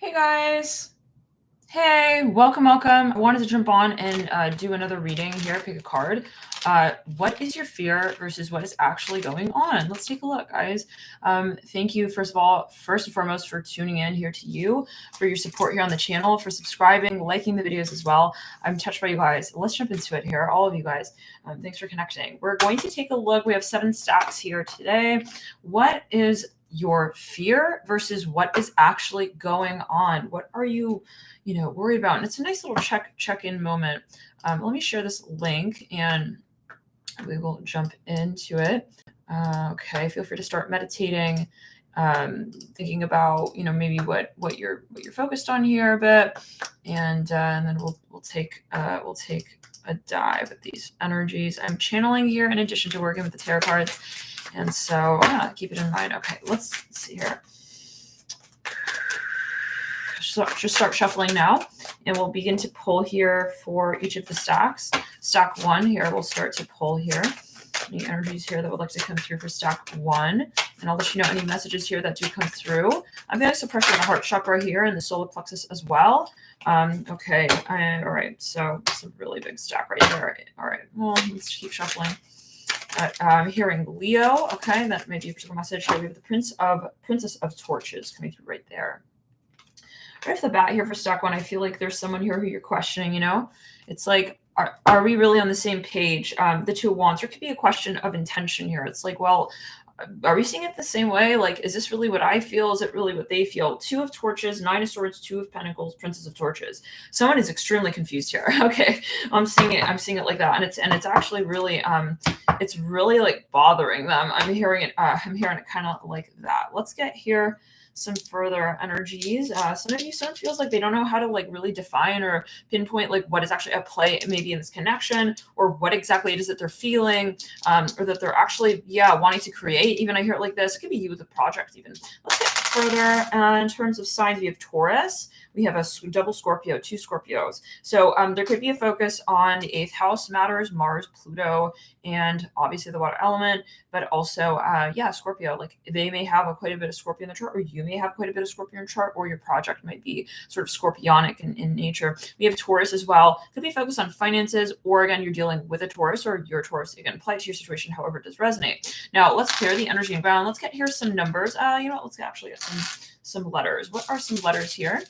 Hey guys. Hey, welcome. I wanted to jump on and do another reading here, pick a card. What is your fear versus what is actually going on? Let's take a look, guys. Thank you, first and foremost, for tuning in here to you, for your support here on the channel, for subscribing, liking the videos as well. I'm touched by you guys. Let's jump into it here, all of you guys. Thanks for connecting. We're going to take a look. We have 7 stacks here today. What is your fear versus what is actually going on? What are you worried about? And it's a nice little check-in moment. Let me share this link and we will jump into it. Okay, feel free to start meditating, thinking about maybe what you're focused on here a bit, and then we'll take a dive at these energies I'm channeling here in addition to working with the tarot cards. And so keep it in mind. Okay, let's see here. So just start shuffling now, and we'll begin to pull here for each of the stacks. Stack 1 here, we'll start to pull here. Any energies here that would like to come through for stack 1, and I'll let you know any messages here that do come through. I'm feeling some pressure in the heart chakra here and the solar plexus as well. Okay, all right, so it's a really big stack right there. All right, well, let's keep shuffling. I'm hearing Leo. Okay, that may be a particular message here. We have the Princess of Torches coming through right there. Right off the bat here for stack 1, I feel like there's someone here who you're questioning. It's like, are we really on the same page? The 2 of Wands. There could be a question of intention here. It's like, well, are we seeing it the same way? Like, is this really what I feel? Is it really what they feel? 2 of Torches, 9 of Swords, 2 of Pentacles, Princess of Torches. Someone is extremely confused here. Okay, I'm seeing it like that, and it's actually really it's really like bothering them. I'm hearing it kind of like that. Let's get here some further energies. Someone feels like they don't know how to like really define or pinpoint like what is actually at play maybe in this connection, or what exactly it is that they're feeling, or that they're actually wanting to create. Even I hear it like this. It could be you with a project even. Let's get further in terms of signs. We have Taurus, we have a double Scorpio, 2 Scorpios. So there could be a focus on the 8th house matters, Mars, Pluto, and obviously the water element, but also Scorpio. Like they may have quite a bit of Scorpio in the chart, or you may have quite a bit of Scorpio in the chart, or your project might be sort of scorpionic in nature. We have Taurus as well. Could be focused on finances, or again, you're dealing with a Taurus or your Taurus. Again, apply it to your situation however it does resonate. Now let's clear the energy and ground. Let's get here some numbers. Let's actually get some letters. What are some letters here?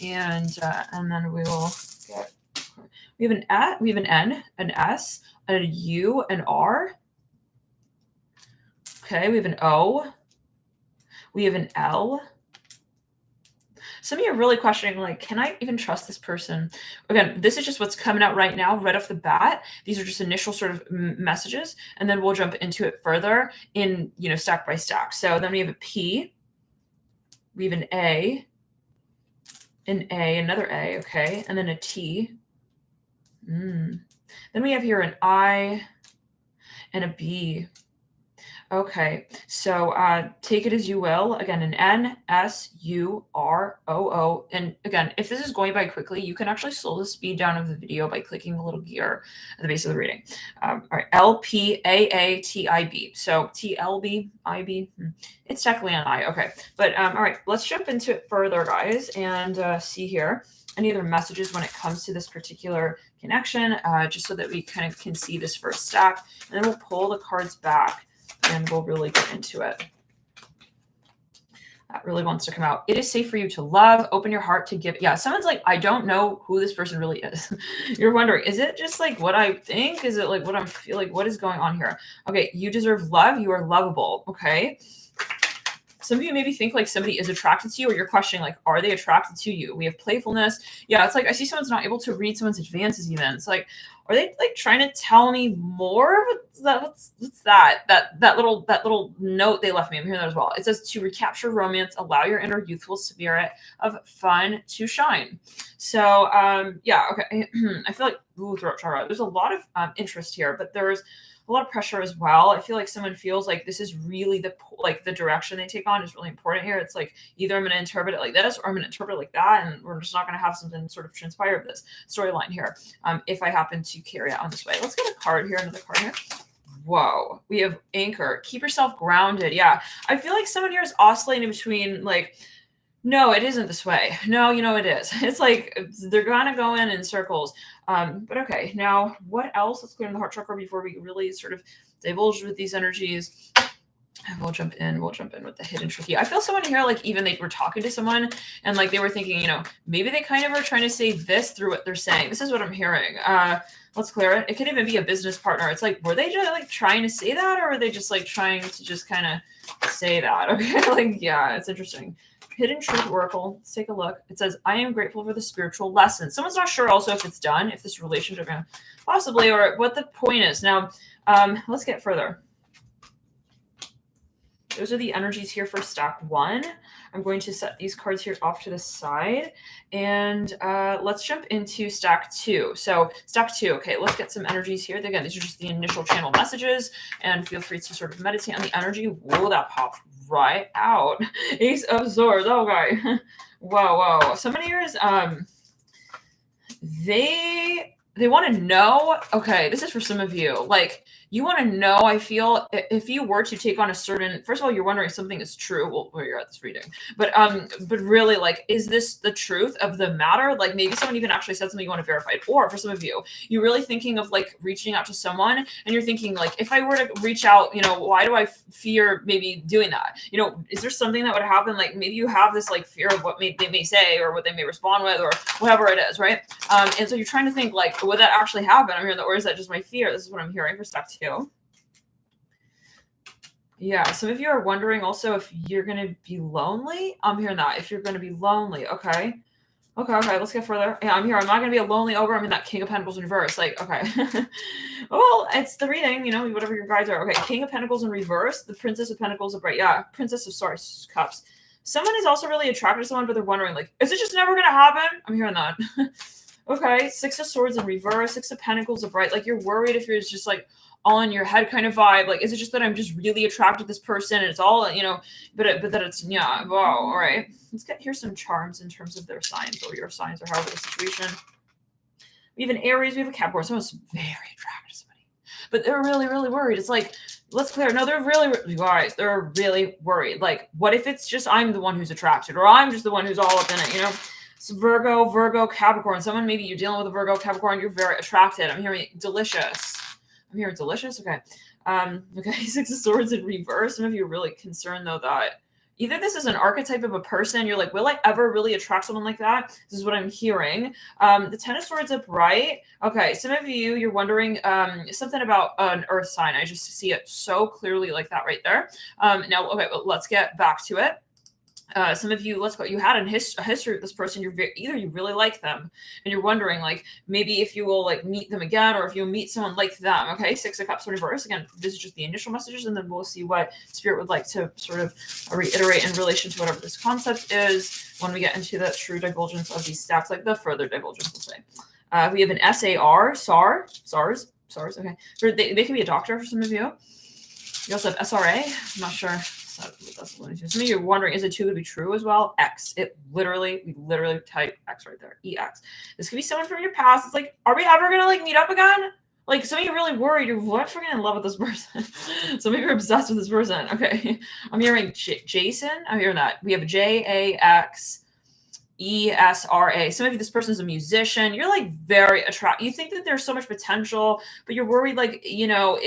And then we will get. We have an N, an S, a U, an R. Okay, we have an O. We have an L. Some of you are really questioning, like, can I even trust this person? Again, this is just what's coming out right now, right off the bat. These are just initial sort of messages, and then we'll jump into it further in, stack by stack. So then we have a P. We have an A, another A, okay, and then a T. Then we have here an I and a B. Okay, so take it as you will. Again, an N, S, U, R, O, O. And again, if this is going by quickly, you can actually slow the speed down of the video by clicking the little gear at the base of the reading. All right, L, P, A, A, T, I, B. So T, L, B, I, B. It's technically an I. Okay, but all right, let's jump into it further, guys, and see here any other messages when it comes to this particular connection, just so that we kind of can see this first stack, and then we'll pull the cards back and we'll really get into it. That really wants to come out. It is safe for you to love. Open your heart to give. Yeah, someone's like, I don't know who this person really is. You're wondering, is it just like what I think? Is it like what I'm feeling? What is going on here? Okay, you deserve love. You are lovable. Okay. Some of you maybe think like somebody is attracted to you, or you're questioning like, are they attracted to you? We have playfulness. Yeah, it's like I see someone's not able to read someone's advances even. It's like, are they like trying to tell me more? What's that? That little note they left me. I'm hearing that as well. It says to recapture romance, allow your inner youthful spirit of fun to shine. So okay. I feel like throat chakra. There's a lot of interest here, but there's a lot of pressure as well. I feel like someone feels like this is really the direction they take on is really important here. It's like either I'm going to interpret it like this, or I'm going to interpret it like that, and we're just not going to have something sort of transpire of this storyline here. If I happen to carry it on this way, let's get a card here, another card here. Whoa, we have anchor. Keep yourself grounded. Yeah, I feel like someone here is oscillating between like No, it isn't this way. No, you know it is. It's like they're gonna go in circles. But okay, now what else? Let's clear in the heart chakra before we really sort of divulge with these energies. And we'll jump in. We'll jump in with the hidden tricky. I feel someone here, like even they were talking to someone and like they were thinking, you know, maybe they kind of are trying to say this through what they're saying. This is what I'm hearing. Let's clear it. It could even be a business partner. It's like, were they just like trying to say that, or were they just like trying to just kind of say that? Okay, like yeah, it's interesting. Hidden Truth Oracle. Let's take a look. It says, I am grateful for the spiritual lesson. Someone's not sure also if it's done, if this relationship possibly, or what the point is. Now, let's get further. Those are the energies here for stack 1. I'm going to set these cards here off to the side. And let's jump into stack 2. So stack 2, okay, let's get some energies here. Again, these are just the initial channel messages. And feel free to sort of meditate on the energy. Whoa, that popped right out. Ace of Swords. Okay. Whoa. Somebody here is, they want to know, okay, this is for some of you. Like, you want to know, I feel, if you were to take on a certain, first of all, you're wondering if something is true. Well, where you're at this reading. But really, like, is this the truth of the matter? Like, maybe someone even actually said something you want to verify. Or for some of you, you're really thinking of, like, reaching out to someone, and you're thinking, like, if I were to reach out, you know, why do I fear maybe doing that? You know, is there something that would happen? Like, maybe you have this, like, fear of what they may say or what they may respond with or whatever it is, right? And so you're trying to think, like, would that actually happen? I'm hearing that, or is that just my fear? This is what I'm hearing for stack 2. Yeah, some of you are wondering also if you're going to be lonely. I'm hearing that. If you're going to be lonely. Okay, let's get further. Yeah, I'm here. I'm not going to be a lonely ogre. I'm in that King of Pentacles in reverse. Like, okay. Well, it's the reading, you know, whatever your guides are. Okay, King of Pentacles in reverse. The Princess of Pentacles upright. Yeah, Princess of Cups. Someone is also really attracted to someone, but they're wondering, like, is it just never going to happen? I'm hearing that. Okay, Six of Swords in reverse, Six of Pentacles upright. Like, you're worried if you're just like all in your head kind of vibe. Like, is it just that I'm just really attracted to this person and it's all, you know, but that it's, yeah, wow, all right. Let's get here some charms in terms of their signs or your signs or however the situation. We have an Aries, we have a Capricorn. Someone's very attracted to somebody, but they're really, really worried. It's like, let's clear. No, they're really, guys, they're really worried. Like, what if it's just I'm the one who's attracted, or I'm just the one who's all up in it, you know? So Virgo, Capricorn. Someone, maybe you're dealing with a Virgo, Capricorn. You're very attracted. I'm hearing delicious. I'm hearing delicious. Okay. Okay. Six of Swords in reverse. Some of you are really concerned though that either this is an archetype of a person. You're like, will I ever really attract someone like that? This is what I'm hearing. The Ten of Swords upright. Okay. Some of you, you're wondering something about an earth sign. I just see it so clearly like that right there. Now, okay, well, let's get back to it. Some of you, let's go. You had a history with this person. Either you really like them, and you're wondering, like, maybe if you will like meet them again, or if you'll meet someone like them. Okay, Six of Cups reverse. Again, this is just the initial messages, and then we'll see what Spirit would like to sort of reiterate in relation to whatever this concept is when we get into the true divulgence of these stacks, like the further divulgence, we'll say. We have an SAR. Okay, they can be a doctor for some of you. You also have SRA. I'm not sure. Some of you are wondering, is it too good to be true as well? X. We literally type X right there. EX. This could be someone from your past. It's like, are we ever gonna like meet up again? Like, some of you are really worried. You're freaking in love with this person. Some of you are obsessed with this person. Okay. I'm hearing Jason. I'm hearing that. We have a JAX. ESRA. Some of you, this person is a musician. You're like very attracted. You think that there's so much potential, but you're worried, like, you know,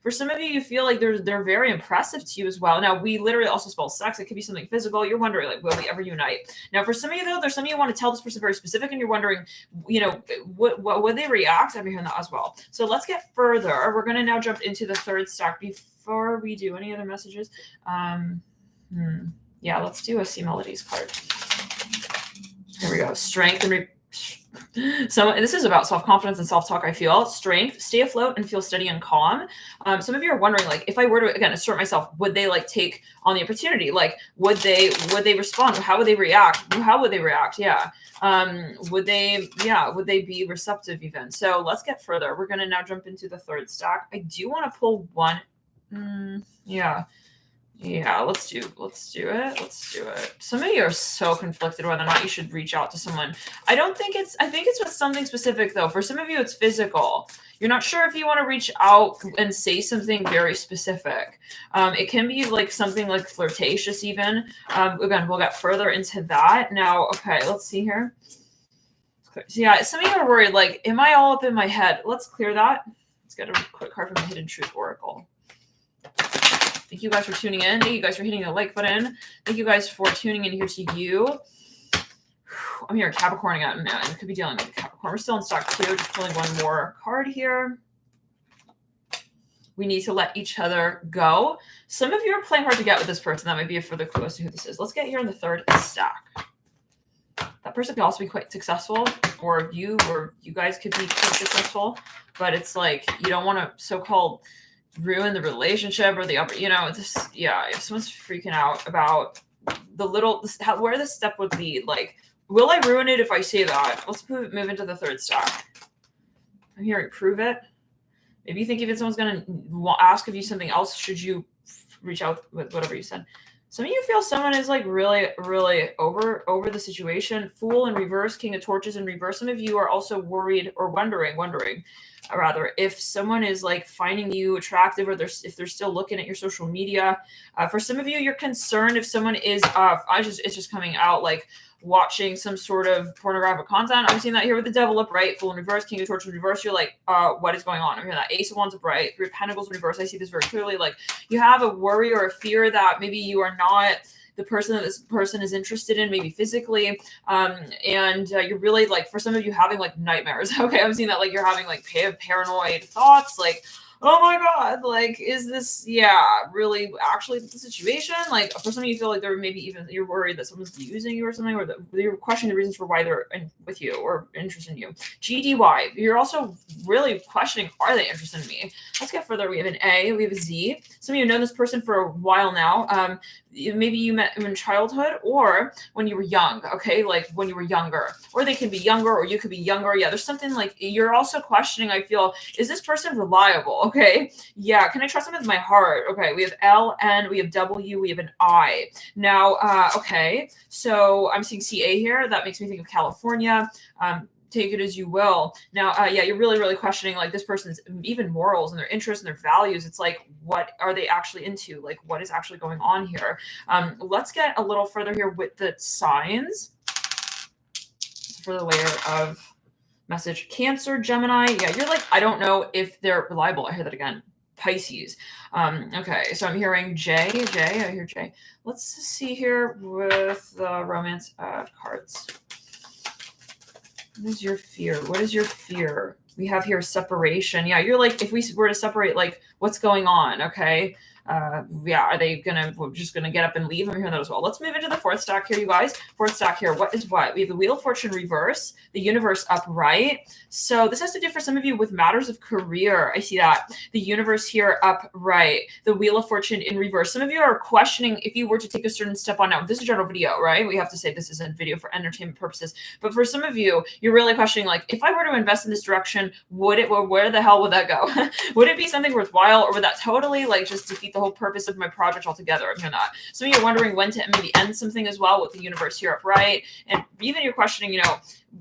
for some of you, you feel like they're very impressive to you as well. Now, we literally also spell sex. It could be something physical. You're wondering, like, will we ever unite? Now, for some of you, though, there's some of you want to tell this person very specific, and you're wondering, you know, what would they react? I'm hearing that as well. So let's get further. We're going to now jump into the third stack before we do any other messages. Yeah, let's do a C Melodies card. Here we go. Strength and so this is about self-confidence and self-talk. I feel strength, stay afloat and feel steady and calm. Some of you are wondering, like, if I were to again assert myself, would they like take on the opportunity? Like, would they respond? How would they react? Yeah. Would they be receptive even? So let's get further. We're gonna now jump into the third stack. I do want to pull one. Yeah. Yeah, let's do it. Let's do it. Some of you are so conflicted whether or not you should reach out to someone. I think it's with something specific though. For some of you, it's physical. You're not sure if you want to reach out and say something very specific. It can be like something like flirtatious even. Again, we'll get further into that. Now, okay, let's see here. So yeah, some of you are worried, like, am I all up in my head? Let's clear that. Let's get a quick card from the Hidden Truth Oracle. Thank you guys for tuning in. Thank you guys for hitting the like button. Thank you guys for tuning in here to you. I'm here Capricorn again. Man, you could be dealing with Capricorn. We're still in stock 2. Just pulling one more card here. We need to let each other go. Some of you are playing hard to get with this person. That might be a further clue as to who this is. Let's get here in the 3rd stack. That person could also be quite successful, or you guys could be quite successful, but it's like you don't want to so-called ruin the relationship or the upper, if someone's freaking out about where this step would lead, like, will I ruin it if I say that? Let's move into the 3rd stack. I'm hearing prove it. Maybe you think if someone's going to ask of you something else, should you reach out with whatever you said? Some of you feel someone is like really, really over the situation. Fool in reverse, King of Torches in reverse. Some of you are also worried or wondering rather, if someone is like finding you attractive, or if they're still looking at your social media. For some of you, you're concerned if someone is it's just coming out like watching some sort of pornographic content. I'm seeing that here with the Devil upright, Fool in reverse, King of Torches in reverse. You're like, what is going on? I'm hearing that Ace of Wands upright, 3 of Pentacles in reverse. I see this very clearly. Like, you have a worry or a fear that maybe you are not the person that this person is interested in, maybe physically, and you're really, like, for some of you, having like nightmares. Okay, I'm seeing that, like, you're having like paranoid thoughts, like, oh my God, like, is this, really actually the situation? Like, for some of you feel like you're worried that someone's using you or something, or that you're questioning the reasons for why they're with you or interested in you. GDY, you're also really questioning, are they interested in me? Let's get further. We have an A, we have a Z. Some of you have known this person for a while now. Maybe you met them in childhood or when you were young, okay? Like when you were younger, or they can be younger, or you could be younger. Yeah, there's something like you're also questioning, I feel, is this person reliable? Okay. Yeah. Can I trust them with my heart? Okay. We have L, N, we have W, we have an I. Now, okay. So I'm seeing CA here. That makes me think of California. Take it as you will. Now, you're really, really questioning like this person's even morals and their interests and their values. It's like, what are they actually into? Like, what is actually going on here? Let's get a little further here with the signs. For the layer of message. Cancer, Gemini. Yeah, you're like, I don't know if they're reliable. I hear that again. Pisces. Okay, so I'm hearing J. I hear J. Let's see here with the romance cards. What is your fear? What is your fear? We have here separation. Yeah, you're like, if we were to separate, like, what's going on? Okay. Are they just gonna get up and leave? I'm hearing that as well. Let's move into the 4th stack here, you guys. 4th stack here. What is what? We have the Wheel of Fortune reverse, the Universe upright. So this has to do for some of you with matters of career. I see that. The Universe here upright, the Wheel of Fortune in reverse. Some of you are questioning if you were to take a certain step on. Now, this is a general video, right? We have to say this is a video for entertainment purposes. But for some of you, you're really questioning, like, if I were to invest in this direction, where the hell would that go? Would it be something worthwhile, or would that totally like just defeat the whole purpose of my project altogether? I'm hearing that. Some of you are wondering when to maybe end something as well with the Universe here upright. And even you're questioning,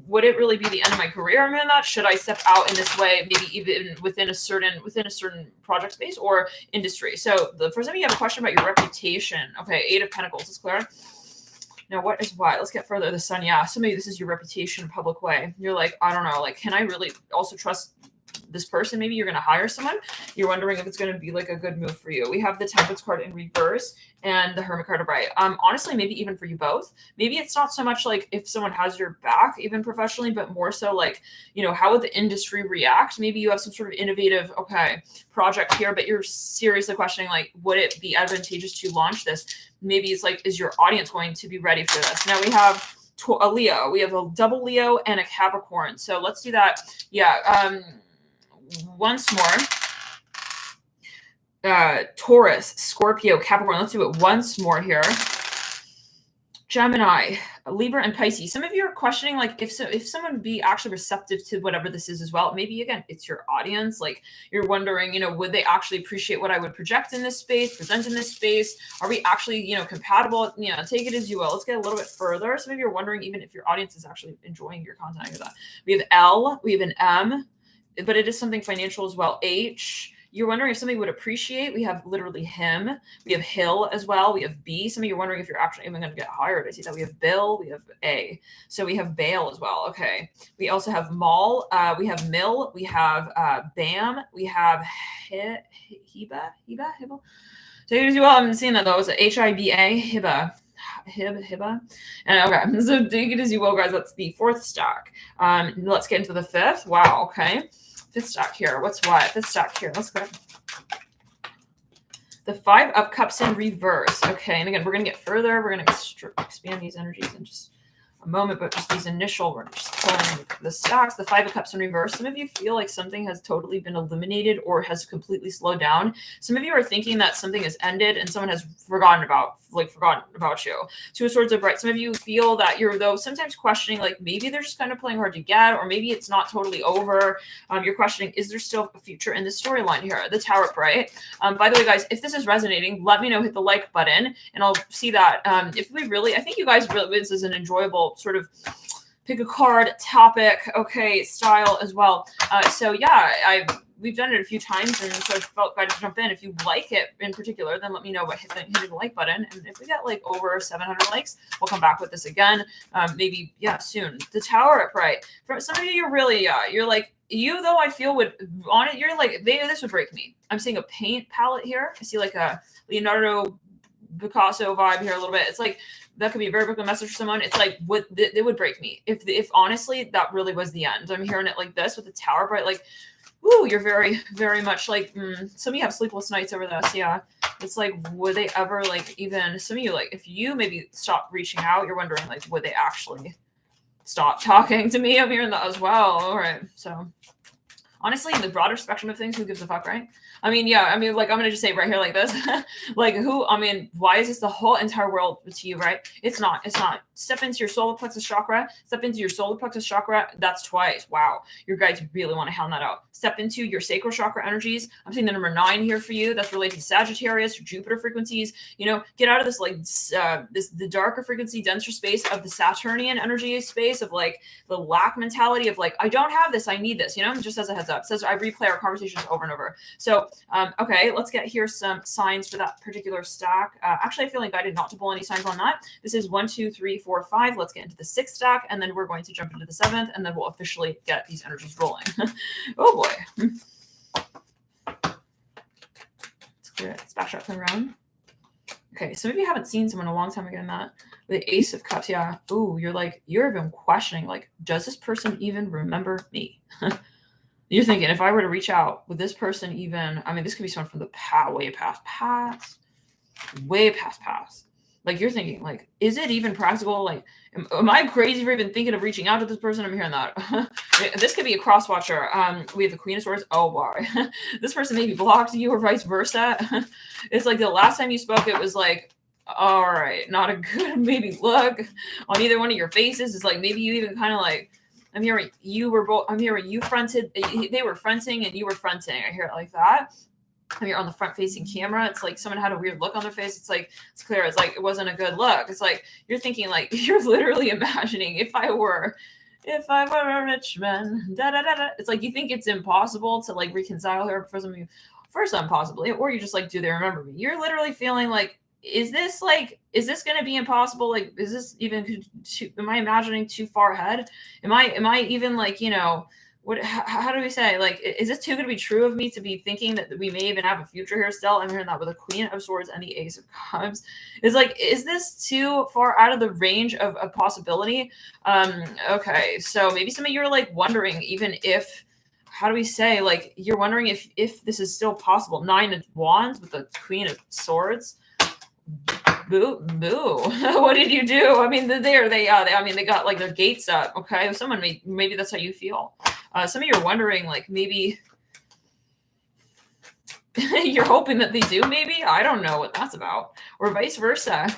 would it really be the end of my career? I'm hearing that. Should I step out in this way, maybe even within a certain project space or industry? So for some of you have a question about your reputation. Okay, 8 of Pentacles is clear. Now, what is what? Let's get further. The Sun, yeah. Some of you, this is your reputation in public way. You're like, I don't know, like, can I really also trust this person? Maybe you're going to hire someone. You're wondering if it's going to be like a good move for you. We have the Temperance card in reverse and the Hermit card upright. Honestly, maybe even for you both. Maybe it's not so much like if someone has your back, even professionally, but more so like, how would the industry react? Maybe you have some sort of innovative, project here, but you're seriously questioning, like, would it be advantageous to launch this? Maybe it's like, is your audience going to be ready for this? Now we have a Leo. We have a double Leo and a Capricorn. So let's do that. Yeah. Once more. Taurus, Scorpio, Capricorn. Let's do it once more here. Gemini, Libra, and Pisces. Some of you are questioning, like, if someone would be actually receptive to whatever this is as well. Maybe again, it's your audience. Like, you're wondering, would they actually appreciate what I would project in this space, present in this space? Are we actually, compatible? Take it as you will. Let's get a little bit further. Some of you are wondering even if your audience is actually enjoying your content. I hear that. We have L, we have an M, but it is something financial as well. H. You're wondering if somebody would appreciate. We have literally him. We have Hill as well. We have B. Some of you are wondering if you're actually even going to get hired. I see that. We have Bill. We have A. So we have Bale as well. Okay. We also have Mall. We have Mill. We have Bam. We have Hiba. So well, I'm seeing that though. It's Hiba. Hiba. And okay. So take it as you will, guys. That's the fourth stack. Let's get into the fifth. Wow. Okay. Fifth stack here. What's what? Fifth stack here. Let's go. The 5 of Cups in reverse. Okay. And again, we're going to get further. We're going to expand these energies in just a moment, but just these initial, we're just pulling the stacks, the 5 of Cups in reverse. Some of you feel like something has totally been eliminated or has completely slowed down. Some of you are thinking that something has ended and someone has forgotten about you. 2 of Swords upright. Some of you feel that you're, though, sometimes questioning, like, maybe they're just kind of playing hard to get, or maybe it's not totally over. You're questioning, is there still a future in this storyline here? The Tower upright. By the way, guys, if this is resonating, let me know, hit the like button, and I'll see that. If we really, I think you guys really, this is an enjoyable sort of pick a card topic, okay, style as well. So yeah, we've done it a few times, and so I felt guided to jump in. If you like it in particular, then let me know by hitting the like button. And if we get like over 700 likes, we'll come back with this again. Maybe, soon. The Tower upright. For some of you, you're really, you're like, you though I feel would on it, you're like, this would break me. I'm seeing a paint palette here. I see like a Leonardo Picasso vibe here a little bit. It's like, that could be a very broken message for someone. It's like, it would break me. If honestly, that really was the end. I'm hearing it like this with the Tower upright, like, ooh, you're very, very much like, some of you have sleepless nights over this. Yeah. It's like, would they ever, like, even, some of you, like, if you maybe stop reaching out, you're wondering, like, would they actually stop talking to me? I'm hearing that as well. All right. So honestly, in the broader spectrum of things, who gives a fuck, right? I mean, yeah, I mean, like, I'm going to just say right here like this. Like, why is this the whole entire world to you, right? It's not. Step into your solar plexus chakra. That's twice. Wow. Your guides really want to hound that out. Step into your sacral chakra energies. I'm seeing the number 9 here for you. That's related to Sagittarius, your Jupiter frequencies. Get out of this, like, the darker frequency, denser space of the Saturnian energy space of, like, the lack mentality of, like, I don't have this, I need this, just as a heads up. It says I replay our conversations over and over. So, okay, let's get here some signs for that particular stack. Actually, I feel guided not to pull any signs on that. This is 1, 2, 3, 4, 5. Let's get into the 6th stack, and then we're going to jump into the 7th, and then we'll officially get these energies rolling. Oh boy. Let's clear it. Let's backtrack them around. Okay, some of you haven't seen someone in a long time again. That the Ace of Cups, yeah. Ooh, you're even questioning, like, does this person even remember me? You're thinking, if I were to reach out, would this person even, I mean, this could be someone from the way past. Like, you're thinking, like, is it even practical? Like, am I crazy for even thinking of reaching out to this person? I'm hearing that. This could be a cross watcher. We have the Queen of Swords. Oh, boy. This person maybe blocked you or vice versa. It's like the last time you spoke, it was like, all right, not a good maybe look on either one of your faces. It's like, maybe you even kind of like, I'm hearing you fronted, they were fronting and you were fronting. I hear it like that. I'm here on the front facing camera. It's like someone had a weird look on their face. It's like, it's clear. It's like, it wasn't a good look. It's like, you're thinking, like, you're literally imagining if I were a rich man, It's like, you think it's impossible to, like, reconcile her for some of you. For some, possibly, or you just like, do they remember me? You're literally feeling like, is this going to be impossible? Like, is this even, am I imagining too far ahead? Am I even, like, how do we say, like, is this too good to be true of me to be thinking that we may even have a future here still? I'm hearing that with the Queen of Swords and the Ace of Cups. It's like, is this too far out of the range of possibility? Okay, so maybe some of you are, like, wondering even if, how do we say, like, you're wondering if this is still possible. 9 of Wands with the Queen of Swords. Boo. What did you do? I mean, they got, like, their gates up. Okay, someone maybe that's how you feel. Some of you are wondering, like, maybe You're hoping that they do, maybe? I don't know what that's about. Or vice versa.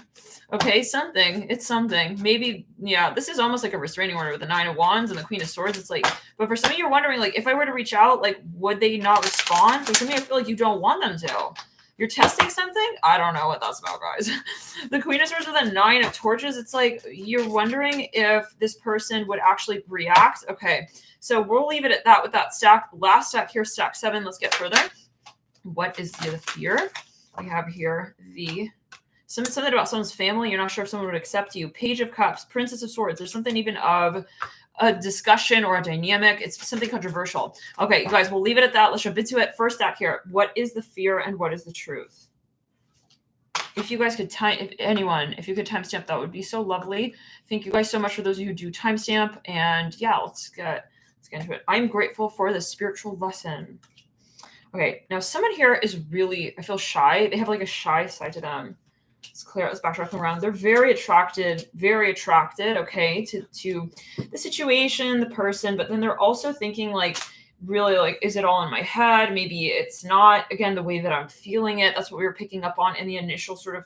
Okay, something. It's something. Maybe, yeah, this is almost like a restraining order with the 9 of Wands and the Queen of Swords. It's like, but for some of you are wondering, like, if I were to reach out, like, would they not respond? For some of you, I feel like you don't want them to. You're testing something? I don't know what that's about, guys. The Queen of Swords with a 9 of Torches, it's like you're wondering if this person would actually react. Okay, so we'll leave it at that with that stack. Last stack here, stack 7. Let's get further. What is the fear? We have here the something about someone's family. You're not sure if someone would accept you. Page of Cups, Princess of Swords. There's something even of a discussion or a dynamic. It's something controversial. Okay, you guys, we'll leave it at that. Let's jump into it. First stack here. What is the fear and what is the truth? If you guys could if you could timestamp, that would be so lovely. Thank you guys so much for those of you who do timestamp. And yeah, let's get into it. I'm grateful for the spiritual lesson. Okay, now someone here is really, I feel shy. They have like a shy side to them. Let's clear out this backtracking around. They're very attracted, okay, to the situation, the person, but then they're also thinking like, really like, is it all in my head? Maybe it's not, again, the way that I'm feeling it. That's what we were picking up on in the initial sort of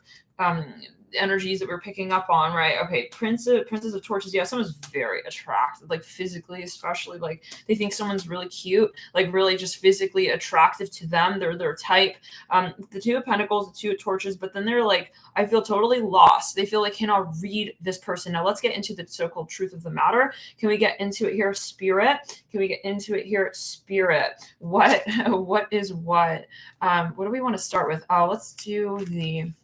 energies that we're picking up on, right? Okay, Princess of Torches. Yeah, someone's very attractive, like physically, especially, like they think someone's really cute, like really just physically attractive to them. They're their type. The Two of Pentacles, the Two of Torches, but then they're like, I feel totally lost. They feel like cannot read this person. Now let's get into the so-called truth of the matter. Can we get into it here, Spirit? Can we get into it here, Spirit? What is what? What do we want to start with? Let's do the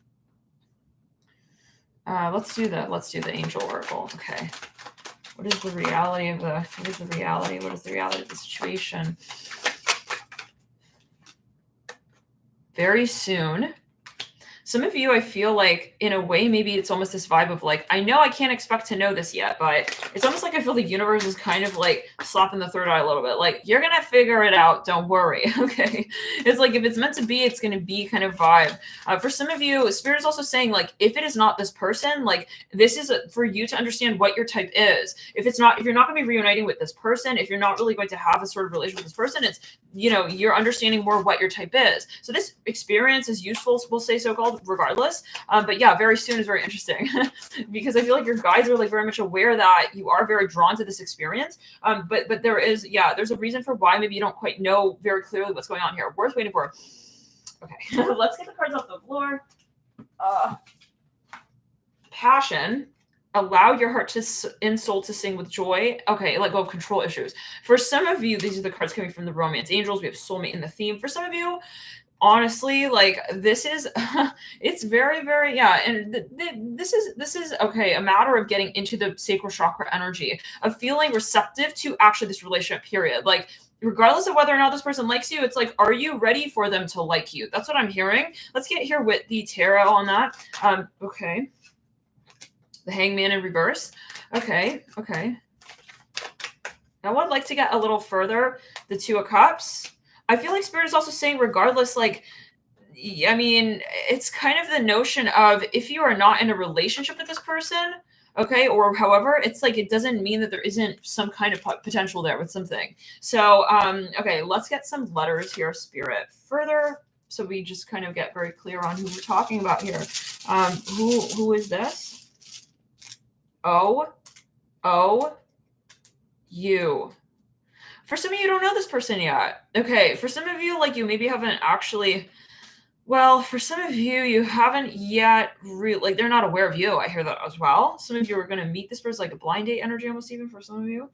angel oracle. Okay. What is the reality of what is the reality of the situation? Very soon. Some of you, I feel like, in a way, maybe it's almost this vibe of like, I know I can't expect to know this yet, but it's almost like I feel the universe is kind of like slapping the third eye a little bit. Like, you're going to figure it out. Don't worry. Okay. It's like, if it's meant to be, it's going to be kind of vibe. For some of you, Spirit is also saying, like, if it is not this person, like, this is for you to understand what your type is. If you're not going to be reuniting with this person, if you're not really going to have a sort of relationship with this person, it's, you're understanding more what your type is. So this experience is useful, we'll say so-called, regardless. But yeah, very soon is very interesting because I feel like your guides are like very much aware that you are very drawn to this experience. But there's a reason for why maybe you don't quite know very clearly what's going on here. Worth waiting for. Okay, let's get the cards off the floor. Passion. Allow your heart and soul to sing with joy. Okay, let go of control issues. For some of you, these are the cards coming from the romance angels. We have soulmate in the theme. For some of you, honestly, like, this is it's very, very, yeah, and this is okay, a matter of getting into the sacral chakra energy, of feeling receptive to actually this relationship period. Like, regardless of whether or not this person likes you, it's like, are you ready for them to like you? That's what I'm hearing. Let's get here with the tarot on that. Okay, the Hangman in reverse. Okay. Now I'd like to get a little further, the Two of Cups. I feel like Spirit is also saying, regardless, like, I mean, it's kind of the notion of, if you are not in a relationship with this person, okay, or however, it's like, it doesn't mean that there isn't some kind of potential there with something. So, okay, let's get some letters here, Spirit, further, so we just kind of get very clear on who we're talking about here. Who is this? You. For some of you, don't know this person yet. Okay, for some of you, like, you maybe haven't actually, well, for some of you, you haven't yet really, like, they're not aware of you. I hear that as well. Some of you are going to meet this person, like a blind date energy almost, even for some of you.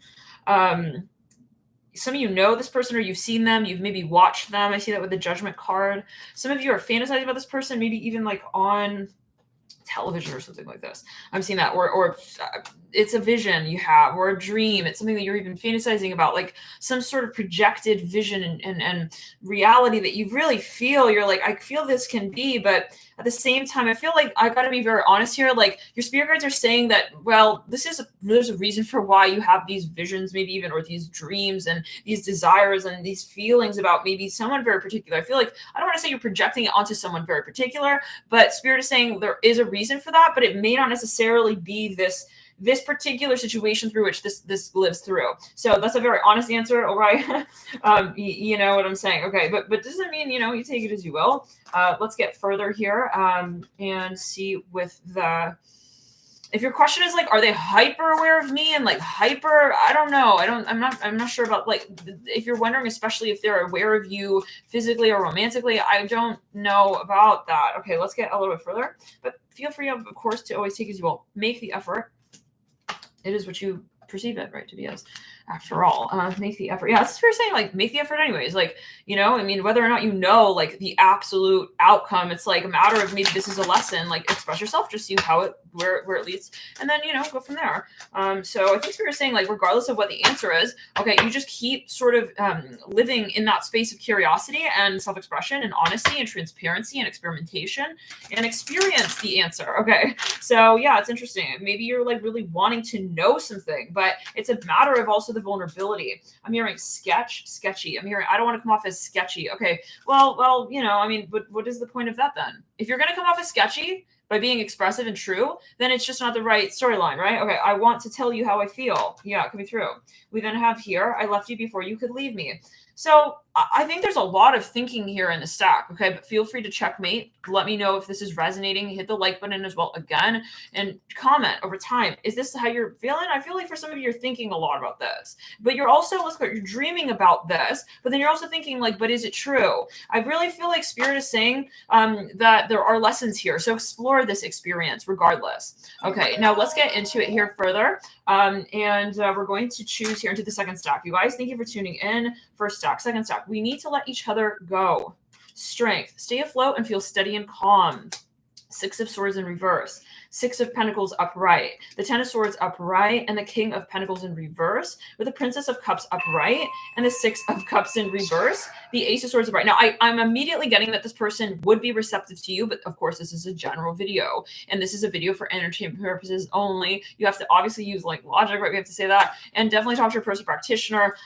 Some of you know this person, or you've seen them. You've maybe watched them. I see that with the Judgment card. Some of you are fantasizing about this person, maybe even like on television or something like this. I'm seeing that, or it's a vision you have, or a dream. It's something that you're even fantasizing about, like some sort of projected vision and reality that you really feel. You're like, I feel this can be, but at the same time, I feel like I got to be very honest here. Like, your spirit guides are saying that, well, there's a reason for why you have these visions, maybe even, or these dreams and these desires and these feelings about maybe someone very particular. I feel like, I don't want to say you're projecting it onto someone very particular, but Spirit is saying there is a reason for that, but it may not necessarily be this this particular situation through which this lives through. So that's a very honest answer. All right. You know what I'm saying? Okay. But doesn't mean, you know, you take it as you will. Let's get further here and see with the, if your question is like, are they hyper aware of me and like hyper, I don't know. I'm not sure about, like, if you're wondering, especially if they're aware of you physically or romantically, I don't know about that. Okay, let's get a little bit further, but feel free, of course, to always take as you will. Make the effort. It is what you perceive it, right, to be as, after all. Make the effort. Yeah, that's what you're saying, like, make the effort anyways. Like, you know, I mean, whether or not you know, like, the absolute outcome, it's like a matter of maybe this is a lesson, like, express yourself, just see how it, where it leads, and then, you know, go from there. So I think you're saying, like, regardless of what the answer is, okay, you just keep sort of living in that space of curiosity and self-expression and honesty and transparency and experimentation and experience the answer. Okay, so yeah, it's interesting. Maybe you're like really wanting to know something, but it's a matter of also the vulnerability. I'm hearing sketchy. I'm hearing, I don't want to come off as sketchy. Okay, well, you know, I mean, what is the point of that then? If you're going to come off as sketchy by being expressive and true, then it's just not the right storyline, right? Okay, I want to tell you how I feel. Yeah, it could be true. We then have here, I left you before you could leave me. So I think there's a lot of thinking here in the stack, okay? But feel free to checkmate. Let me know if this is resonating. Hit the like button as well again and comment over time. Is this how you're feeling? I feel like for some of you, you're thinking a lot about this. But you're also, let's go, you're dreaming about this, but then you're also thinking like, but is it true? I really feel like Spirit is saying that there are lessons here. So explore this experience regardless. Okay, now let's get into it here further. We're going to choose here into the second stack. You guys, thank you for tuning in. First stack, second stack. We need to let each other go. Strength. Stay afloat and feel steady and calm. Six of Swords in reverse. Six of Pentacles upright. The Ten of Swords upright and the King of Pentacles in reverse with the Princess of Cups upright and the Six of Cups in reverse. The Ace of Swords upright. Now, I'm immediately getting that this person would be receptive to you, but of course, this is a general video and this is a video for entertainment purposes only. You have to obviously use like logic, right? We have to say that, and definitely talk to your person practitioner.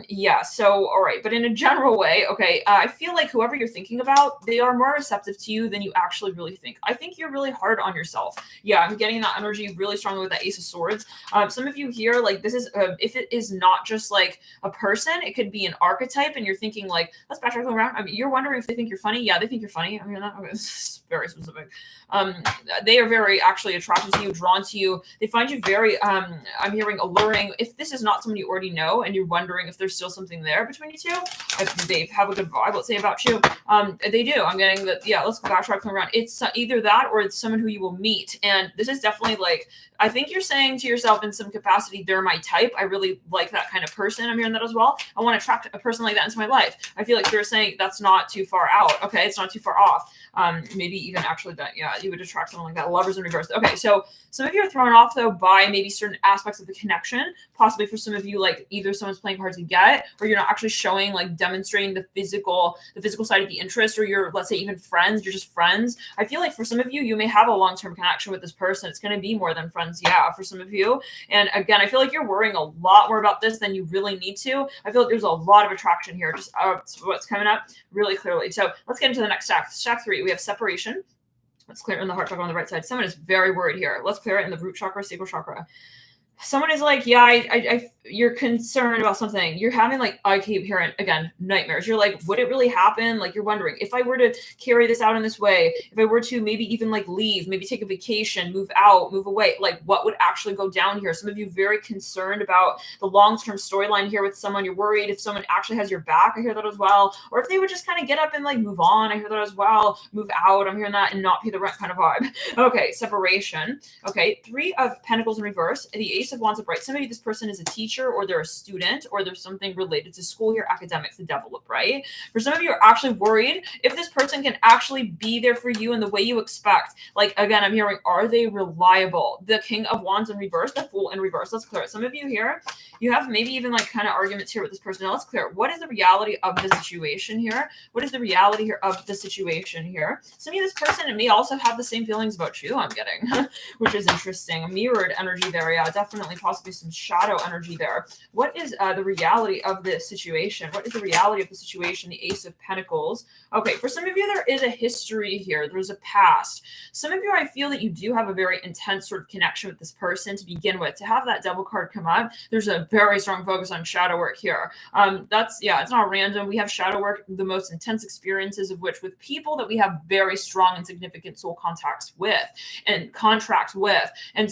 Yeah, so, all right. But in a general way, okay, I feel like whoever you're thinking about, they are more receptive to you than you actually really think. I think you're really hard on yourself. Yeah, I'm getting that energy really strongly with that Ace of Swords. Some of you here, like this is, if it is not just like a person, it could be an archetype and you're thinking like, let's backtrack around. I mean, you're wondering if they think you're funny. Yeah, they think you're funny. I mean, that is very specific. They are very actually attracted to you, drawn to you. They find you very, I'm hearing alluring. If this is not someone you already know and you're wondering if there's still something there between you two, if they have a good vibe, let's say, about you, they do. I'm getting that, yeah, let's backtrack around. It's either that or it's someone who you will meet. And this is definitely like, I think you're saying to yourself in some capacity, they're my type. I really like that kind of person. I'm hearing that as well. I want to attract a person like that into my life. I feel like you're saying that's not too far out. Okay, it's not too far off. Maybe even actually that, yeah, you would attract someone like that. Lovers in reverse. Okay, so some of you are thrown off though by maybe certain aspects of the connection. Possibly for some of you, like either someone's playing hard to get, or you're not actually showing, like demonstrating the physical side of the interest, or you're, let's say, even friends. You're just friends. I feel like for some of you, you may have a long-term connection with this person. It's going to be more than friends. Yeah, for some of you. And again, I feel like you're worrying a lot more about this than you really need to. I feel like there's a lot of attraction here. Just what's coming up really clearly. So let's get into the next stack. Stack 3. We have separation. Let's clear it in the heart chakra on the right side. Someone is very worried here. Let's clear it in the root chakra, sacral chakra. Someone is like, yeah, you're concerned about something. You're having, like, I keep hearing, again, nightmares. You're like, would it really happen? Like, you're wondering, if I were to carry this out in this way, if I were to maybe even, like, leave, maybe take a vacation, move out, move away, like, what would actually go down here? Some of you very concerned about the long-term storyline here with someone. You're worried if someone actually has your back. I hear that as well. Or if they would just kind of get up and, like, move on. I hear that as well. Move out. I'm hearing that, and not pay the rent kind of vibe. Okay, separation. Okay, 3 of Pentacles in reverse. The Ace of Wands upright. Some of you, this person is a teacher, or they're a student, or there's something related to school here, academics, the Devil upright. For some of you, are actually worried if this person can actually be there for you in the way you expect. Like, again, I'm hearing, are they reliable? The King of Wands in reverse, the Fool in reverse. Let's clear it. Some of you here, you have maybe even like kind of arguments here with this person. Now let's clear it. What is the reality of the situation here? What is the reality here of the situation here? Some of you, this person may also have the same feelings about you, I'm getting, which is interesting. A mirrored energy there. Yeah, definitely possibly some shadow energy there. there. What is the reality of this situation? What is the reality of the situation? The Ace of Pentacles. Okay, for some of you, there is a history here. There's a past. Some of you, I feel that you do have a very intense sort of connection with this person to begin with. To have that Devil card come up, there's a very strong focus on shadow work here. It's not random. We have shadow work, the most intense experiences of which with people that we have very strong and significant soul contacts with and contracts with, and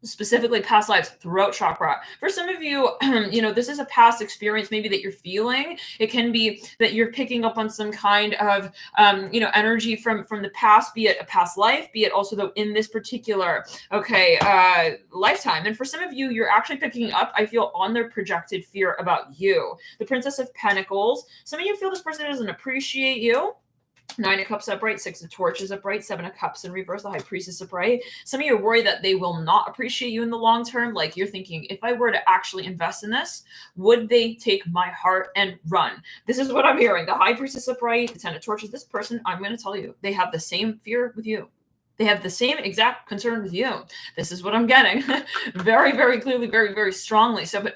specifically past lives, throat chakra. For some of you, this is a past experience maybe that you're feeling. It can be that you're picking up on some kind of, energy from the past, be it a past life, be it also though in this particular, lifetime. And for some of you, you're actually picking up, I feel, on their projected fear about you. The Princess of Pentacles. Some of you feel this person doesn't appreciate you. 9 of Cups upright, 6 of Torches upright, 7 of Cups in reverse, the High Priestess upright. Some of you are worried that they will not appreciate you in the long term. Like you're thinking, if I were to actually invest in this, would they take my heart and run? This is what I'm hearing. The High Priestess upright, the 10 of Torches. This person, I'm going to tell you, they have the same fear with you. They have the same exact concern with you. This is what I'm getting. Very, very clearly, very, very strongly. So, but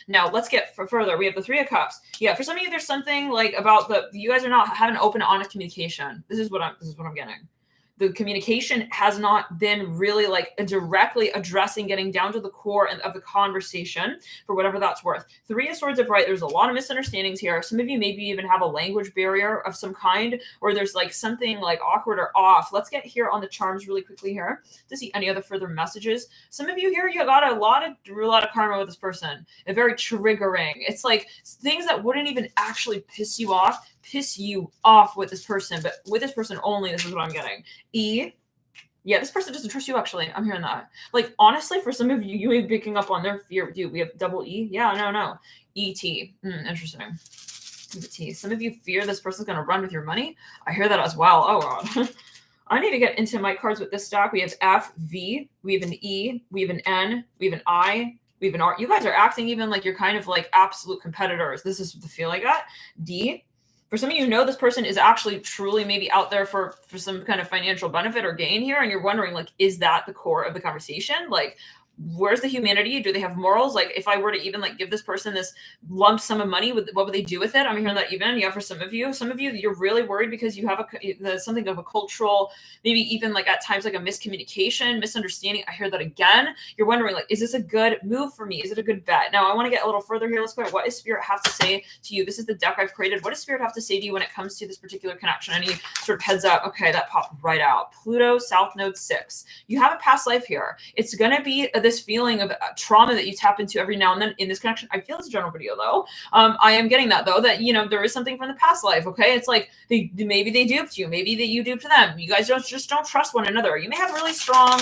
now let's get further. We have the 3 of Cups. Yeah, for some of you, there's something like about you guys are not having open, honest communication. This is what I'm getting. The communication has not been really like directly addressing, getting down to the core of the conversation for whatever that's worth. 3 of Swords upright. There's a lot of misunderstandings here. Some of you maybe even have a language barrier of some kind, or there's like something like awkward or off. Let's get here on the charms really quickly here to see any other further messages. Some of you here, you got a lot of karma with this person. It's very triggering. It's like things that wouldn't even actually piss you off with this person, but with this person only. This is what I'm getting. Yeah, this person doesn't trust you, actually. I'm hearing that. Like, honestly, for some of you, you may be picking up on their fear with you. We have double E. Yeah, no. E-T. Interesting. E-T. Some of you fear this person's going to run with your money. I hear that as well. Oh, God. I need to get into my cards with this stack. We have F, V. We have an E. We have an N. We have an I. We have an R. You guys are acting even like you're kind of like absolute competitors. This is the feel I got. D. For some of you, this person is actually truly maybe out there for some kind of financial benefit or gain here. And you're wondering, like, is that the core of the conversation? Like, where's the humanity? Do they have morals? Like, if I were to even like give this person this lump sum of money, what would they do with it? I'm hearing that even. Yeah, for some of you, you're really worried because you have something of a cultural, maybe even like at times like a miscommunication, misunderstanding. I hear that again. You're wondering, like, is this a good move for me? Is it a good bet? Now I want to get a little further here. Let's go. What does Spirit have to say to you? This is the deck I've created. What does Spirit have to say to you when it comes to this particular connection? Any sort of heads up? Okay, that popped right out. Pluto, South Node 6. You have a past life here. It's going to be this feeling of trauma that you tap into every now and then in this connection. I feel it's a general video though. I am getting that though, that, there is something from the past life. Okay. It's like maybe they duped you. Maybe that you duped them. You guys don't trust one another. You may have really strong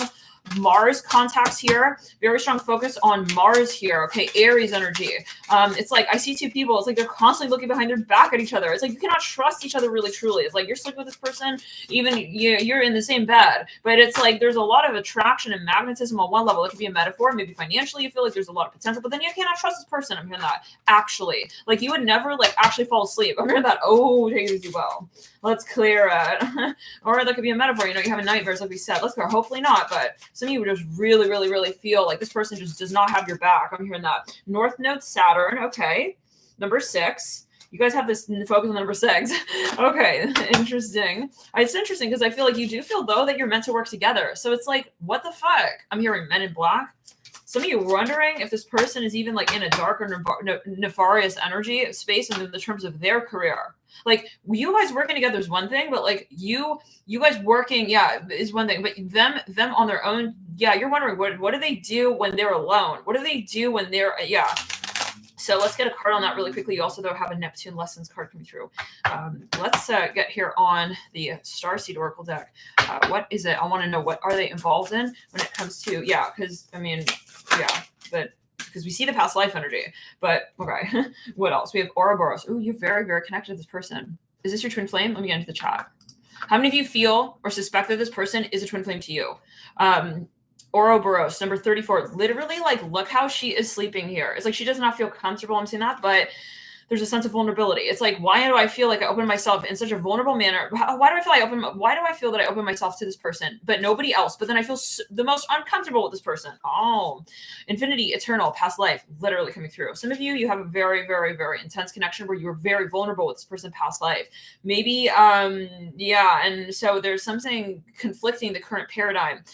Mars contacts here, very strong focus on Mars here. Okay, Aries energy. It's like I see two people. It's like they're constantly looking behind their back at each other. It's like you cannot trust each other really truly. It's like you're stuck with this person, even you're in the same bed, but it's like there's a lot of attraction and magnetism on one level. It could be a metaphor. Maybe financially you feel like there's a lot of potential, but then you cannot trust this person. I'm hearing that actually, like you would never like actually fall asleep. I'm hearing that. Oh, take it easy. Well, let's clear it. Or that could be a metaphor. You're having nightmares, like we said. Let's go. Hopefully not, but some of you would just really, really, really feel like this person just does not have your back. I'm hearing that. North Node Saturn. Okay. Number 6. You guys have this focus on number 6. Okay. Interesting. It's interesting because I feel like you do feel though that you're meant to work together. So it's like, what the fuck? I'm hearing Men in Black. Some of you wondering if this person is even like in a dark or nefarious energy space in the terms of their career. Like you guys working together is one thing, but like you guys working, yeah, is one thing. But them on their own, yeah, you're wondering what do they do when they're alone? What do they do when they're So let's get a card on that really quickly. You also though have a Neptune lessons card coming through. Let's get here on the Starseed Oracle deck. What is it? I want to know what are they involved in when it comes to because because we see the past life energy. But okay, what else? We have Ouroboros. Oh, you're very, very connected to this person. Is this your twin flame? Let me get into the chat. How many of you feel or suspect that this person is a twin flame to you? Ouroboros, number 34. Literally, like, look how she is sleeping here. It's like she does not feel comfortable. I'm seeing that, but there's a sense of vulnerability. It's like, why do I feel like I open myself in such a vulnerable manner? Why do I feel that I open myself to this person, but nobody else? But then I feel the most uncomfortable with this person. Oh, infinity, eternal, past life, literally coming through. Some of you, you have a very, very, very intense connection where you were very vulnerable with this person past life. Maybe, yeah. And so there's something conflicting the current paradigm.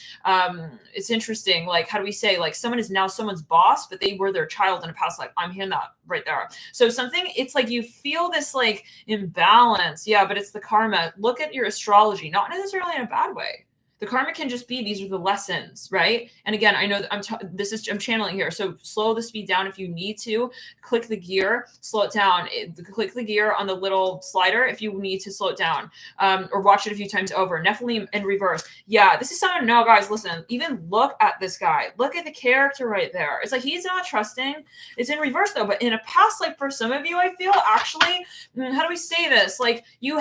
It's interesting. Like, how do we say, like, someone is now someone's boss, but they were their child in a past life. I'm hearing that right there. So something, it's like you feel this like imbalance. Yeah, but it's the karma. Look at your astrology, not necessarily in a bad way. The karma can just be, these are the lessons, right? And again, I know that I'm channeling here. So slow the speed down if you need to. Click the gear, slow it down. Click the gear on the little slider if you need to slow it down, or watch it a few times over. Nephilim in reverse. Yeah, this is someone. No, guys, listen. Even look at this guy. Look at the character right there. It's like he's not trusting. It's in reverse though. But in a past life, for some of you, I feel actually. How do we say this? Like you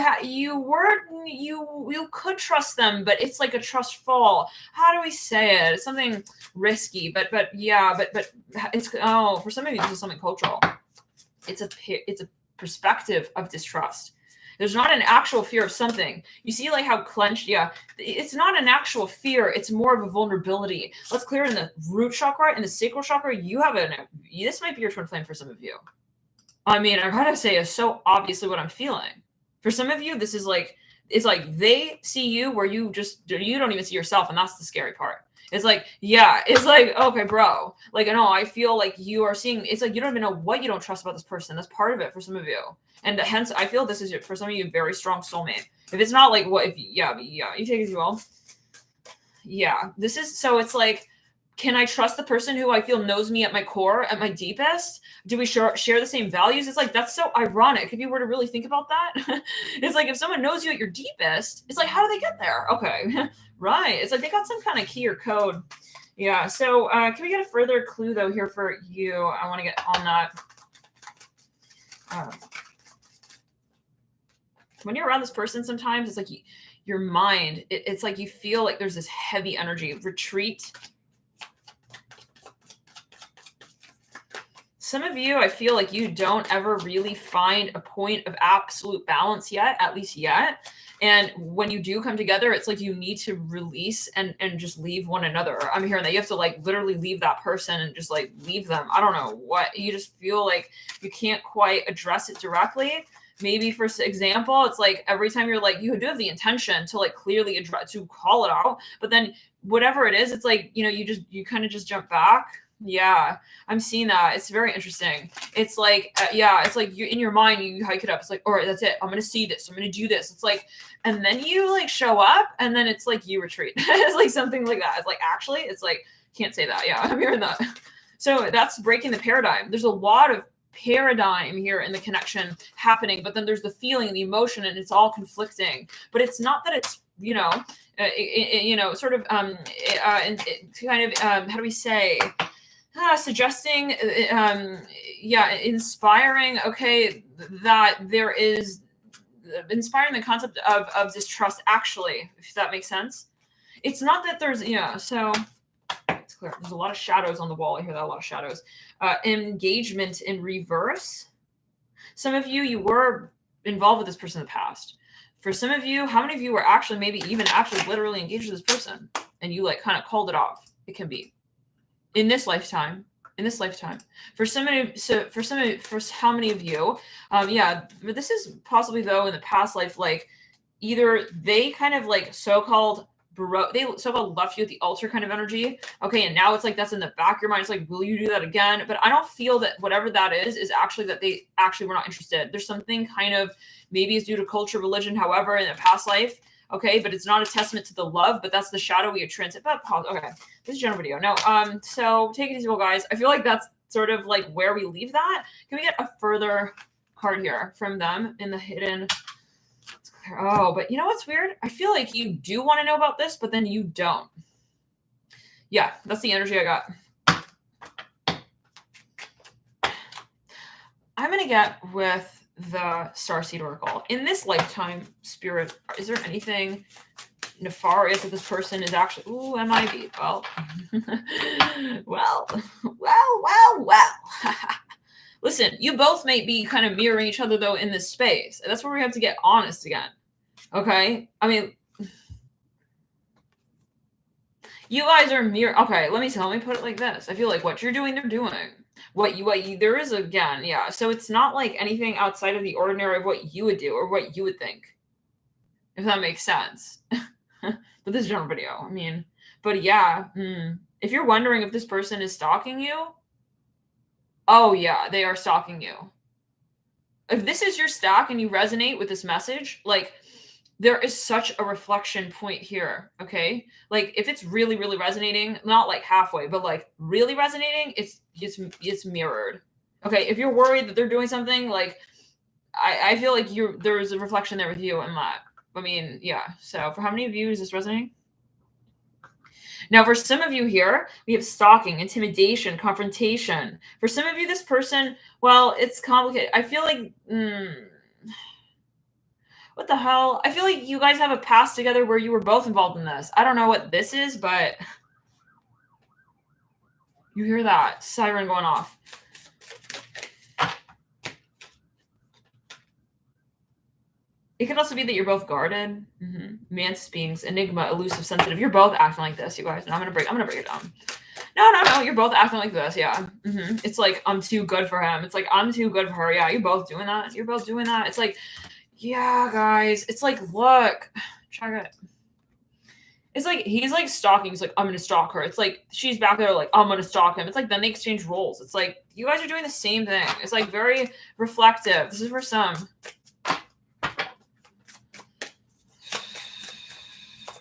could trust them, but it's like a trust fall. How do we say it? It's something risky, but yeah, but it's, oh, for some of you this is something cultural. It's a perspective of distrust. There's not an actual fear of something. You see like how clenched, yeah, it's not an actual fear, it's more of a vulnerability. Let's clear in the root chakra and the sacral chakra. You have this might be your twin flame for some of you. I mean, I gotta say, it's so obviously what I'm feeling. For some of you, this is like, it's like they see you where you don't even see yourself, and that's the scary part. It's like, yeah, it's like, okay, bro, like, no, I feel like you are seeing, it's like you don't even know what you don't trust about this person. That's part of it for some of you, and hence I feel this is for some of you very strong soulmate. If it's not like what, if yeah, you take it as you will. Yeah, this is, so it's like, can I trust the person who I feel knows me at my core, at my deepest? Do we share the same values? It's like, that's so ironic. If you were to really think about that, it's like, if someone knows you at your deepest, it's like, how do they get there? Okay, right. It's like they got some kind of key or code. Yeah. So can we get a further clue though here for you? I want to get on that. When you're around this person, sometimes it's like your mind, it's like you feel like there's this heavy energy. Retreat. Some of you, I feel like you don't ever really find a point of absolute balance yet, at least yet. And when you do come together, it's like you need to release and just leave one another. I'm hearing that you have to like literally leave that person and just like leave them. I don't know what, you just feel like you can't quite address it directly. Maybe for example, it's like every time you're like, you do have the intention to like clearly address, to call it out, but then whatever it is, it's like, you kind of just jump back. Yeah, I'm seeing that. It's very interesting. It's like, yeah, it's like you in your mind, you hike it up. It's like, all right, that's it. I'm going to see this. I'm going to do this. It's like, and then you like show up and then it's like you retreat. It's like something like that. It's like, actually, it's like, can't say that. Yeah, I'm hearing that. So that's breaking the paradigm. There's a lot of paradigm here in the connection happening, but then there's the feeling, the emotion, and it's all conflicting. But it's not that it's, sort of, kind of, how do we say, suggesting, inspiring, okay, that there is inspiring the concept of distrust, actually, if that makes sense. It's not that there's, so it's clear. There's a lot of shadows on the wall. I hear that, a lot of shadows. Engagement in reverse. Some of you were involved with this person in the past. For some of you, how many of you were actually maybe even actually literally engaged with this person and you like kind of called it off? It can be. In this lifetime, for how many of you, but this is possibly though in the past life, like either they kind of like so-called left you at the altar kind of energy. Okay. And now it's like, that's in the back of your mind. It's like, will you do that again? But I don't feel that whatever that is actually that they actually were not interested. There's something kind of, maybe it's due to culture, religion, however, in a past life. Okay, but it's not a testament to the love, but that's the shadowy transit. But okay, this is general video. No, so take it easy, guys. I feel like that's sort of like where we leave that. Can we get a further card here from them in the hidden? Oh, but you know what's weird? I feel like you do want to know about this, but then you don't. Yeah, that's the energy I got. I'm gonna get with the Starseed Oracle. In this lifetime, Spirit, is there anything nefarious that this person is actually... Ooh, MIB. Well, well. Listen, you both may be kind of mirroring each other, though, in this space. And that's where we have to get honest again. Okay? I mean, you guys are okay, let me put it like this. I feel like what you're doing, they're doing. What you there is, again, yeah. So it's not like anything outside of the ordinary of what you would do or what you would think. If that makes sense. But this is a general video. I mean, but yeah. If you're wondering if this person is stalking you, oh yeah, they are stalking you. If this is your stack and you resonate with this message, like, there is such a reflection point here, okay? Like, if it's really, really resonating, not like halfway, but like really resonating, it's mirrored. Okay, if you're worried that they're doing something, like, I feel like there's a reflection there with you and that. I mean, yeah. So for how many of you is this resonating? Now, for some of you here, we have stalking, intimidation, confrontation. For some of you, this person, well, it's complicated. I feel like, what the hell? I feel like you guys have a past together where you were both involved in this. I don't know what this is, but you hear that siren going off. It could also be that you're both guarded. Mantis beings, enigma, elusive, sensitive. You're both acting like this, you guys. And I'm gonna break it down. No. You're both acting like this. Yeah. It's like, I'm too good for him. It's like, I'm too good for her. Yeah. You're both doing that. It's like, yeah, guys. It's like, look, check it. It's like, he's like stalking. He's like, I'm gonna stalk her. It's like, she's back there like, I'm gonna stalk him. It's like, then they exchange roles. It's like, you guys are doing the same thing. It's like very reflective. This is for some.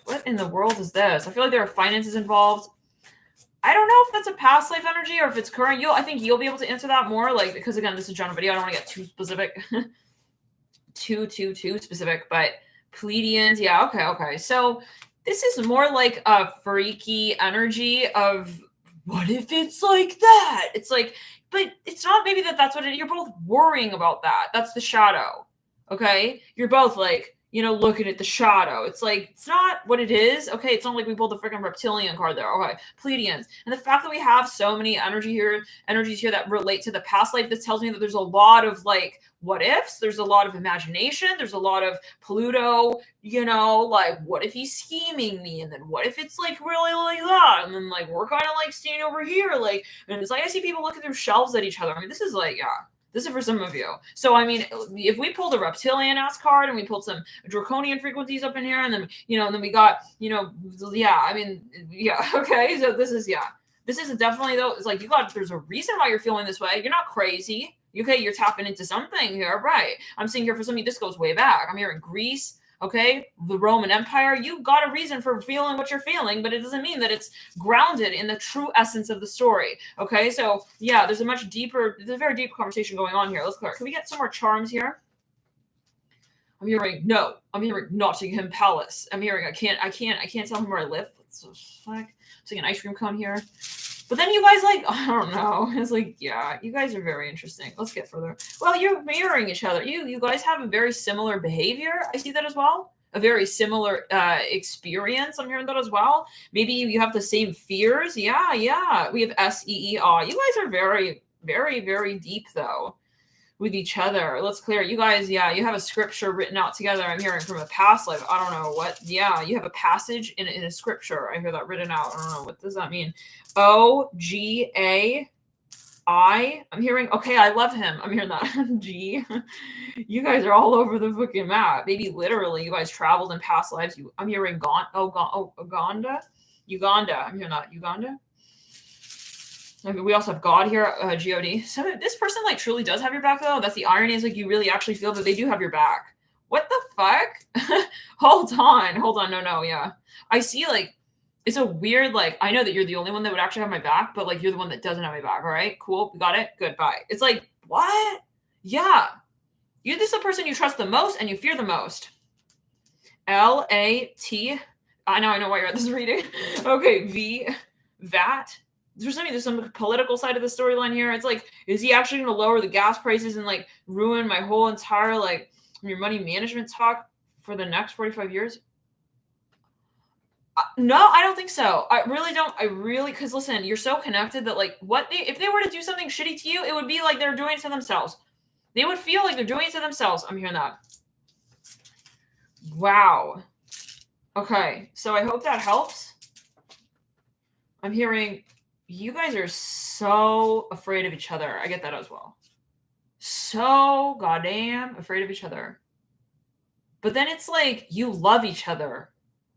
What in the world is this? I feel like there are finances involved. I don't know if that's a past life energy or if it's current. I think you'll be able to answer that more, like, because again, this is a general video. I don't want to get too specific. too specific, but Pleiadians, yeah, okay. So this is more like a freaky energy of, what if it's like that? It's like, but it's not maybe that's what you're both worrying about that. That's the shadow. Okay? You're both like, looking at the shadow. It's like, it's not what it is. Okay, it's not like we pulled the freaking reptilian card there. Okay, Pleiadians. And the fact that we have so many energies here that relate to the past life, this tells me that there's a lot of like what ifs, there's a lot of imagination, there's a lot of Pluto, like, what if he's scheming me? And then what if it's like really like that? And then like we're kind of like staying over here, like, and it's like I see people looking through shelves at each other. I mean, this is like, yeah. This is for some of you. So, I mean, if we pulled a reptilian-ass card and we pulled some draconian frequencies up in here and then, and then we got, yeah, I mean, yeah, okay. So this is definitely, though, it's like there's a reason why you're feeling this way. You're not crazy. Okay, you're tapping into something here, right? I'm seeing here for some of you, this goes way back. I'm here in Greece. Okay, the Roman Empire, you got a reason for feeling what you're feeling, but it doesn't mean that it's grounded in the true essence of the story. Okay, so yeah, there's a very deep conversation going on here. Let's clear. Can we get some more charms here? I'm hearing no. I'm hearing Nottingham Palace. I'm hearing I can't tell him where I live. What's the fuck? It's like an ice cream cone here. But then you guys I don't know. It's like, yeah, you guys are very interesting. Let's get further. Well, you're mirroring each other. You guys have a very similar behavior. I see that as well. A very similar experience. I'm hearing that as well. Maybe you have the same fears. Yeah. We have SEER. You guys are very, very, very deep, though, with each other. Let's clear it. You guys, yeah, you have a scripture written out together. I'm hearing from a past life. I don't know what. Yeah, you have a passage in a scripture. I hear that written out. I don't know. What does that mean? OGAI. I'm hearing, okay, I love him. I'm hearing that. G. You guys are all over the fucking map. Maybe literally you guys traveled in past lives. I'm hearing Uganda. I'm hearing that. Uganda. I mean, we also have God here, God. So this person like truly does have your back, though. That's the irony, is like you really actually feel that they do have your back. What the fuck? Hold on. No, yeah. I see like, it's a weird, like, I know that you're the only one that would actually have my back, but like you're the one that doesn't have my back. All right, cool. We got it. Good. Bye. It's like, what? Yeah. You're this the person you trust the most and you fear the most. LAT. I know why you're at this reading. Okay. VAT. There's some political side of the storyline here. It's like, is he actually going to lower the gas prices and like ruin my whole entire like your money management talk for the next 45 years? No, I don't think so. I really don't. Because listen, you're so connected that like if they were to do something shitty to you, it would be like they're doing it to themselves. They would feel like they're doing it to themselves. I'm hearing that. Wow. Okay, so I hope that helps. I'm hearing you guys are so afraid of each other. I get that as well. So goddamn afraid of each other. But then it's like you love each other.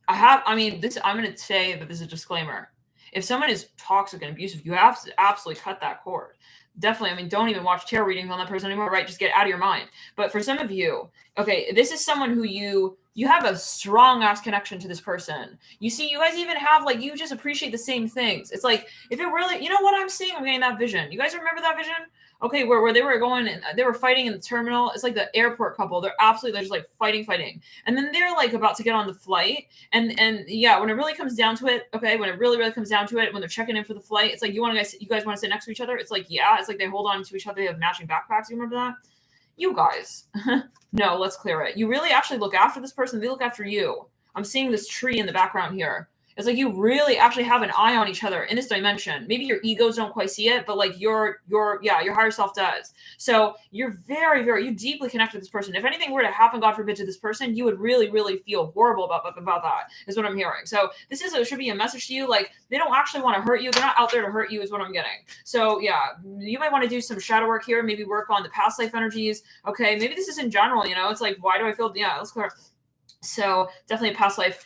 I'm going to say that this is a disclaimer. If someone is toxic and abusive, you have to absolutely cut that cord. Definitely. I mean, don't even watch tarot readings on that person anymore, right? Just get it out of your mind. But for some of you, okay, this is someone who you have a strong ass connection to this person. You see, you guys even have like, you just appreciate the same things. It's like, if it really, you know what I'm seeing? I'm getting that vision. You guys remember that vision? Okay, where they were going and they were fighting in the terminal. It's like the airport couple. They're just like fighting. And then they're like about to get on the flight. And yeah, when it really comes down to it, okay, when it really comes down to it, when they're checking in for the flight, it's like you guys want to sit next to each other? It's like, yeah, it's like they hold on to each other, they have matching backpacks. You remember that? You guys. No, let's clear it. You really actually look after this person, they look after you. I'm seeing this tree in the background here. It's like you really actually have an eye on each other in this dimension. Maybe your egos don't quite see it, but like your higher self does. So you're very, very, you deeply connect with this person. If anything were to happen, God forbid, to this person, you would really, really feel horrible about that, is what I'm hearing. So this should be a message to you. Like, they don't actually want to hurt you. They're not out there to hurt you, is what I'm getting. So yeah, you might want to do some shadow work here, maybe work on the past life energies. Okay, maybe this is in general, it's like, why do I feel, let's clear. So definitely a past life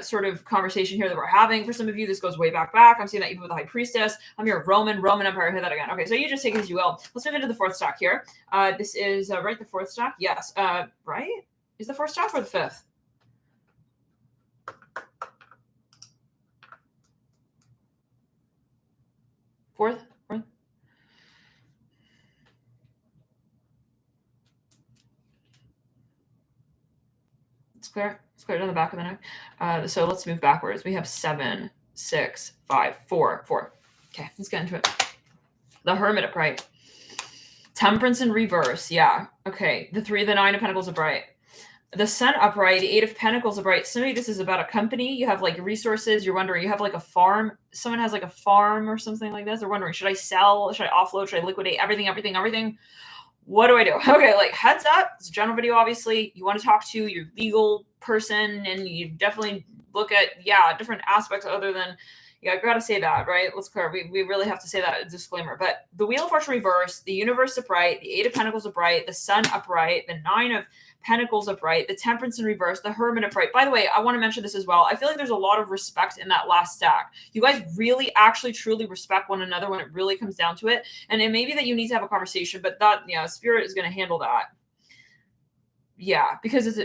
sort of conversation here that we're having. For some of you, this goes way back. I'm seeing that even with the High Priestess. I'm here, Roman Empire. Hear that again. Okay, so you just take it as you will. Let's move into the fourth stack here. This is right, the fourth stack. Yes, right? Is the fourth stack or the fifth? Fourth. It's clear. It's clear on the back of the neck. So let's move backwards. We have 7, 6, 5, 4, 4. Okay, let's get into it. The Hermit upright. Temperance in reverse. Yeah. Okay. The 3, the 9 of Pentacles upright. The Sun upright, the 8 of Pentacles upright. Somebody, this is about a company. You have like resources. You're wondering, you have like a farm. Someone has like a farm or something like this. They're wondering, should I sell? Should I offload? Should I liquidate everything? What do I do? Okay, like heads up. It's a general video, obviously. You want to talk to your legal person and you definitely look at, different aspects other than, I gotta say that, right? Let's clear. We really have to say that, disclaimer. But the Wheel of Fortune reverse, the Universe upright, the 8 of Pentacles upright, the Sun upright, the 9 of Pentacles upright, the Temperance in reverse, the Hermit upright. By the way, I want to mention this as well. I feel like there's a lot of respect in that last stack. You guys really, actually, truly respect one another when it really comes down to it. And it may be that you need to have a conversation, but that, Spirit is going to handle that. Yeah, because it's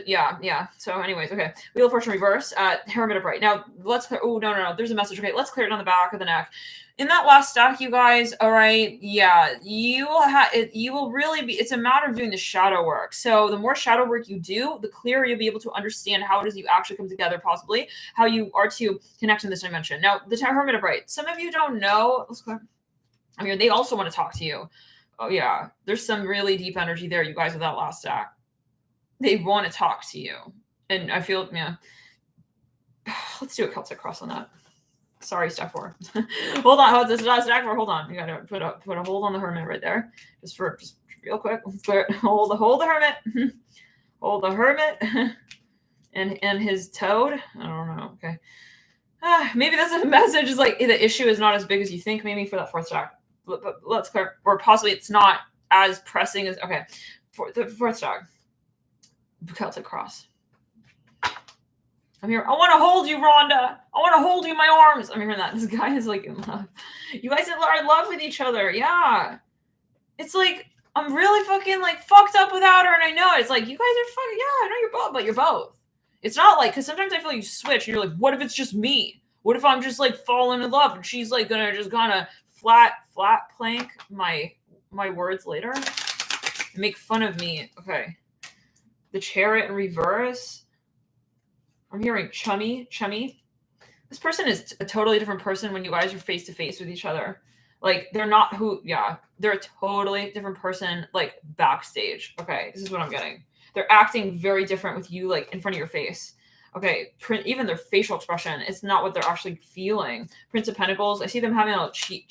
So anyways, okay. Wheel of Fortune reverse, Hermit upright. Now let's clear. Oh, no. There's a message. Okay, let's clear it on the back of the neck. In that last stack, you guys, all right, you will really be, it's a matter of doing the shadow work. So the more shadow work you do, the clearer you'll be able to understand how it is you actually come together, possibly how you are to connect in this dimension. Now, the Hermit upright, some of you don't know, let's clear. I mean, they also want to talk to you. Oh yeah, there's some really deep energy there, you guys, with that last stack. They want to talk to you. And I feel, let's do a Celtic cross on that. Sorry, stack 4. Hold on. This is not stack 4. Hold on. You gotta put a hold on the Hermit right there. Just real quick. Let's clear it. Hold the Hermit. Hold the Hermit. and his toad. I don't know. Okay. Maybe that's a message. Is like the issue is not as big as you think. Maybe for that fourth stack. But let's clear. Or possibly it's not as pressing as. Okay. For the fourth stack. Celtic cross. I'm here. I want to hold you, Rhonda. I want to hold you in my arms. I'm hearing that. This guy is like in love. You guys are in love with each other. Yeah. It's like, I'm really fucking like fucked up without her. And I know it's like, you guys are fucking, I know you're both, but you're both. It's not like, because sometimes I feel you switch and you're like, what if it's just me? What if I'm just like falling in love and she's like going to just kind of flat plank my words later and make fun of me. Okay. The Chariot in reverse. I'm hearing chummy. This person is a totally different person when you guys are face to face with each other. Like they're not they're a totally different person, like backstage. Okay, this is what I'm getting. They're acting very different with you, like in front of your face. Okay, even their facial expression, it's not what they're actually feeling. Prince of Pentacles, I see them having a chiefy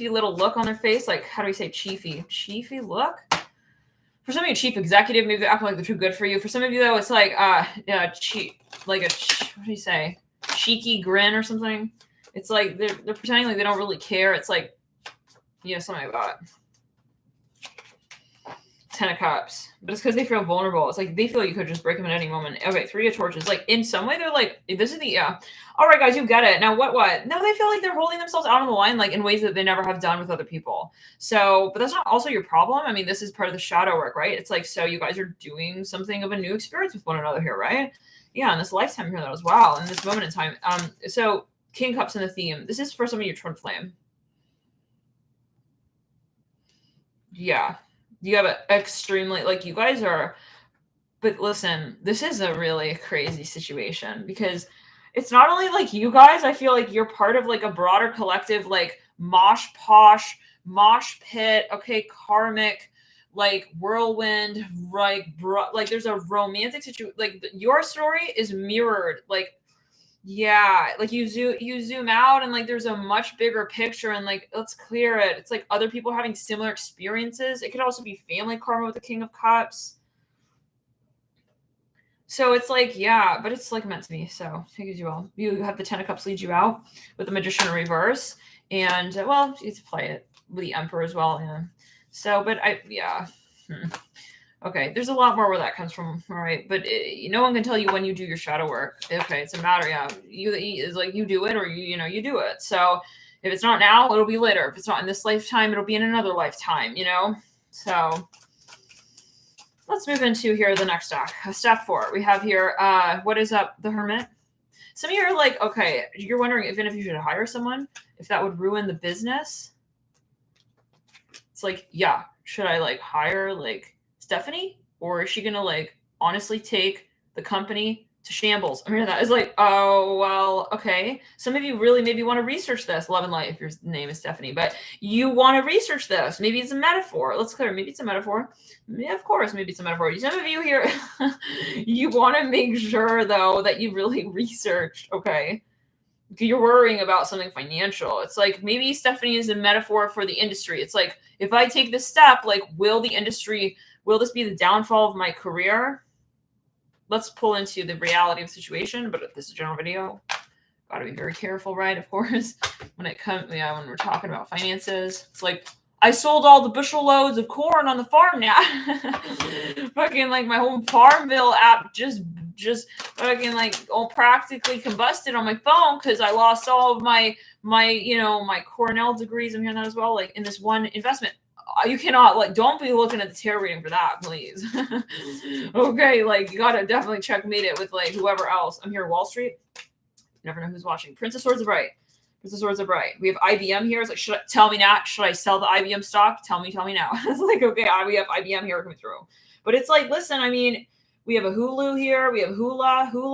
little look on their face. Like, how do we say chiefy look? For some of you, chief executive, maybe they're acting like they're too good for you. For some of you, though, it's like what do you say, cheeky grin or something. It's like they're pretending like they don't really care. It's like, something like that. Ten of Cups, but it's because they feel vulnerable. It's like they feel you could just break them at any moment. Okay, Three of Torches. Like, in some way, they're like, this is the all right, guys, you get it. Now what? No, they feel like they're holding themselves out on the line, like in ways that they never have done with other people. So, but that's not also your problem. I mean, this is part of the shadow work, right? It's like, so you guys are doing something of a new experience with one another here, right? Yeah, in this lifetime here, that as well, in this moment in time. So King Cups in the theme. This is for some of your twin flame. Yeah. You have an extremely, like, you guys are, but listen, this is a really crazy situation because it's not only like you guys, I feel like you're part of like a broader collective, like mosh pit, okay, karmic, like whirlwind, like there's a romantic situation, like your story is mirrored, like, yeah, like you zoom out and like there's a much bigger picture and like let's clear it. It's like other people having similar experiences. It could also be family karma with the King of Cups. So it's like, yeah, but it's like meant to be. So take it as you will. You have the Ten of Cups lead you out with the Magician in reverse. And well, you have to play it with the Emperor as well. Yeah. So, but okay, there's a lot more where that comes from, all right? But no one can tell you when you do your shadow work. Okay, it's a matter, yeah. It's like you do it or you do it. So if it's not now, it'll be later. If it's not in this lifetime, it'll be in another lifetime, So let's move into here the next stack. Stack 4. We have here, what is up? The Hermit. Some of you are like, okay, you're wondering even if you should hire someone, if that would ruin the business. It's like, yeah, should I like hire like Stephanie, or is she gonna like honestly take the company to shambles? I mean, that is like, oh well, okay. Some of you really maybe want to research this. Love and light, if your name is Stephanie, but you want to research this. Maybe it's a metaphor. Let's clear. Maybe it's a metaphor. Yeah, of course, maybe it's a metaphor. Some of you here, you want to make sure though that you really researched. Okay. You're worrying about something financial. It's like maybe Stephanie is a metaphor for the industry. It's like, if I take this step, like, will this be the downfall of my career? Let's pull into the reality of the situation, but this is a general video. Got to be very careful, right? Of course, when we're talking about finances, it's like, I sold all the bushel loads of corn on the farm now. Fucking like my whole farm bill app just fucking like all practically combusted on my phone because I lost all of my Cornell degrees. I'm hearing that as well, like in this one investment. You cannot, like, don't be looking at the tarot reading for that, please. Okay, like, you gotta definitely checkmate it with like whoever else. I'm here at Wall Street. Never know who's watching. Prince of Swords are bright. Prince of Swords are bright. We have IBM here. It's like, tell me now. Should I sell the IBM stock? Tell me now. It's like, okay, we have IBM here coming through. But it's like, listen, I mean, we have a Hulu here. We have hula hoop.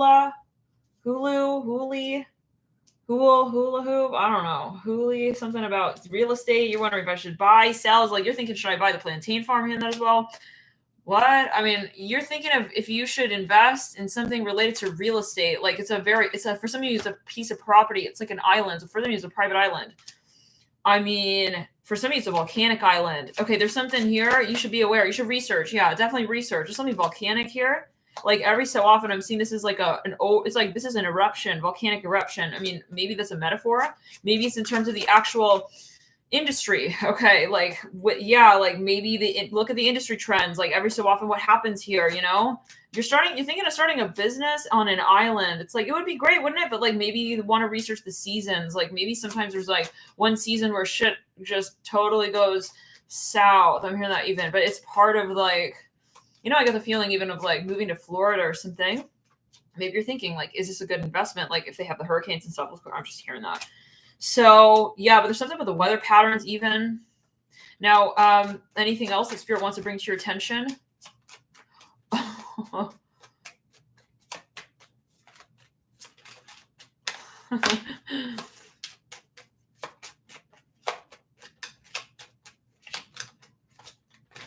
I don't know. Huli, something about real estate. You're wondering if I should buy, sell. It's like, you're thinking, should I buy the plantain farm here in that as well? What? I mean, you're thinking of if you should invest in something related to real estate. Like, for some of you, it's a piece of property. It's like an island. So for them, it's a private island. I mean, for some of you, it's a volcanic island. Okay, there's something here. You should be aware. You should research. Yeah, definitely research. There's something volcanic here. Like every so often I'm seeing this is like it's like this is an eruption, volcanic eruption. I mean, maybe that's a metaphor. Maybe it's in terms of the actual industry. Okay, like like maybe look at the industry trends. Like every so often, what happens here? You're thinking of starting a business on an island. It's like, it would be great, wouldn't it? But like maybe you want to research the seasons. Like maybe sometimes there's like one season where shit just totally goes south. I'm hearing that even, but it's part of like. I get the feeling even of like moving to Florida or something. Maybe you're thinking like, is this a good investment? Like if they have the hurricanes and stuff, I'm just hearing that. So yeah, but there's something about the weather patterns even. Now, anything else that Spirit wants to bring to your attention?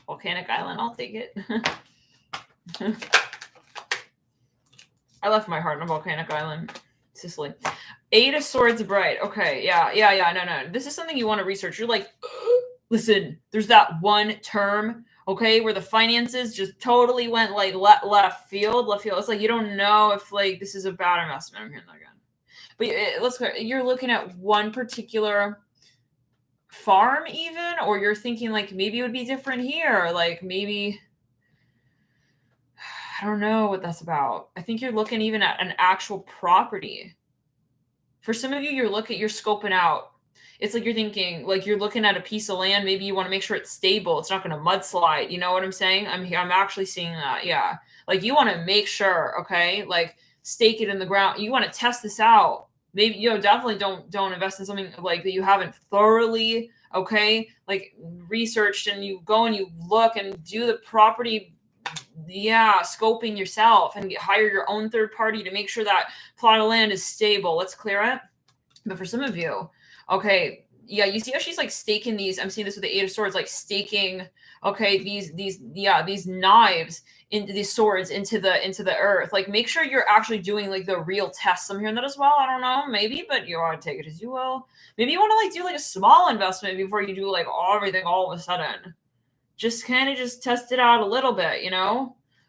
Volcanic island, I'll take it. I left my heart on a volcanic island, Sicily. 8 of Swords bright. Okay, yeah. No. This is something you want to research. You're like, listen, there's that one term, okay, where the finances just totally went like left field. It's like you don't know if like this is a bad investment. I'm hearing that again. But let's go. You're looking at one particular farm even, or you're thinking like maybe it would be different here, like maybe I don't know what that's about. I think you're looking even at an actual property. For some of you, you're scoping out. It's like you're thinking, like you're looking at a piece of land. Maybe you want to make sure it's stable. It's not going to mudslide. You know what I'm saying? I'm actually seeing that. Yeah. Like you want to make sure, okay? Like stake it in the ground. You want to test this out. Maybe, definitely don't invest in something like that you haven't thoroughly, okay, like researched, and you go and you look and do the property scoping yourself and hire your own third party to make sure that plot of land is stable. Let's clear it. But for some of you, okay, yeah, you see how she's like staking these. I'm seeing this with the 8 of Swords, like staking, okay, these knives into these swords into the earth. Like make sure you're actually doing like the real tests. I'm hearing that as well. I don't know, maybe, but you want to take it as you will. Maybe you want to like do like a small investment before you do like everything all of a sudden. Just kind of just test it out a little bit,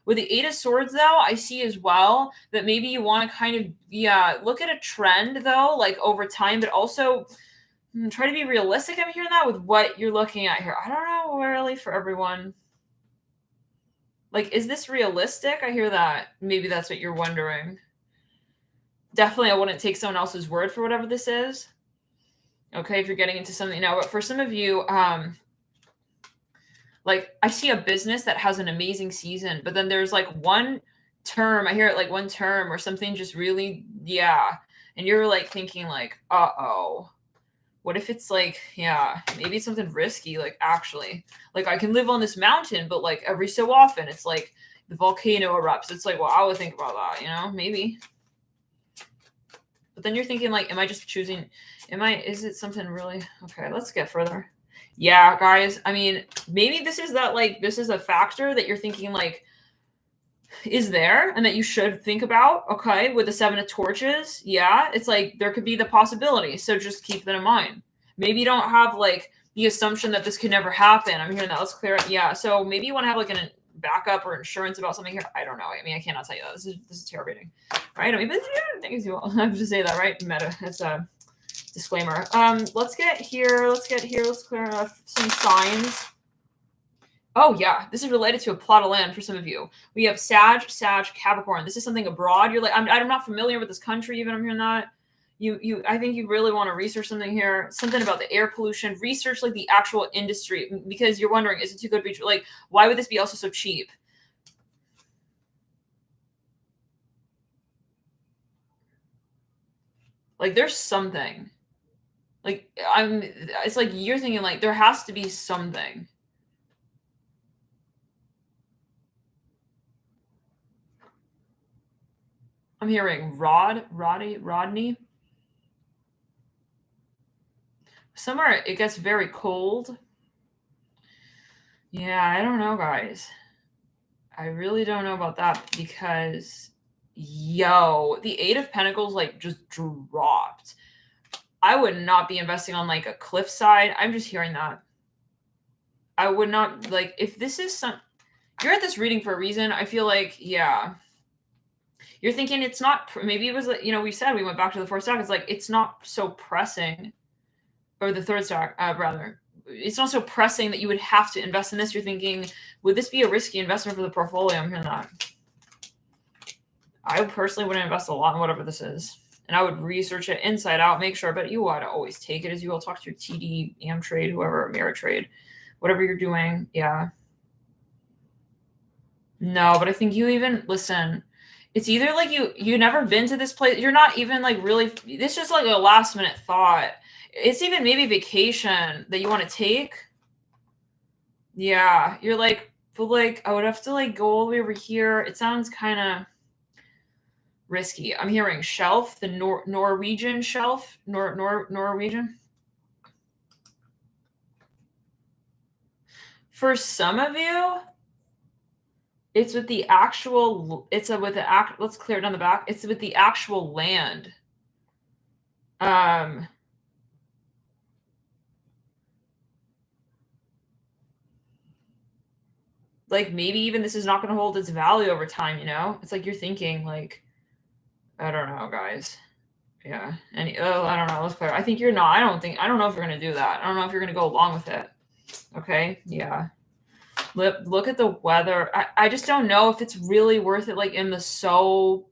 With the 8 of Swords, though, I see as well that maybe you want to kind of, look at a trend, though, like over time, but also try to be realistic. I'm hearing that with what you're looking at here. I don't know really for everyone. Like, is this realistic? I hear that. Maybe that's what you're wondering. Definitely, I wouldn't take someone else's word for whatever this is. Okay, if you're getting into something now. But for some of you, like I see a business that has an amazing season, but then there's like one term, I hear it like one term or something just really, and you're like thinking like, what if it's like, maybe it's something risky, like actually, like I can live on this mountain, but like every so often it's like the volcano erupts. It's like, well, I would think about that, maybe. But then you're thinking like, is it something really, okay, let's get further. Yeah, guys, I mean, maybe this is a factor that you're thinking like is there and that you should think about, okay, with the 7 of Torches. Yeah, it's like there could be the possibility. So just keep that in mind. Maybe you don't have like the assumption that this could never happen. I'm hearing that. Let's clear it. Yeah, so maybe you want to have like a backup or insurance about something here. I don't know. I mean, I cannot tell you that. This is tarot reading, right? I mean, but things you will have to say that, right? Meta. It's a disclaimer. Let's get here. Let's clear off some signs. Oh yeah, this is related to a plot of land for some of you. We have Sag, Capricorn. This is something abroad. You're like, I'm not familiar with this country. Even I'm hearing that. I think you really want to research something here. Something about the air pollution. Research like the actual industry, because you're wondering, is it too good to be true? Like, why would this be also so cheap? Like, there's something. Like, it's like you're thinking like there has to be something. I'm hearing Rodney. Somewhere it gets very cold. Yeah, I don't know, guys. I really don't know about that because, the 8 of Pentacles like just dropped. I would not be investing on like a cliffside. I'm just hearing that. I would not, like, if this is you're at this reading for a reason. I feel like, you're thinking it's not, maybe it was like, we said we went back to the 4th stack. It's like, it's not so pressing, or the 3rd stack, rather. It's not so pressing that you would have to invest in this. You're thinking, would this be a risky investment for the portfolio? I'm hearing that. I personally wouldn't invest a lot in whatever this is. And I would research it inside out, make sure, but you ought to always take it as you will. Talk to your TD, Amtrade, whoever, Ameritrade, whatever you're doing. Yeah. No, but I think listen, it's either like you never been to this place. You're not even like really, this is just like a last minute thought. It's even maybe vacation that you want to take. Yeah. You're like, but like, I would have to like go all the way over here. It sounds kind of risky. I'm hearing shelf, the Norwegian shelf, Norwegian. For some of you, It's with the actual, let's clear it down the back. It's with the actual land. Like maybe even this is not going to hold its value over time, you know? It's like you're thinking like, I don't know, guys. Yeah. I don't know. Let's clear. I think you're not. I don't know if you're going to do that. I don't know if you're going to go along with it. Okay. Yeah. Look at the weather. I just don't know if it's really worth it, like in the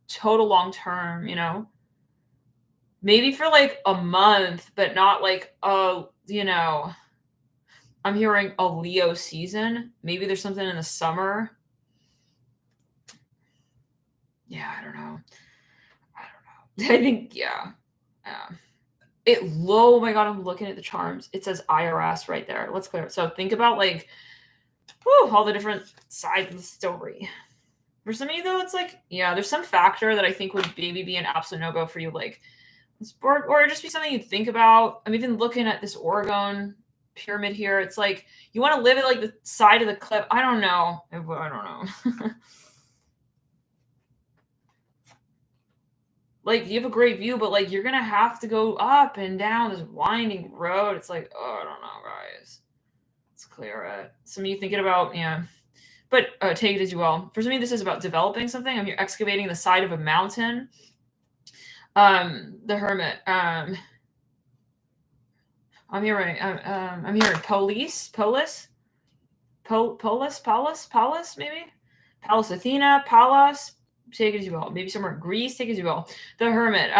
total long term, you know? Maybe for like a month, but not like I'm hearing a Leo season. Maybe there's something in the summer. Yeah, I don't know. I think yeah. Oh my god, I'm looking at the charms. It says IRS right there. Let's clear it. So think about like all the different sides of the story. For some of you though, it's like, yeah, there's some factor that I think would maybe be an absolute no-go for you, like or just be something you think about. I'm even looking at this Oregon pyramid here. It's like you want to live at like the side of the cliff. I don't know. Like you have a great view, but like you're gonna have to go up and down this winding road. It's like, oh, I don't know, guys. Let's clear it. Some of you thinking about, yeah. But take it as you will. For some of you, this is about developing something. I'm here excavating the side of a mountain. The Hermit. I'm hearing polis, maybe Pallas Athena, Pallas. Take it as you will. Maybe somewhere in Greece. Take it as you will. The Hermit.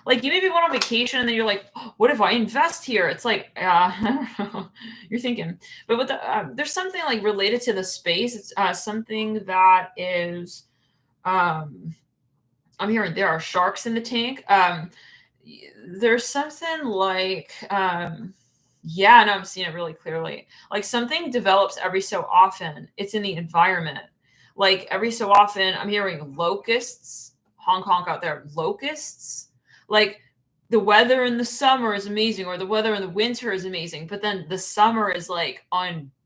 Like you maybe went on vacation and then you're like, oh, what if I invest here? It's like, I don't know. You're thinking, but with there's something like related to the space. It's something that is. I'm hearing there are sharks in the tank. There's something like yeah, no, I'm seeing it really clearly. Like something develops every so often. It's in the environment. Like every so often, I'm hearing locusts, honk honk out there, locusts. Like the weather in the summer is amazing, or the weather in the winter is amazing, but then the summer is like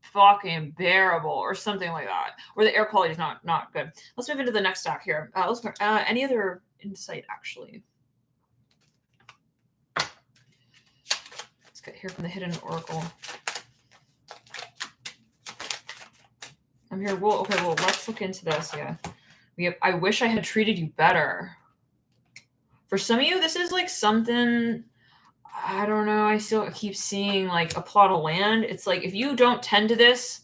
fucking bearable, or something like that, or the air quality is not good. Let's move into the next stack here. Any other insight actually? Let's get here from the Hidden Oracle. I'm here. Well, let's look into this. Yeah. I wish I had treated you better. For some of you, this is like something, I don't know. I still keep seeing like a plot of land. It's like, if you don't tend to this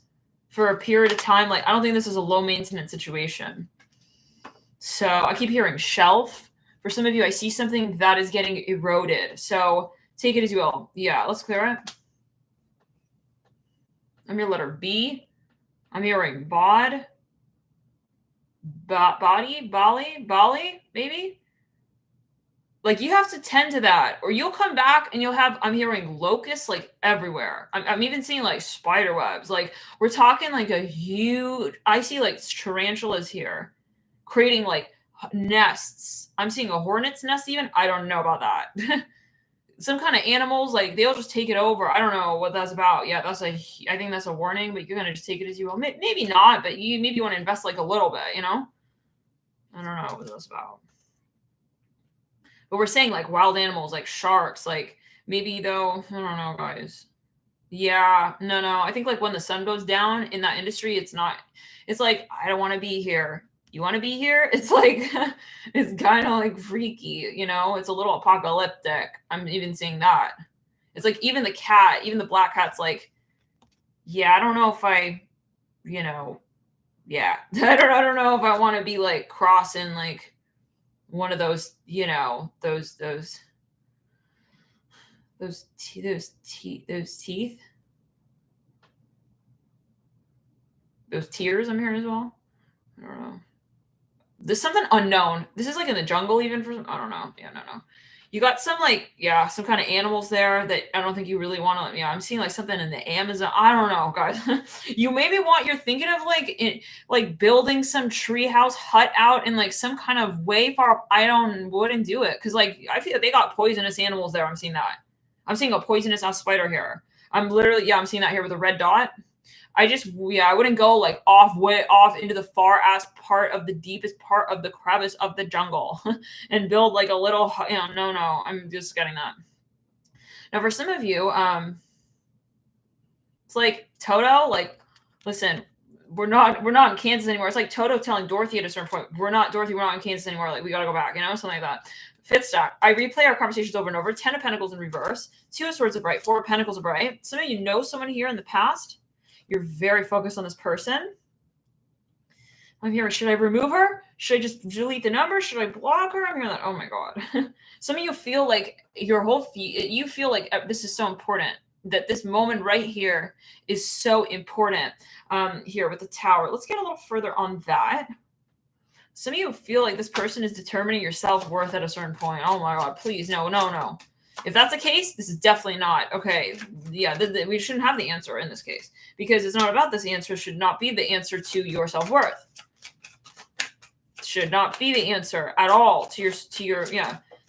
for a period of time, like, I don't think this is a low maintenance situation. So I keep hearing shelf. For some of you, I see something that is getting eroded. So take it as you will. Yeah, let's clear it. I'm your letter B. I'm hearing bod, Bali, maybe? Like you have to tend to that, or you'll come back and you'll have, I'm hearing locusts like everywhere. I'm even seeing like spider webs. Like we're talking like a huge, I see like tarantulas here creating like nests. I'm seeing a hornet's nest even. I don't know about that. Some kind of animals, like they'll just take it over. I don't know what that's about. Yeah, I think that's a warning, but you're going to just take it as you will. Maybe not, but maybe you want to invest like a little bit, you know? I don't know what that's about. But we're saying like wild animals, like sharks, like maybe though, I don't know, guys. Yeah, no. I think like when the sun goes down in that industry, it's like, I don't want to be here. You want to be here? It's like, it's kind of like freaky, you know? It's a little apocalyptic. I'm even seeing that. It's like even the black cat's like, yeah, I don't know if I, yeah, I don't know if I want to be like crossing like one of those, those teeth, those tears I'm hearing as well. I don't know. There's something unknown. This is like in the jungle even for I don't know. Yeah, no. You got some like, yeah, some kind of animals there that I don't think you really want to let me. I'm seeing like something in the Amazon. I don't know, guys. You maybe you're thinking of like building some treehouse hut out in like some kind of way far. I wouldn't do it because like I feel like they got poisonous animals there. I'm seeing that. I'm seeing a poisonous ass spider here. I'm seeing that here with a red dot. I wouldn't go like way off into the far ass part of the deepest part of the crevice of the jungle and build like a little, no, I'm just getting that. Now for some of you, it's like Toto, like, listen, we're not in Kansas anymore. It's like Toto telling Dorothy at a certain point, we're not in Kansas anymore. Like, we got to go back, something like that. Fifth stack. I replay our conversations over and over. 10 of Pentacles in reverse. 2 of Swords upright. 4 of Pentacles upright. Some of you know someone here in the past. You're very focused on this person. I'm hearing, should I remove her? Should I just delete the number? Should I block her? I'm hearing that. Oh my God. Some of you feel like you feel like this is so important, that this moment right here is so important here with the Tower. Let's get a little further on that. Some of you feel like this person is determining your self-worth at a certain point. Oh my God, please, no. If that's the case, this is definitely not. Okay, yeah, we shouldn't have the answer in this case, because it's not about this. Answer should not be the answer to your self-worth. Should not be the answer at all to your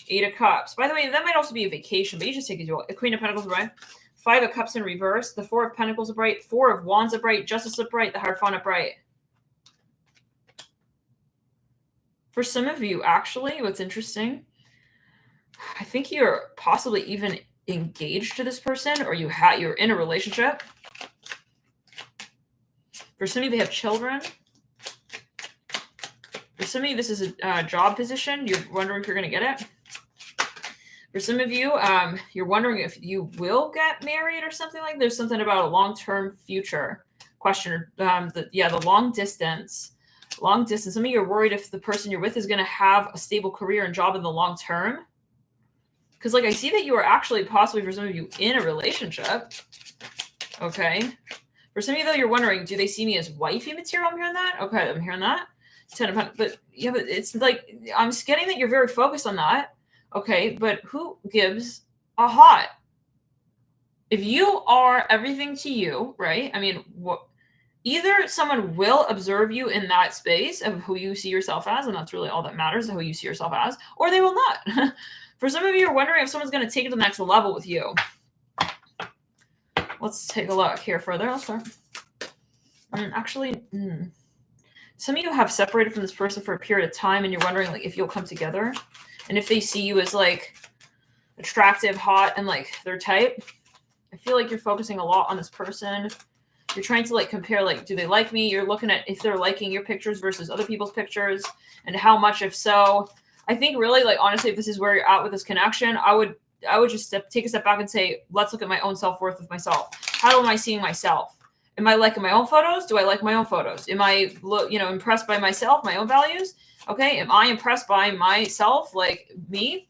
8 of Cups. By the way, that might also be a vacation, but you just take it as well. Queen of Pentacles upright. 5 of Cups in reverse. The 4 of Pentacles upright. 4 of Wands upright. Justice upright. The Hierophant upright. For some of you, actually, what's interesting, I think you're possibly even engaged to this person, or you're in a relationship. For some of you, they have children. For some of you, this is a job position. You're wondering if you're going to get it. For some of you, you're wondering if you will get married or something like that. There's something about a long-term future question. The long distance. Long distance. Some of you are worried if the person you're with is going to have a stable career and job in the long term. Because like I see that you are actually possibly, for some of you, in a relationship. Okay. For some of you, though, you're wondering, do they see me as wifey material? I'm hearing that. Okay, I'm hearing that. 10 of Pentacles. But it's like, I'm getting that you're very focused on that. Okay, but who gives a hot? If you are everything to you, right? I mean, either someone will observe you in that space of who you see yourself as, and that's really all that matters, who you see yourself as, or they will not. For some of you, you're wondering if someone's going to take it to the next level with you. Let's take a look here further. Let's start. Some of you have separated from this person for a period of time, and you're wondering like if you'll come together, and if they see you as like attractive, hot, and like their type. I feel like you're focusing a lot on this person. You're trying to like compare, like, do they like me? You're looking at if they're liking your pictures versus other people's pictures, and how much, if so. I think really, like, honestly, if this is where you're at with this connection, I would just take a step back and say, let's look at my own self-worth with myself. How am I seeing myself? Am I liking my own photos? Do I like my own photos? Am I, impressed by myself, my own values? Okay. Am I impressed by myself, like me?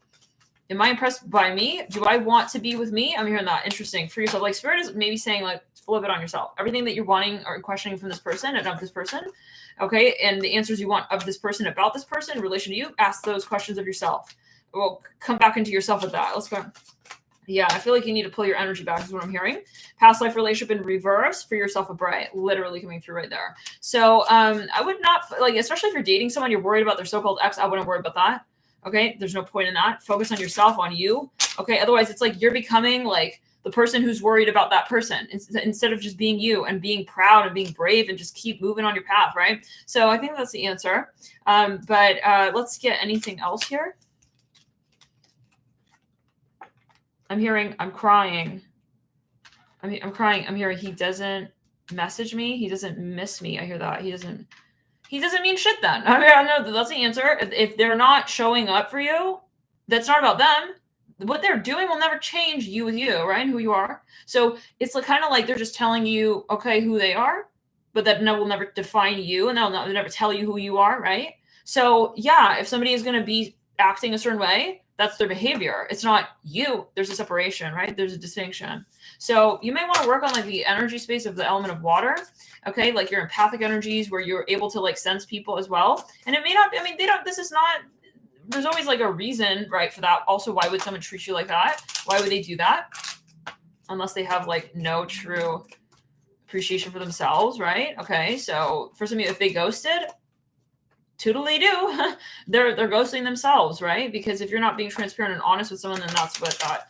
Am I impressed by me? Do I want to be with me? I'm hearing that. Interesting. For yourself. Like, Spirit is maybe saying, like, flip it on yourself. Everything that you're wanting or questioning from this person and of this person, okay, and the answers you want of this person about this person in relation to you, ask those questions of yourself. Well, come back into yourself with that. Let's go. Yeah, I feel like you need to pull your energy back is what I'm hearing. Past life relationship in reverse, for yourself a bright, literally coming through right there. So I would not, like, especially if you're dating someone, you're worried about their so-called ex, I wouldn't worry about that. Okay, there's no point in that. Focus on yourself, on you. Okay, otherwise it's like you're becoming like the person who's worried about that person instead of just being you and being proud and being brave and just keep moving on your path, right? So I think that's the answer. But let's get anything else here. I'm hearing, I'm crying. I'm crying. I'm hearing he doesn't message me. He doesn't miss me. I hear that. He doesn't mean shit then. I mean, I know that's the answer. If they're not showing up for you, that's not about them. What they're doing will never change you with you, right? Who you are. So it's like, kind of like they're just telling you, okay, who they are, but that will never define you, and they'll never tell you who you are, right? So yeah, if somebody is going to be acting a certain way, that's their behavior. It's not you. There's a separation, right? There's a distinction. So you may want to work on like the energy space of the element of water. Okay. Like your empathic energies where you're able to like sense people as well. And it may not, I mean, there's always like a reason, right, for that. Also, why would someone treat you like that? Why would they do that? Unless they have like no true appreciation for themselves, right? Okay. So for some of you, if they ghosted, toodly do. They're ghosting themselves, right? Because if you're not being transparent and honest with someone, then that's what that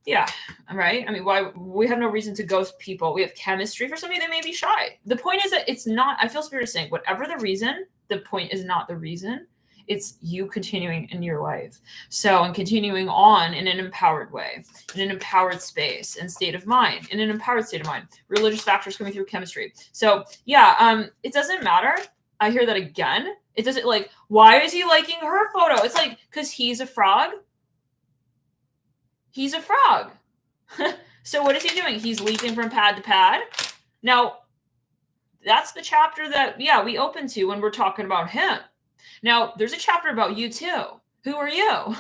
Yeah, right. I mean, why we have no reason to ghost people. We have chemistry. For somebody that may be shy. The point is that it's not. I feel Spirit is saying whatever the reason. The point is not the reason. It's you continuing in your life. So and continuing on in an empowered way, in an empowered space and state of mind, in an empowered state of mind. Religious factors coming through chemistry. So yeah, it doesn't matter. I hear that again. It doesn't like. Why is he liking her photo? It's like because he's a frog. He's a frog. So what is he doing? He's leaping from pad to pad. Now, that's the chapter that, yeah, we open to when we're talking about him. Now, there's a chapter about you too. Who are you?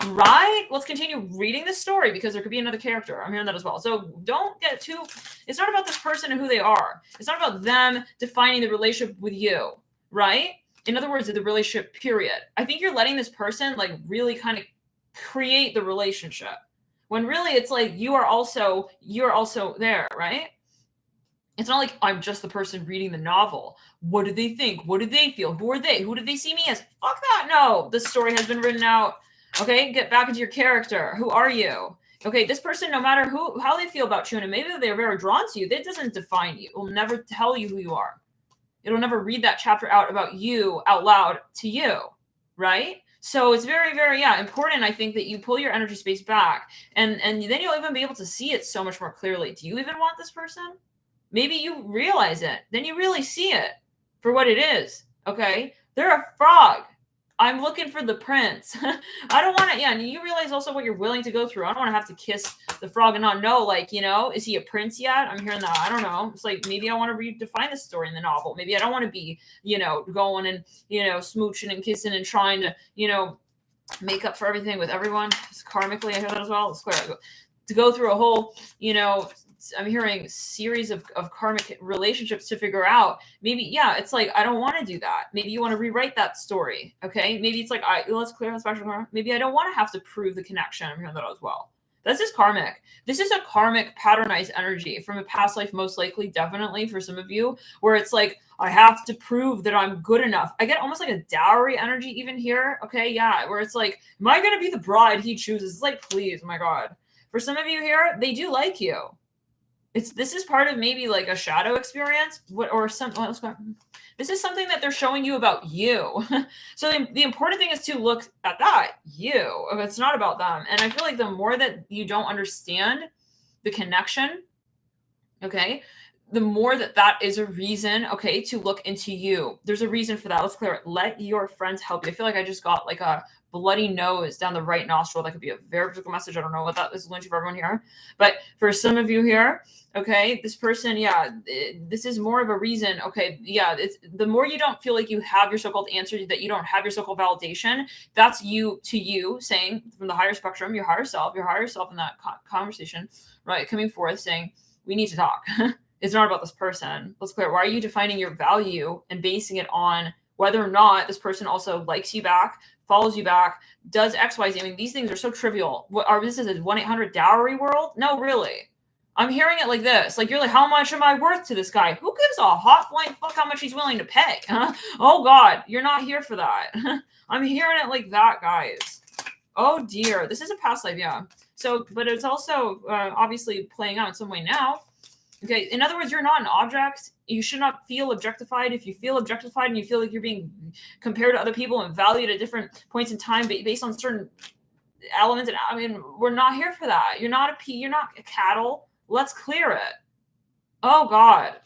Right? Let's continue reading this story because there could be another character. I'm hearing that as well. So don't get too, it's not about this person and who they are. It's not about them defining the relationship with you, right? In other words, the relationship period. I think you're letting this person like really kind of create the relationship. When really it's like you're also there, right? It's not like I'm just the person reading the novel. What do they think? What do they feel? Who are they? Who do they see me as? Fuck that. No, the story has been written out. Okay, get back into your character. Who are you? Okay, this person, no matter how they feel about you, and maybe they're very drawn to you, that doesn't define you. It will never tell you who you are. It'll never read that chapter out about you out loud to you, right? So it's very, very, important, I think, that you pull your energy space back and then you'll even be able to see it so much more clearly. Do you even want this person? Maybe you realize it. Then you really see it for what it is, okay? They're a frog. I'm looking for the prince. I don't want to, and you realize also what you're willing to go through. I don't want to have to kiss the frog and not know, like, is he a prince yet? I'm hearing that. I don't know. It's like, maybe I want to redefine the story in the novel. Maybe I don't want to be, going and, smooching and kissing and trying to, make up for everything with everyone. It's karmically, I hear that as well. It's clear. To go through a whole, I'm hearing series of karmic relationships to figure out maybe, it's like, I don't want to do that. Maybe you want to rewrite that story. Okay. Maybe it's like, let's clear on special karma. Maybe I don't want to have to prove the connection. I'm hearing that as well. This is karmic. This is a karmic patternized energy from a past life, most likely, definitely for some of you, where it's like, I have to prove that I'm good enough. I get almost like a dowry energy even here. Okay. Yeah. Where it's like, am I going to be the bride he chooses? It's like, please, my God. For some of you here, they do like you. This is part of maybe like a shadow experience, this is something that they're showing you about you. So the important thing is to look at that, you. It's not about them. And I feel like the more that you don't understand the connection, okay, the more that is a reason, okay, to look into you. There's a reason for that. Let's clear it. Let your friends help you. I feel like I just got like a bloody nose down the right nostril. That could be a very particular message. I don't know what that is going to for everyone here. But for some of you here, okay, this person, this is more of a reason. Okay, it's the more you don't feel like you have your so-called answer, that you don't have your so-called validation, that's you to you saying from the higher spectrum, your higher self in that conversation, right, coming forth saying, we need to talk. It's not about this person. Let's clear. Why are you defining your value and basing it on whether or not this person also likes you back, follows you back, does X, Y, Z? I mean, these things are so trivial. This is a 1-800 dowry world? No, really. I'm hearing it like this. Like, you're like, how much am I worth to this guy? Who gives a hot flying fuck how much he's willing to pay? Huh? Oh, God, you're not here for that. I'm hearing it like that, guys. Oh, dear. This is a past life, yeah. So, but it's also obviously playing out in some way now. Okay, in other words, you're not an object. You should not feel objectified. If you feel objectified and you feel like you're being compared to other people and valued at different points in time based on certain elements, and I mean, we're not here for that. You're not a cattle. Let's clear it. Oh, God.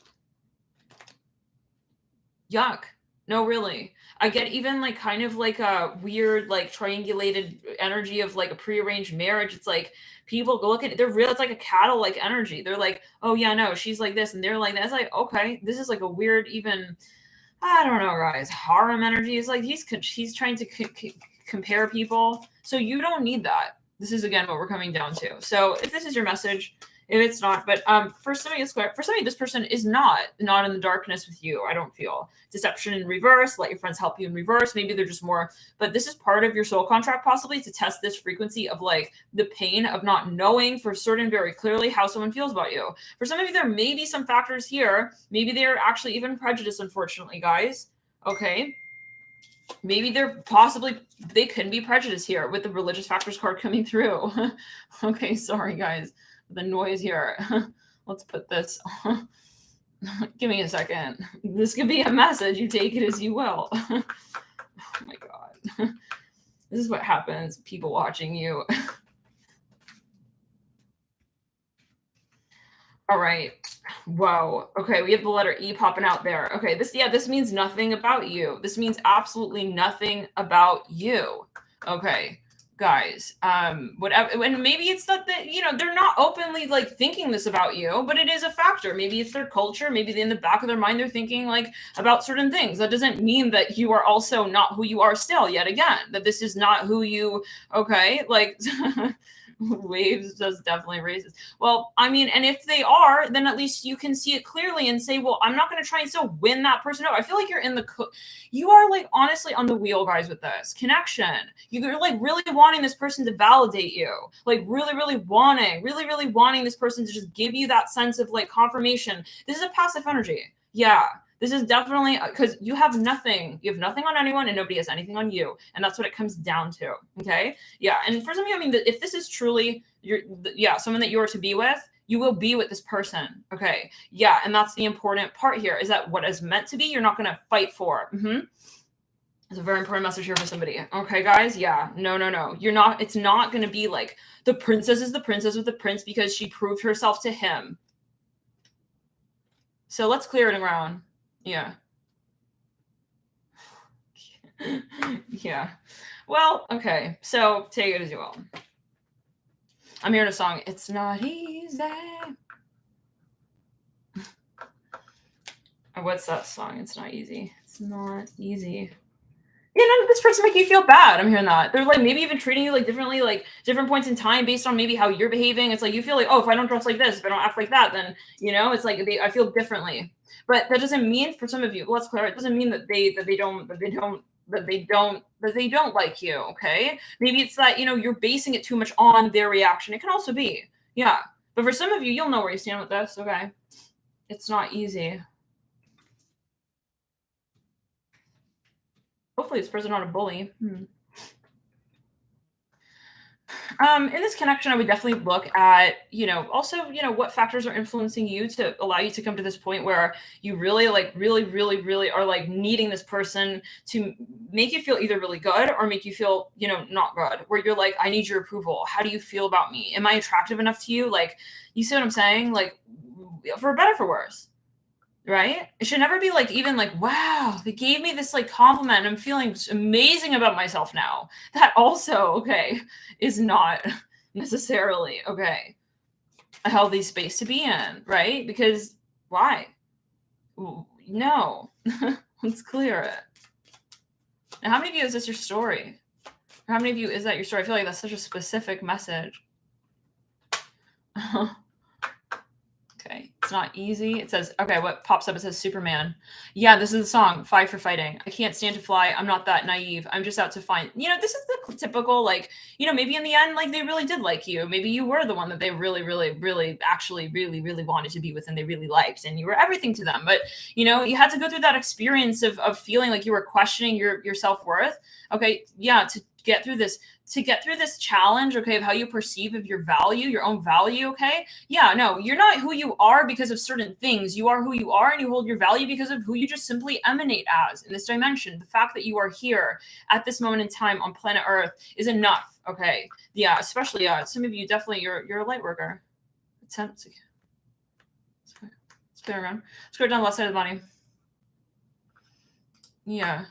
Yuck. No, really. I get even like kind of like a weird, like triangulated energy of like a prearranged marriage. It's like people go look at it, they're real. It's like a cattle like energy. They're like, oh yeah, no, she's like this, and they're like that. It's like, okay, this is like a weird, even, I don't know, guys. Harem energy is like he's trying to compare people. So you don't need that. This is again what we're coming down to. So if this is your message, if it's not, but for somebody, this person is not in the darkness with you. I don't feel deception in reverse. Let your friends help you in reverse. Maybe they're just more, but this is part of your soul contract, possibly to test this frequency of like the pain of not knowing for certain very clearly how someone feels about you. For some of you, there may be some factors here. Maybe they're actually even prejudiced, unfortunately, guys. Okay. maybe they could be prejudiced here with the religious factors card coming through. Okay, sorry guys, the noise here. Let's put this. Give me a second. This could be a message. You take it as you will. Oh my God. This is what happens, people watching you. All right. Whoa. Okay, we have the letter E popping out there. Okay, this means nothing about you. This means absolutely nothing about you. Okay, guys. Whatever. And maybe it's not that they're not openly like thinking this about you, but it is a factor. Maybe it's their culture. Maybe in the back of their mind they're thinking like about certain things. That doesn't mean that you are also not who you are still. Yet again, that this is not who you. Okay, like. Waves does definitely raises. Well, I mean, and if they are, then at least you can see it clearly and say, well, I'm not going to try and still win that person over. I feel like you're you are like honestly on the wheel, guys, with this connection. You're like really wanting this person to validate you, like really wanting this person to just give you that sense of like confirmation. This is a passive energy. Yeah. This is definitely because you have nothing. You have nothing on anyone and nobody has anything on you. And that's what it comes down to. Okay. Yeah. And for some of you, I mean, if this is truly someone that you are to be with, you will be with this person. Okay. Yeah. And that's the important part here is that what is meant to be, you're not going to fight for. It's a very important message here for somebody. Okay, guys. Yeah. No. You're not. It's not going to be like the princess is the princess with the prince because she proved herself to him. So let's clear it around. Yeah. Yeah. Well, okay. So take it as you will. I'm hearing a song. It's not easy. What's that song? It's not easy. It's not easy. This person make you feel bad. I'm hearing that. They're like maybe even treating you like differently, like different points in time based on maybe how you're behaving. It's like you feel like, oh, if I don't dress like this, if I don't act like that, then it's like I feel differently. But that doesn't mean for some of you, let's clarify, it doesn't mean that they don't like you. Okay. Maybe it's that, you're basing it too much on their reaction. It can also be. Yeah. But for some of you, you'll know where you stand with this. Okay. It's not easy. Hopefully this person not a bully. In this connection, I would definitely look at, also, what factors are influencing you to allow you to come to this point where you really are like needing this person to make you feel either really good or make you feel, not good, where you're like, I need your approval. How do you feel about me? Am I attractive enough to you? Like, you see what I'm saying? Like, for better, for worse. Right? It should never be like even like, wow, they gave me this like compliment. I'm feeling amazing about myself now. That also, okay, is not necessarily, okay, a healthy space to be in, right? Because why? No. Let's clear it. Now, how many of you is this your story? Or how many of you is that your story? I feel like that's such a specific message. Okay, it's not easy. It says, okay, what pops up? It says Superman. Yeah, this is the song, Fight for Fighting. I can't stand to fly. I'm not that naive. I'm just out to find, this is the typical, like, maybe in the end, like they really did like you. Maybe you were the one that they really wanted to be with and they really liked and you were everything to them. But, you had to go through that experience of feeling like you were questioning your self-worth. Okay, yeah, to get through this challenge, okay, of how you perceive of your value, your own value, okay? Yeah, no, you're not who you are because of certain things. You are who you are and you hold your value because of who you just simply emanate as in this dimension. The fact that you are here at this moment in time on planet Earth is enough, okay? Yeah, especially, some of you definitely, you're a light worker. Let's clear around. Let's go down the left side of the body. Yeah.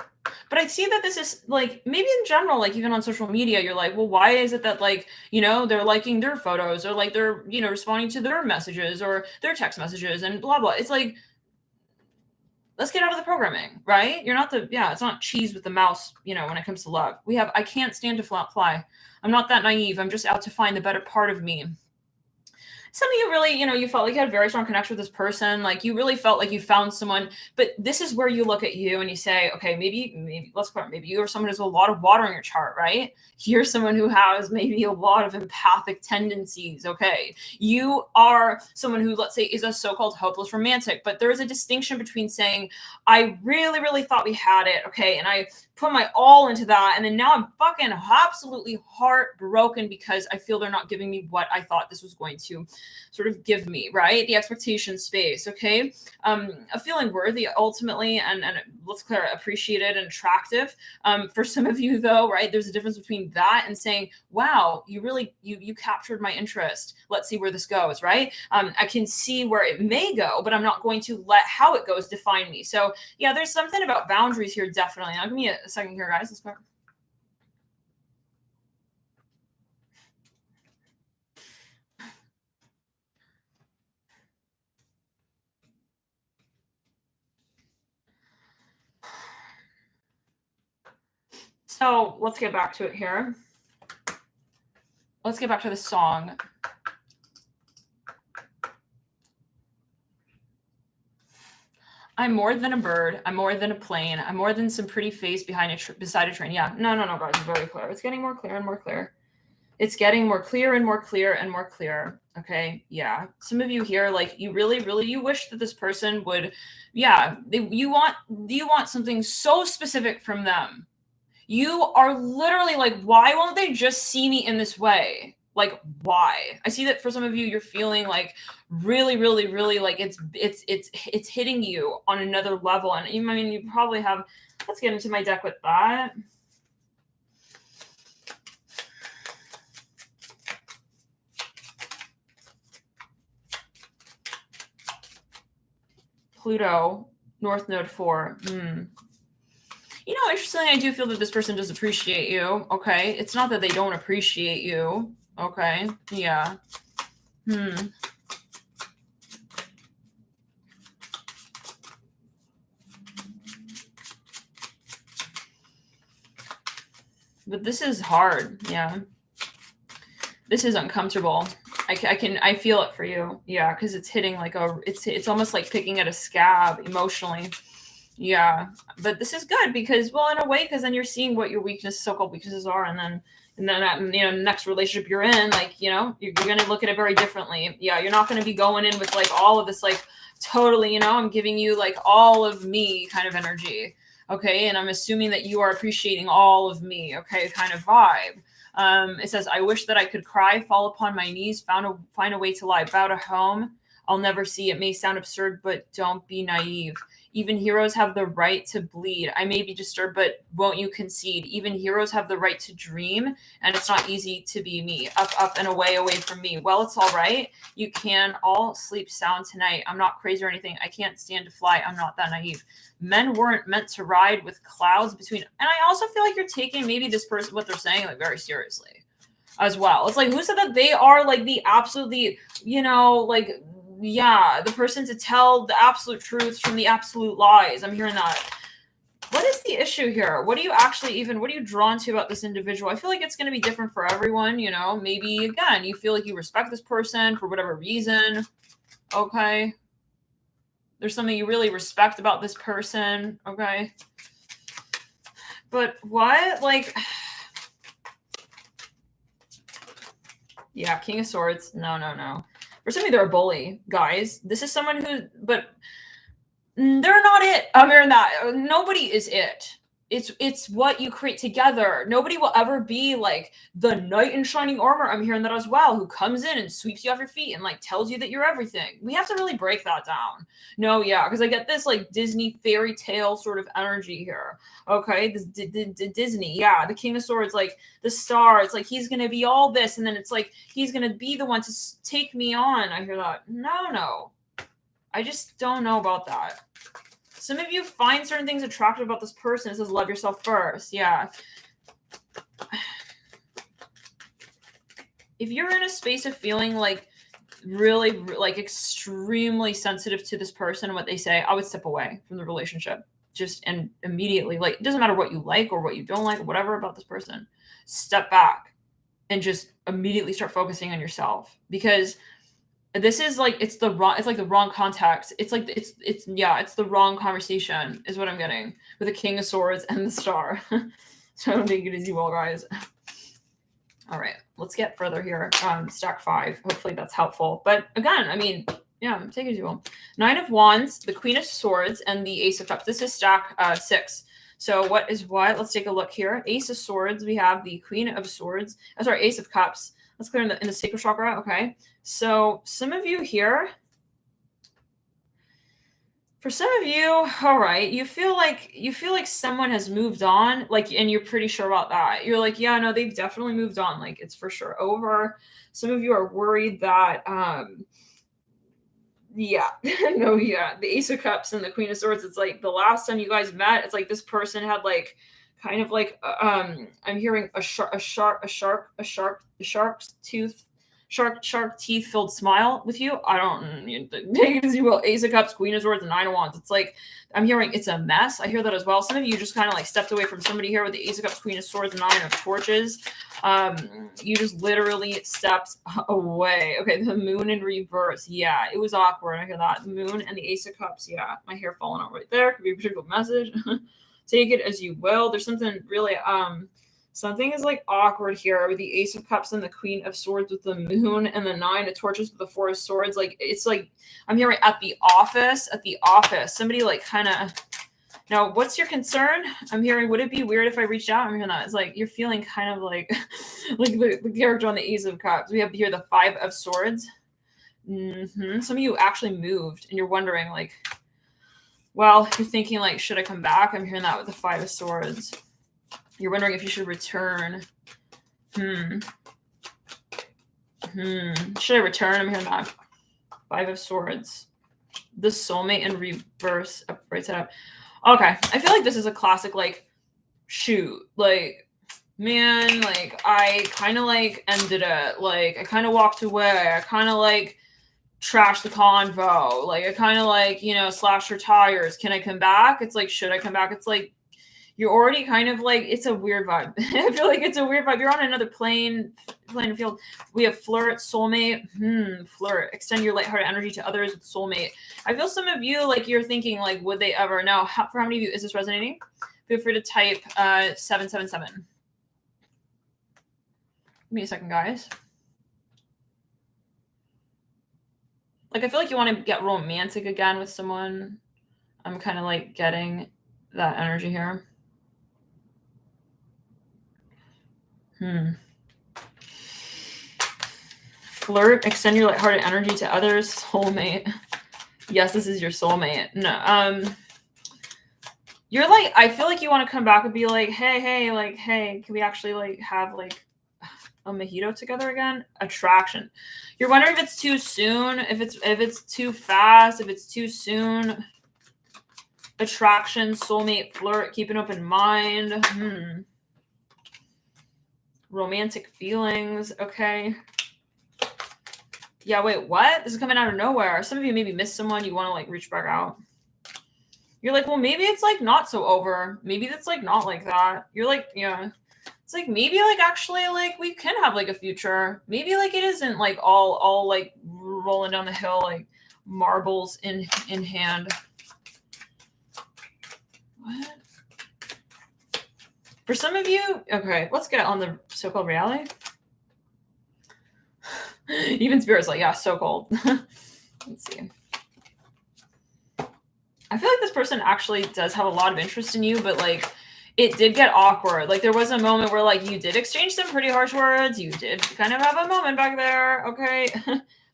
But I see that this is like, maybe in general, like even on social media, you're like, well, why is it that like, they're liking their photos or like they're, responding to their messages or their text messages and blah, blah. It's like, let's get out of the programming, right? You're not it's not cheese with the mouse, when it comes to love. I can't stand to fly. I'm not that naive. I'm just out to find the better part of me. some of you really, you felt like you had a very strong connection with this person. Like you really felt like you found someone, but this is where you look at you and you say, okay, maybe let's put, maybe you are someone who's a lot of water in your chart, right? You're someone who has maybe a lot of empathic tendencies. Okay. You are someone who, let's say, is a so-called hopeless romantic, but there is a distinction between saying, I really, really thought we had it. Okay. And I put my all into that. And then now I'm fucking absolutely heartbroken because I feel they're not giving me what I thought this was going to sort of give me, right? The expectation space. Okay. A feeling worthy ultimately, and let's clear it, appreciated and attractive. For some of you though, right, there's a difference between that and saying, wow, you really, you captured my interest. Let's see where this goes, right? I can see where it may go, but I'm not going to let how it goes define me. So yeah, there's something about boundaries here, definitely. Now give me a second here, guys. Let's go. So let's get back to it here. Let's get back to the song. I'm more than a bird. I'm more than a plane. I'm more than some pretty face behind beside a train. Yeah, no, guys, it's very clear. It's getting more clear and more clear. It's getting more clear and more clear and more clear. Okay, yeah. Some of you here, like, you really, really, you wish that this person would, yeah, you want something so specific from them. You are literally like, why won't they just see me in this way? Like, why? I see that for some of you, you're feeling like really, really, really like it's hitting you on another level. And I mean, you probably have, let's get into my deck with that. Pluto, North Node 4. Interestingly, I do feel that this person does appreciate you. Okay. It's not that they don't appreciate you. Okay. Yeah. But this is hard. Yeah. This is uncomfortable. I feel it for you. Yeah. Cause it's hitting like it's almost like picking at a scab emotionally. Yeah, but this is good because, well, in a way, because then you're seeing what your so-called weaknesses are, and then that, next relationship you're in, like, you're going to look at it very differently. Yeah, you're not going to be going in with like all of this, like, totally, I'm giving you like all of me kind of energy. Okay, and I'm assuming that you are appreciating all of me. Okay, kind of vibe. It says, I wish that I could cry, fall upon my knees, find a way to lie, bow to home. I'll never see. It may sound absurd, but don't be naive. Even heroes have the right to bleed. I may be disturbed, but won't you concede? Even heroes have the right to dream, and it's not easy to be me. Up, and away from me. Well, it's all right. You can all sleep sound tonight. I'm not crazy or anything. I can't stand to fly. I'm not that naive. Men weren't meant to ride with clouds between. And I also feel like you're taking maybe this person, what they're saying, like very seriously as well. It's like, who said that they are like the absolutely, like, yeah, the person to tell the absolute truths from the absolute lies. I'm hearing that. What is the issue here? What are you drawn to about this individual? I feel like it's going to be different for everyone, maybe, again, you feel like you respect this person for whatever reason. Okay. There's something you really respect about this person. Okay. But what? Like, yeah, King of Swords. No. For some of you, they're a bully, guys. This is someone but they're not it. I'm hearing that. Nobody is it. It's what you create together. Nobody will ever be like the knight in shining armor. I'm hearing that as well, who comes in and sweeps you off your feet and like tells you that you're everything. We have to really break that down. No, yeah, because I get this like Disney fairy tale sort of energy here. Okay, this Disney, yeah, the King of Swords, like the star. It's like he's gonna be all this, and then it's like he's gonna be the one to take me on. I hear that. No, I just don't know about that. Some of you find certain things attractive about this person. It says, love yourself first. Yeah. If you're in a space of feeling like really like extremely sensitive to this person and what they say, I would step away from the relationship just and immediately. Like, it doesn't matter what you like or what you don't like or whatever about this person. Step back and just immediately start focusing on yourself, because This is like, it's like the wrong context. It's like, it's the wrong conversation is what I'm getting with the King of Swords and the Star. So take it easy, well, guys. All right, let's get further here. Stack 5. Hopefully that's helpful. But again, I mean, yeah, take it easy, well. 9 of Wands, the Queen of Swords, and the Ace of Cups. This is stack 6. So what is what? Let's take a look here. Ace of Swords, we have the Queen of Swords. Oh, sorry, Ace of Cups. Let's clear in the sacral chakra. Okay. So some of you here, for some of you, all right, you feel like someone has moved on, like, and you're pretty sure about that. You're like, yeah, no, they've definitely moved on. Like, it's for sure over. Some of you are worried that, yeah, no, yeah, the Ace of Cups and the Queen of Swords. It's like the last time you guys met, it's like this person had like, kind of like, I'm hearing a shark teeth filled smile with you. I don't, take it as you will. Ace of Cups, Queen of Swords, and 9 of Wands. It's like, I'm hearing it's a mess. I hear that as well. Some of you just kind of like stepped away from somebody here with the Ace of Cups, Queen of Swords, and 9 of Torches. You just literally stepped away. Okay, the Moon in reverse. Yeah, it was awkward. I hear that. The Moon and the Ace of Cups. Yeah, my hair falling out right there. Could be a particular message. Take it as you will. There's something really, something is like awkward here with the Ace of Cups and the Queen of Swords with the Moon and the 9 of Torches with the 4 of Swords. Like, it's like, I'm hearing at the office, somebody like kind of, now what's your concern? I'm hearing, would it be weird if I reached out? I'm hearing that. It's like, you're feeling kind of like, like the character on the Ace of Cups. We have here the 5 of Swords. Some of you actually moved and you're wondering like, well, you're thinking like, should I come back? I'm hearing that with the 5 of Swords. You're wondering if you should return. Should I return? I'm hearing that. 5 of Swords. The Soulmate in reverse. Right side up. Okay. I feel like this is a classic, like, shoot. Like, man, like, I kind of, like, ended it. Like, I kind of walked away. I kind of, like, trashed the convo. Like, I kind of, like, slashed her tires. Can I come back? It's like, should I come back? It's like, you're already kind of like, it's a weird vibe. I feel like it's a weird vibe. You're on another plane field. We have flirt, soulmate, flirt. Extend your lighthearted energy to others with soulmate. I feel some of you, like, you're thinking, like, would they ever? Now, for how many of you is this resonating? Feel free to type 777. Give me a second, guys. Like, I feel like you want to get romantic again with someone. I'm kind of like getting that energy here. Flirt, extend your lighthearted energy to others, soulmate. Yes, this is your soulmate. No, you're like, I feel like you want to come back and be like, hey, like, hey, can we actually like have like a mojito together again? Attraction. You're wondering if it's too soon, if it's too fast, if it's too soon. Attraction, soulmate, flirt, keep an open mind. Romantic feelings. Okay. Yeah, wait, what? This is coming out of nowhere. Some of you maybe missed someone. You want to like reach back out. You're like, well, maybe it's like not so over. Maybe it's like not like that. You're like, yeah. It's like, maybe like actually like we can have like a future. Maybe like it isn't like all like rolling down the hill like marbles in hand. What? For some of you, okay, let's get on the so-called reality. Even Spirit's like, yeah, so cold. Let's see. I feel like this person actually does have a lot of interest in you, but like it did get awkward. Like there was a moment where like you did exchange some pretty harsh words. You did kind of have a moment back there. Okay.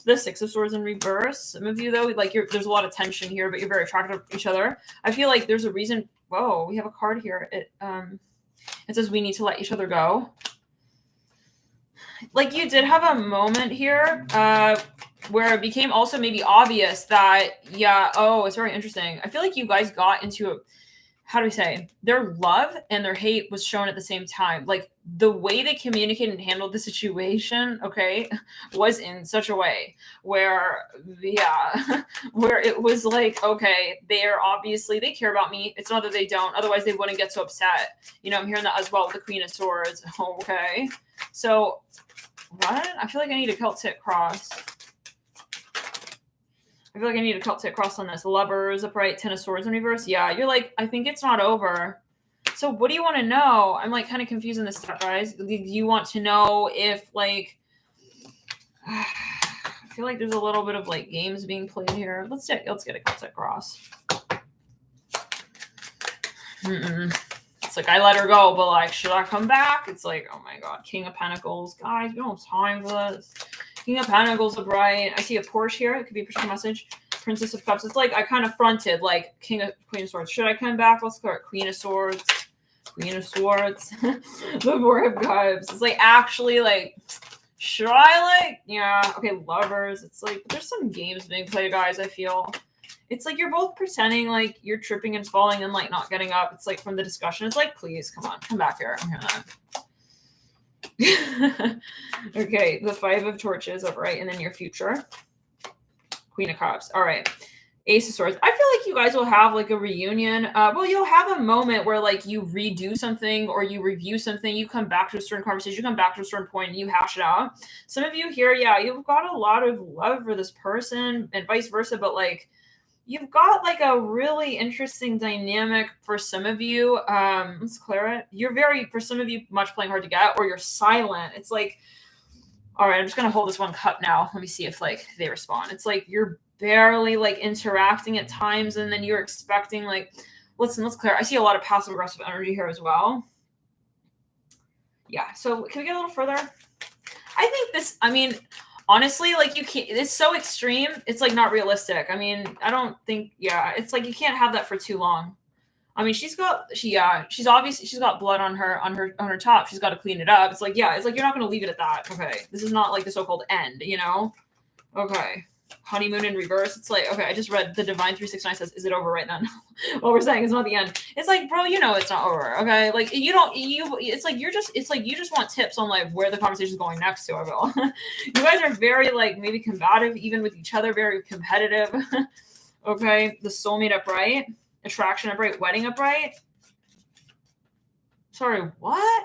The 6 of Swords in reverse. Some of you though, like there's a lot of tension here, but you're very attracted to each other. I feel like there's a reason. Whoa, we have a card here. It says we need to let each other go. Like you did have a moment here where it became also maybe obvious that, yeah, oh, it's very interesting. I feel like you guys got into how do we say, their love and their hate was shown at the same time. Like the way they communicated and handled the situation, okay, was in such a way where, yeah, where it was like, okay, they're obviously, they care about me. It's not that they don't, otherwise they wouldn't get so upset. I'm hearing that as well with the Queen of Swords. Okay. So what? I feel like I need a Celtic cross. I feel like I need a Celtic cross on this. Lovers, upright, Ten of Swords in reverse. Yeah, you're like, I think it's not over. So what do you want to know? I'm like kind of confused in this stuff, guys. Do you want to know if like I feel like there's a little bit of like games being played here. Let's get a Celtic cross. It's like I let her go, but like, should I come back? It's like, oh my god, King of Pentacles, guys, we don't have time for this. King of Pentacles, upright. I see a Porsche here. It could be a particular message. Princess of Cups. It's like I kind of fronted like Queen of Swords. Should I come back? Let's start Queen of Swords. Queen of Swords. The Four of Cups. It's like actually like, should I like, yeah, okay, Lovers. It's like there's some games being played, guys, I feel. It's like you're both pretending like you're tripping and falling and like not getting up. It's like from the discussion. It's like, please, come on, come back here. I'm hearing that. Okay, the Five of Torches upright, and then your future. Queen of Cups. All right. Ace of Swords. I feel like you guys will have like a reunion. Well, you'll have a moment where like you redo something or you review something. You come back to a certain conversation. You come back to a certain point and you hash it out. Some of you here, yeah, you've got a lot of love for this person and vice versa. But like you've got like a really interesting dynamic for some of you. Let's clear it. You're very, for some of you, much playing hard to get, or you're silent. It's like, all right, I'm just going to hold this one cup now. Let me see if like they respond. It's like you're barely like interacting at times, and then you're expecting like, listen, let's clear. I see a lot of passive aggressive energy here as well. Yeah, so can we get a little further? I think this, I mean, honestly, like you can't, it's so extreme. It's like not realistic. I mean, I don't think, yeah, it's like you can't have that for too long. I mean, she's obviously, she's got blood on her top. She's got to clean it up. It's like, yeah, it's like, you're not going to leave it at that. Okay. This is not like the so-called end, you know? Okay. Honeymoon in reverse. It's like, okay, I just read the Divine 369 says, is it over right then? What we're saying is not the end. It's like, bro, you know, it's not over. Okay. Like it's like, you just want tips on like where the conversation is going next to, I will. You guys are very like maybe combative, even with each other, very competitive. Okay. The soulmate upright. Attraction upright, wedding upright. Sorry, what?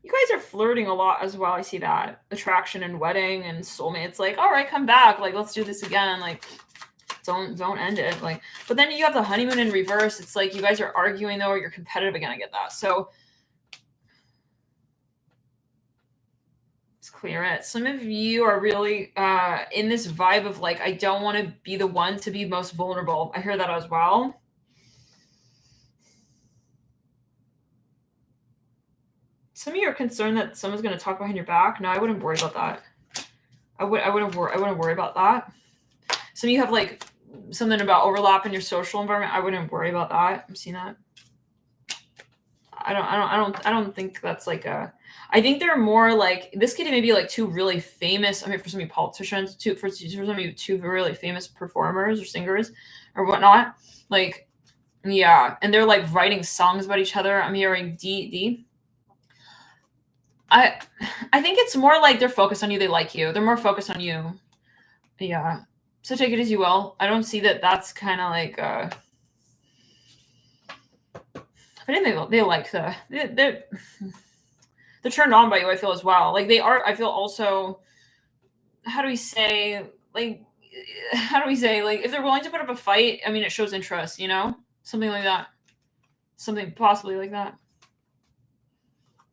You guys are flirting a lot as well. I see that. Attraction and wedding and soulmate. It's like, all right, come back. Like, let's do this again. Like, don't end it. Like, but then you have the honeymoon in reverse. It's like you guys are arguing though, or you're competitive again. I get that. So clear it. Some of you are really in this vibe of like, I don't want to be the one to be most vulnerable. I hear that as well. Some of you are concerned that someone's going to talk behind your back. No, I wouldn't worry about that. I wouldn't worry about that. Some of you have like something about overlap in your social environment. I wouldn't worry about that. I'm seeing that. I don't think that's like a, I think they're more like, this could maybe like two really famous, I mean, for some of you politicians, for some of you, two really famous performers or singers or whatnot. Like, yeah. And they're like writing songs about each other. I'm hearing D. I think it's more like they're focused on you. They like you. They're more focused on you. Yeah. So take it as you will. I don't see that that's kind of like, I think they like they're turned on by you, I feel, as well. Like they are, I feel also, how do we say, like, if they're willing to put up a fight, I mean, it shows interest, you know? Something like that. Something possibly like that.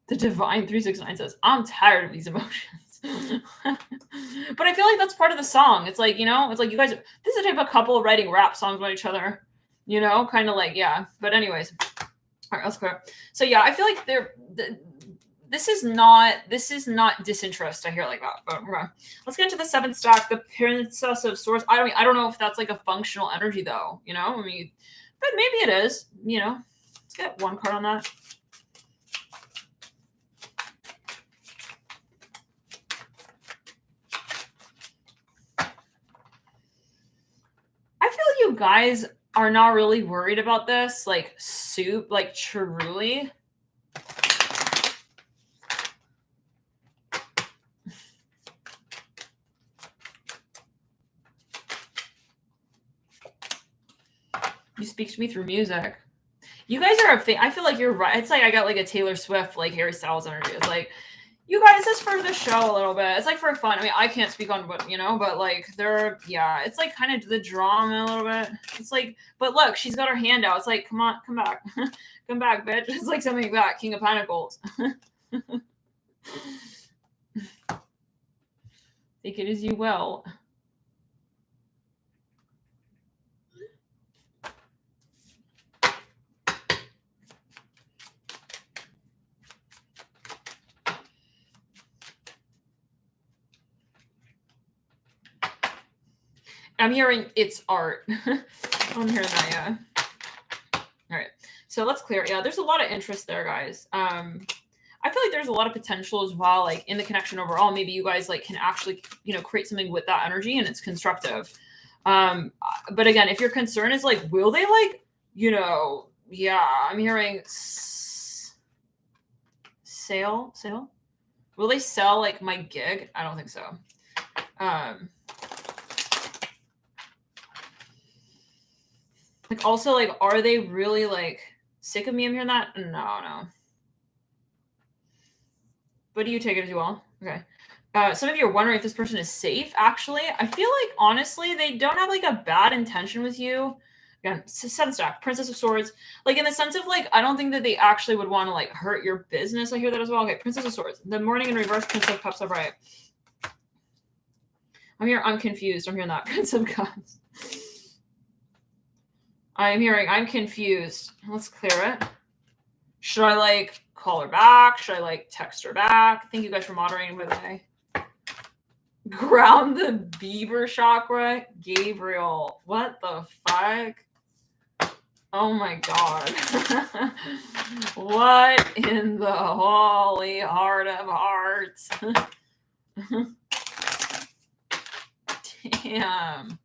The Divine 369 says, I'm tired of these emotions. But I feel like that's part of the song. It's like, you know, it's like you guys, this is the type of couple writing rap songs about each other, you know? Kind of like, yeah. But anyways. All right, that's clear. So yeah, I feel like this is not disinterest. I hear like that. But let's get into the seventh stack, the Princess of Swords. I don't know if that's like a functional energy though. You know, I mean, but maybe it is. You know, let's get one card on that. I feel you guys are not really worried about this, like truly. You speak to me through music. You guys are I feel like you're right. It's like I got like a Taylor Swift, like Harry Styles energy. It's like You guys, it's for the show a little bit. It's like for fun. I mean, I can't speak on what, you know, but like yeah, it's like kind of the drama a little bit. It's like, but look, she's got her hand out. It's like, come on, come back. Come back, bitch. It's like something back, King of Pentacles. Take it as you will. I'm hearing it's art. I'm hearing that, yeah. All right. So let's clear it. Yeah, there's a lot of interest there, guys. I feel like there's a lot of potential as well, like in the connection overall. Maybe you guys like can actually, you know, create something with that energy and it's constructive. But again, if your concern is like, will they like, you know, yeah, I'm hearing sale. Will they sell like my gig? I don't think so. Like also like, are they really like sick of me? I'm hearing that. No. But do you take it as well? Okay. Some of you are wondering if this person is safe. Actually, I feel like honestly, they don't have like a bad intention with you. Again, 7 stack, Princess of Swords. Like in the sense of like, I don't think that they actually would want to like hurt your business. I hear that as well. Okay, Princess of Swords. The morning in reverse, Prince of Cups upright. I'm confused. I'm hearing that. Prince of Cups. I'm hearing, I'm confused. Let's clear it. Should I like call her back? Should I like text her back? Thank you guys for moderating, by the way. Ground the Bieber chakra? Gabriel. What the fuck? Oh my God. What in the holy heart of hearts? Damn.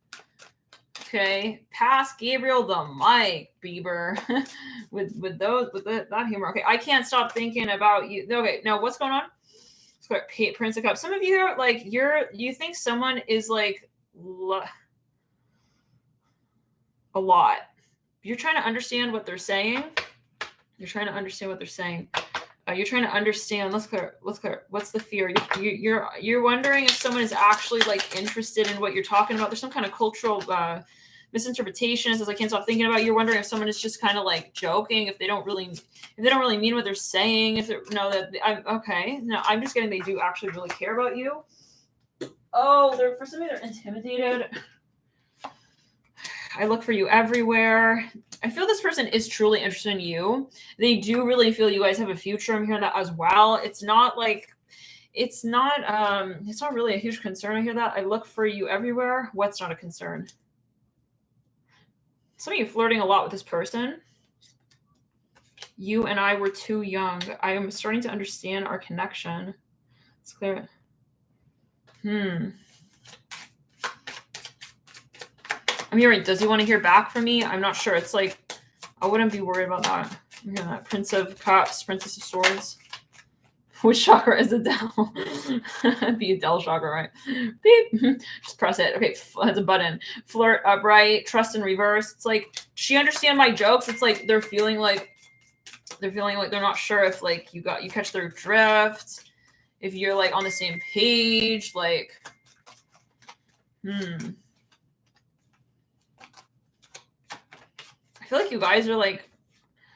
Okay, pass Gabriel the mic, Bieber. with that humor. Okay, I can't stop thinking about you. Okay, now what's going on? Prince of Cups. Some of you are like you think someone is like a lot. You're trying to understand what they're saying. You're trying to understand what they're saying. You're trying to understand. Let's clear. What's the fear? You're wondering if someone is actually like interested in what you're talking about. There's some kind of cultural misinterpretation. As I can't stop thinking about. You're wondering if someone is just kind of like joking. If they don't really mean what they're saying. If they're I'm okay. No, I'm just getting they do actually really care about you. Oh, for some reason they're intimidated. I look for you everywhere. I feel this person is truly interested in you. They do really feel you guys have a future. I'm hearing that as well. It's not really a huge concern. I hear that. I look for you everywhere. What's not a concern? Some of you flirting a lot with this person. You and I were too young. I am starting to understand our connection. It's clear. I'm hearing, does he want to hear back from me? I'm not sure. It's like, I wouldn't be worried about that. I'm hearing that. Prince of Cups, Princess of Swords. Which chakra is Adele? The Adele chakra, right? Beep. Just press it. Okay, that's a button. Flirt upright, trust in reverse. It's like, she understand my jokes. It's like they're feeling like they're not sure if like you catch their drift, if you're like on the same page, like I feel like you guys are like,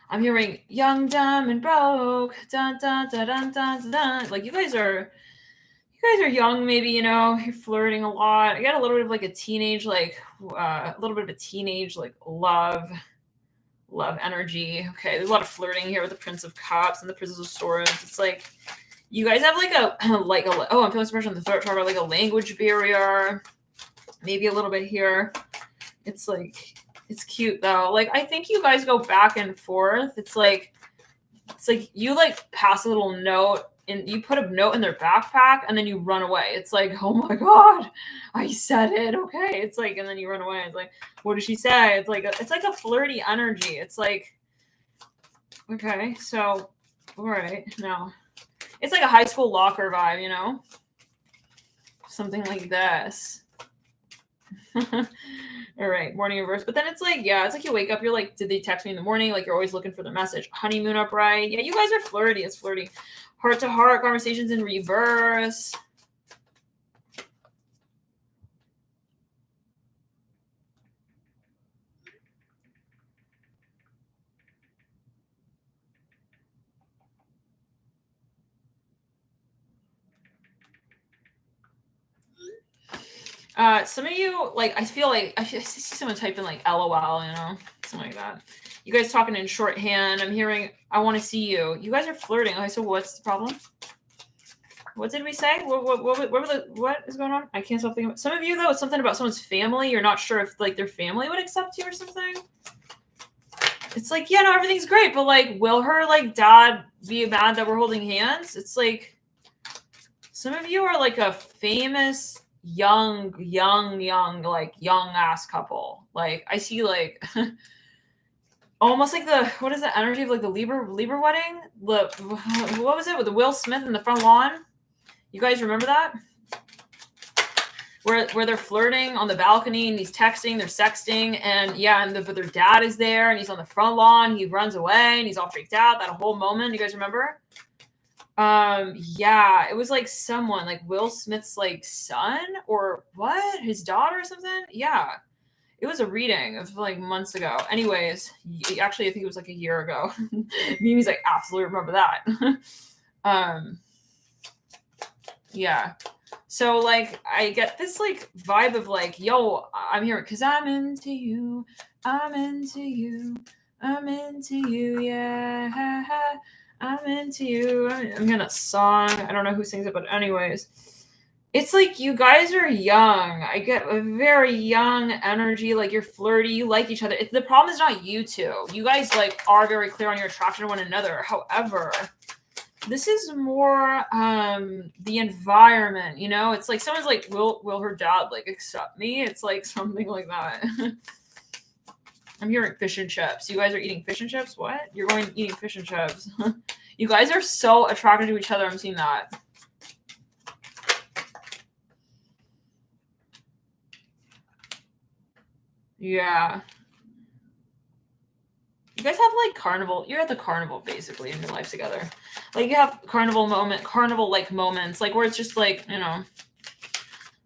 I'm hearing young, dumb, and broke. Dun, dun, dun, dun, dun, dun. Like you guys are young, maybe, you know, you're flirting a lot. I got a little bit of like a teenage, like love energy. Okay, there's a lot of flirting here with the Prince of Cups and the Princess of Swords. It's like you guys have like I'm feeling some pressure on the throat chakra, like a language barrier, maybe a little bit here. It's like, it's cute though. Like I think you guys go back and forth. It's like you like pass a little note and you put a note in their backpack and then you run away. It's like, oh my God, I said it. Okay. It's like, and then you run away. It's like, what did she say? It's like a flirty energy. It's like, okay, so all right, no. It's like a high school locker vibe, you know? Something like this. All right, morning reverse. But then it's like, yeah, it's like you wake up, you're like, did they text me in the morning? Like you're always looking for the message. Honeymoon upright. Yeah, you guys are flirty. It's flirty. Heart to heart conversations in reverse. Some of you, like, I feel like I see someone type in like LOL, you know, something like that. You guys talking in shorthand. I'm hearing, I want to see you. You guys are flirting. Okay, so what's the problem? What did we say? What is going on? I can't stop thinking about. Some of you though, it's something about someone's family. You're not sure if like their family would accept you or something. It's like, yeah, no, everything's great, but like, will her like dad be mad that we're holding hands? It's like, some of you are like a famous young like young ass couple. Like I see like almost like the, what is the energy of like the Libra wedding? What was it with the Will Smith in the front lawn? You guys remember that? Where they're flirting on the balcony and he's texting, they're sexting, and yeah, but their dad is there and he's on the front lawn. He runs away and he's all freaked out. That whole moment, you guys remember? Yeah, it was like someone like Will Smith's like son or what? His daughter or something? Yeah. It was a reading of like months ago. Anyways, actually I think it was like a year ago. Mimi's like, absolutely remember that. Yeah. So like I get this like vibe of like, yo, I'm here because I'm into you. I'm into you. I'm into you. Yeah. I'm into you. I'm hearing a song. I don't know who sings it, but anyways. It's like you guys are young. I get a very young energy. Like you're flirty. You like each other. The problem is not you two. You guys like are very clear on your attraction to one another. However, this is more the environment. You know, it's like someone's like, will her dad like accept me? It's like something like that. I'm hearing fish and chips. You guys are eating fish and chips? What? You're going eating fish and chips. You guys are so attracted to each other. I'm seeing that. Yeah. You guys have like carnival. You're at the carnival basically in your life together. Like you have carnival like moments, like where it's just like, you know,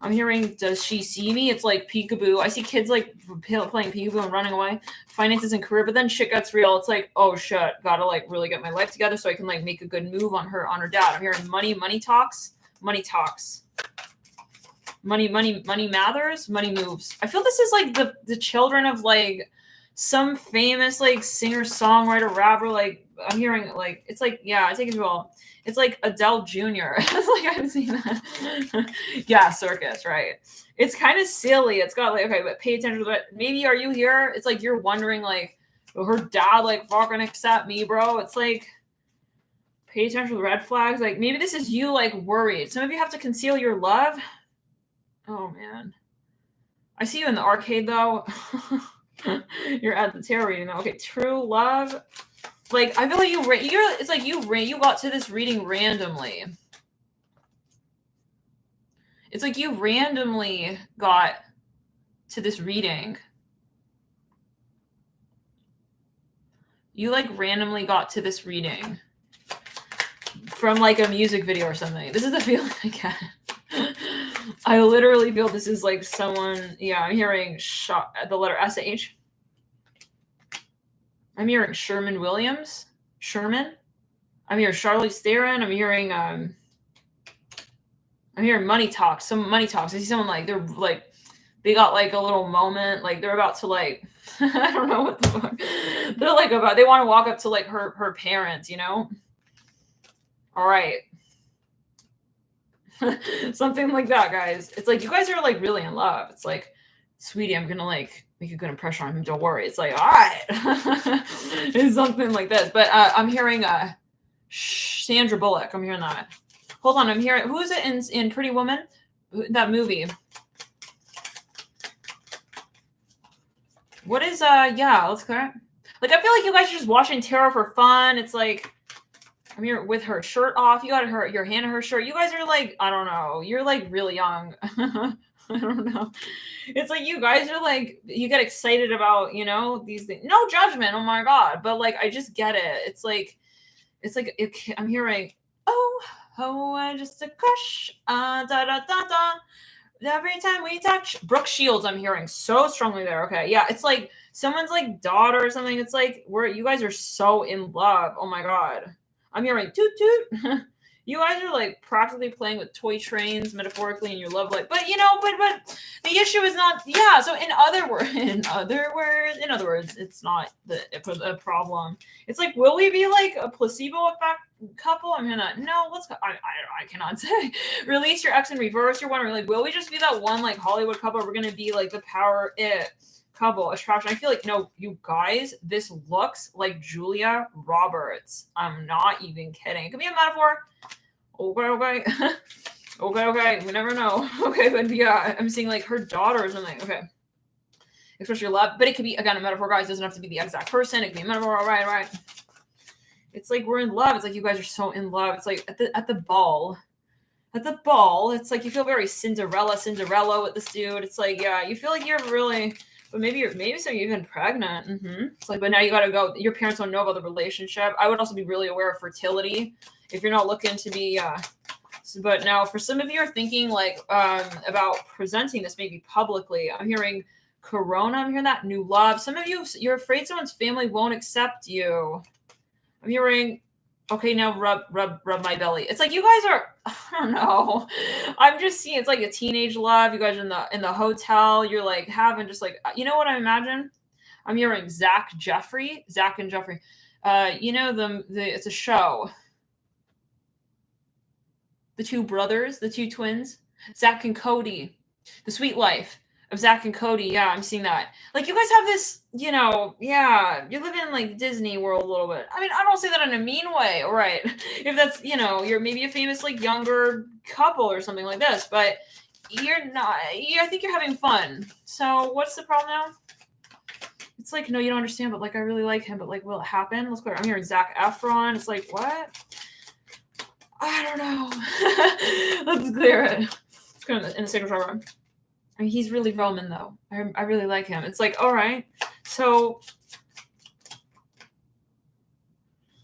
I'm hearing, does she see me? It's like peekaboo. I see kids like playing peekaboo and running away. Finances and career, but then shit gets real. It's like, oh shit, gotta like really get my life together so I can like make a good move on her dad. I'm hearing money talks. Money matters, money moves. I feel this is like the children of like some famous like singer, songwriter, rapper. Like I'm hearing like, it's like, yeah, I take it well. It's like Adele Jr. It's like I haven't seen that. Yeah, circus, right? It's kind of silly. It's got like, okay, but pay attention to that. Maybe are you here? It's like you're wondering like, will her dad like fucking accept me, bro? It's like, pay attention to the red flags. Like maybe this is you like worried. Some of you have to conceal your love. Oh man, I see you in the arcade though. You're at the tarot reading now. Okay, true love. Like I feel like it's like you got to this reading randomly. It's like you randomly got to this reading. You like randomly got to this reading from like a music video or something. This is the feeling I get. I literally feel this is like someone. Yeah, I'm hearing the letter SH. I'm hearing Sherman Williams. Sherman. I'm hearing Charlize Theron. I'm hearing money talks. Some money talks. I see someone like they're like they got like a little moment. Like they're about to like I don't know what the fuck. They're like about they want to walk up to like her parents, you know? All right. Something like that, guys. It's like you guys are like really in love. It's like, sweetie, I'm gonna like make a good impression on him. Don't worry. It's like, all right. It's something like this. But I'm hearing Sandra Bullock. I'm hearing that. Hold on. I'm hearing who is it in Pretty Woman? That movie. What is yeah, let's clear it. Like I feel like you guys are just watching tarot for fun. It's like I'm here with her shirt off. You got your hand in her shirt. You guys are like, I don't know. You're like really young. I don't know. It's like you guys are like, you get excited about, you know, these things. No judgment. Oh my God. But like, I just get it. I'm hearing, just a crush. Da da da da. Every time we touch. Brooke Shields, I'm hearing so strongly there. Okay. Yeah. It's like someone's like daughter or something. It's like you guys are so in love. Oh my God. I'm hearing toot toot. You guys are like practically playing with toy trains metaphorically in your love life. But you know, but the issue is not, yeah. So in other words, it's not the problem. It's like, will we be like a placebo effect couple? I'm gonna, no, let's go. I cannot say. Release your ex in reverse. You're wondering, like, will we just be that one like Hollywood couple? Or we're gonna be like the power it couple attraction. I feel like, no, you guys, this looks like Julia Roberts. I'm not even kidding. It could be a metaphor. Okay. Okay. We never know. Okay, but yeah, I'm seeing like her daughter or something. Okay. Express your love. But it could be, again, a metaphor, guys. It doesn't have to be the exact person. It could be a metaphor. All right. It's like we're in love. It's like you guys are so in love. It's like at the ball. At the ball, it's like you feel very Cinderella with this dude. It's like, yeah, you feel like you're really, but maybe so you're even pregnant. It's like, but now you got to go. Your parents don't know about the relationship. I would also be really aware of fertility if you're not looking to be. But now, for some of you are thinking like about presenting this maybe publicly. I'm hearing Corona. I'm hearing that new love. Some of you're afraid someone's family won't accept you. I'm hearing. Okay, now rub my belly. It's like you guys are, I don't know. I'm just seeing it's like a teenage love. You guys are in the hotel. You're like having just like, you know what I imagine? I'm hearing Zach and Jeffrey. You know it's a show. The two brothers, the two twins, Zach and Cody, The Sweet Life of Zach and Cody. Yeah, I'm seeing that. Like you guys have this, you know, yeah, you live in like Disney World a little bit. I mean, I don't say that in a mean way, right? If that's, you know, you're maybe a famous like younger couple or something like this, but you're not. I think you're having fun. So what's the problem now? It's like, no, you don't understand, but like I really like him, but like, will it happen? Let's clear. I'm hearing Zac Efron. It's like, what? I don't know. Let's clear it. Let's go in the signature room. I mean, he's really Roman, though. I really like him. It's like, all right. So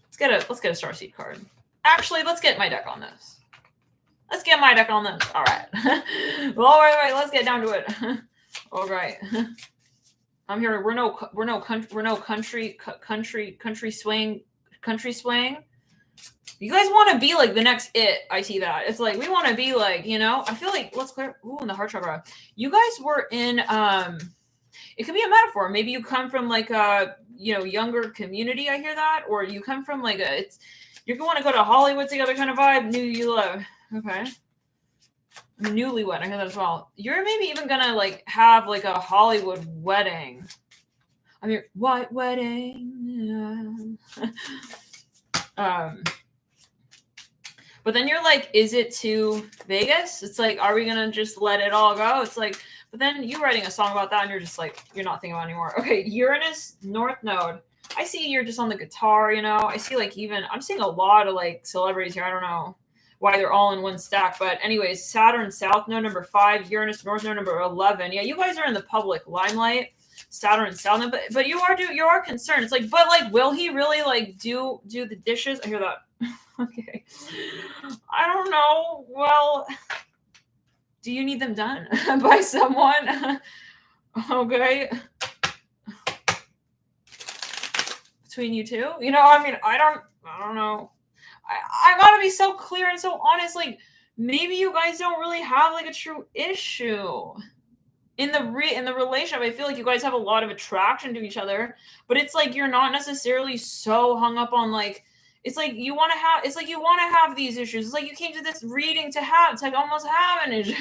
let's get a starseed card. Actually, let's get my deck on this. All right. Well, all right. Let's get down to it. All right. I'm here. We're no country swaying. You guys want to be like the next it. I see that. It's like we want to be like, you know, I feel like let's clear in the heart chakra. You guys were in it could be a metaphor. Maybe you come from like a, you know, younger community, I hear that, or you come from like you're going to go to Hollywood together kind of vibe. You love. Okay. Newlywed, I hear that as well. You're maybe even gonna like have like a Hollywood wedding. I mean, white wedding. But then you're like, is it to Vegas? It's like, are we gonna just let it all go? It's like, but then you're writing a song about that and you're just like, you're not thinking about it anymore. Okay, Uranus North Node. I see you're just on the guitar, you know. I see like I'm seeing a lot of like celebrities here. I don't know why they're all in one stack. But anyways, Saturn South Node number 5, Uranus North Node number 11. Yeah, you guys are in the public limelight. Saturn South Node, but you are concerned. It's like, but like, will he really like do the dishes? I hear that. Okay. I don't know. Well, do you need them done by someone? Okay. Between you two? You know, I mean, I don't know. I gotta be so clear and so honest. Like, maybe you guys don't really have like a true issue. In the relationship, I feel like you guys have a lot of attraction to each other, but it's like you're not necessarily so hung up on like, it's like you want to have these issues. It's like you came to this reading to almost have an issue.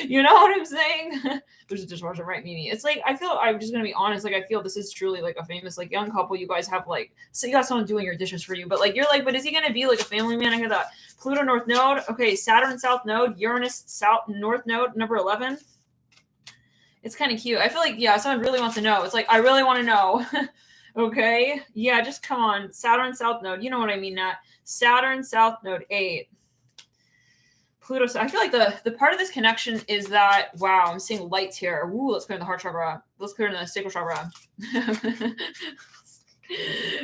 You know what I'm saying? There's a dishwasher, right, Mimi? It's like, I feel, I'm just gonna be honest, like I feel this is truly like a famous like young couple. You guys have like, so you got someone doing your dishes for you, but like you're like, but is he gonna be like a family man? I hear that. Pluto North Node. Okay, Saturn South Node, Uranus South North Node number 11. It's kind of cute. I feel like, yeah, someone really wants to know. It's like, I really want to know. Okay. Yeah, just come on. Saturn South Node. You know what I mean, Nat. Saturn South Node 8. Pluto. So I feel like the part of this connection is that, wow, I'm seeing lights here. Ooh, let's clear in the heart chakra. Let's clear in the sacral chakra.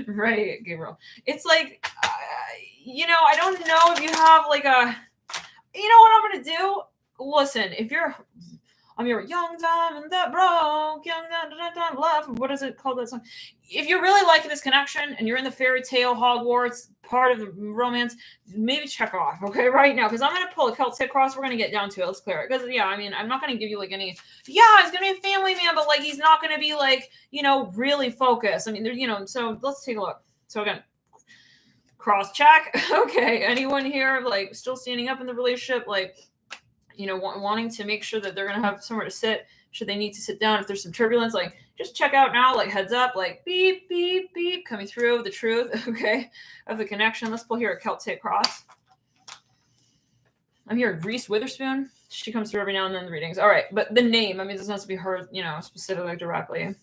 Right, Gabriel. It's like, I don't know if you have like a, you know what I'm going to do? Listen, if you're, I'm your young diamond that broke, young diamond love. What is it called, that song? If you're really liking this connection and you're in the fairy tale Hogwarts part of the romance, maybe check off, okay, right now, because I'm going to pull a Celtic cross. We're going to get down to it. Let's clear it. Because, yeah, I mean, I'm not going to give you like any, yeah, he's going to be a family man, but like he's not going to be like, really focused. I mean, so let's take a look. So again, cross check. Okay, anyone here like still standing up in the relationship, like, wanting to make sure that they're going to have somewhere to sit should they need to sit down. If there's some turbulence, like just check out now, like heads up, like beep, beep, beep, coming through the truth, okay, of the connection. Let's pull here a Celtic cross. I'm hearing Reese Witherspoon. She comes through every now and then in the readings. All right, but the name, I mean, this has to be her, specifically directly.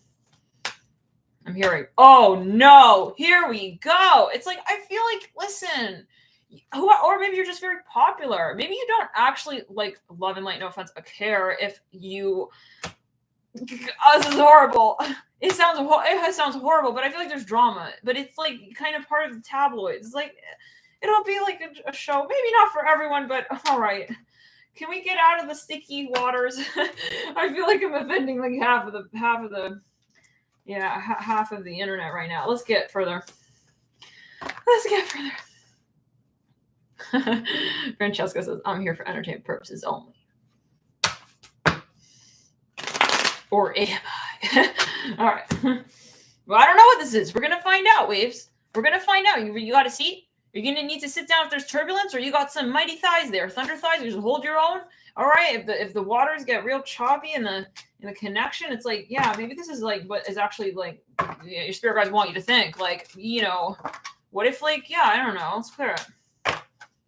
I'm hearing, oh no, here we go. It's like, I feel like, listen, or maybe you're just very popular. Maybe you don't actually like love and light, no offense, care if you, this is horrible. It sounds horrible, but I feel like there's drama, but it's like kind of part of the tabloids. It's like, it'll be like a show, maybe not for everyone, but all right. Can we get out of the sticky waters? I feel like I'm offending like half of the internet right now. Let's get further. Francesca says, I'm here for entertainment purposes only. Or am I? All right. Well, I don't know what this is. We're going to find out, Waves. We're going to find out. You got a seat? You're going to need to sit down if there's turbulence, or you got some mighty thighs there, thunder thighs. You just hold your own. All right. If the waters get real choppy in the connection, it's like, yeah, maybe this is like what is actually like your spirit guides want you to think. Like, what if like, yeah, I don't know. Let's clear it.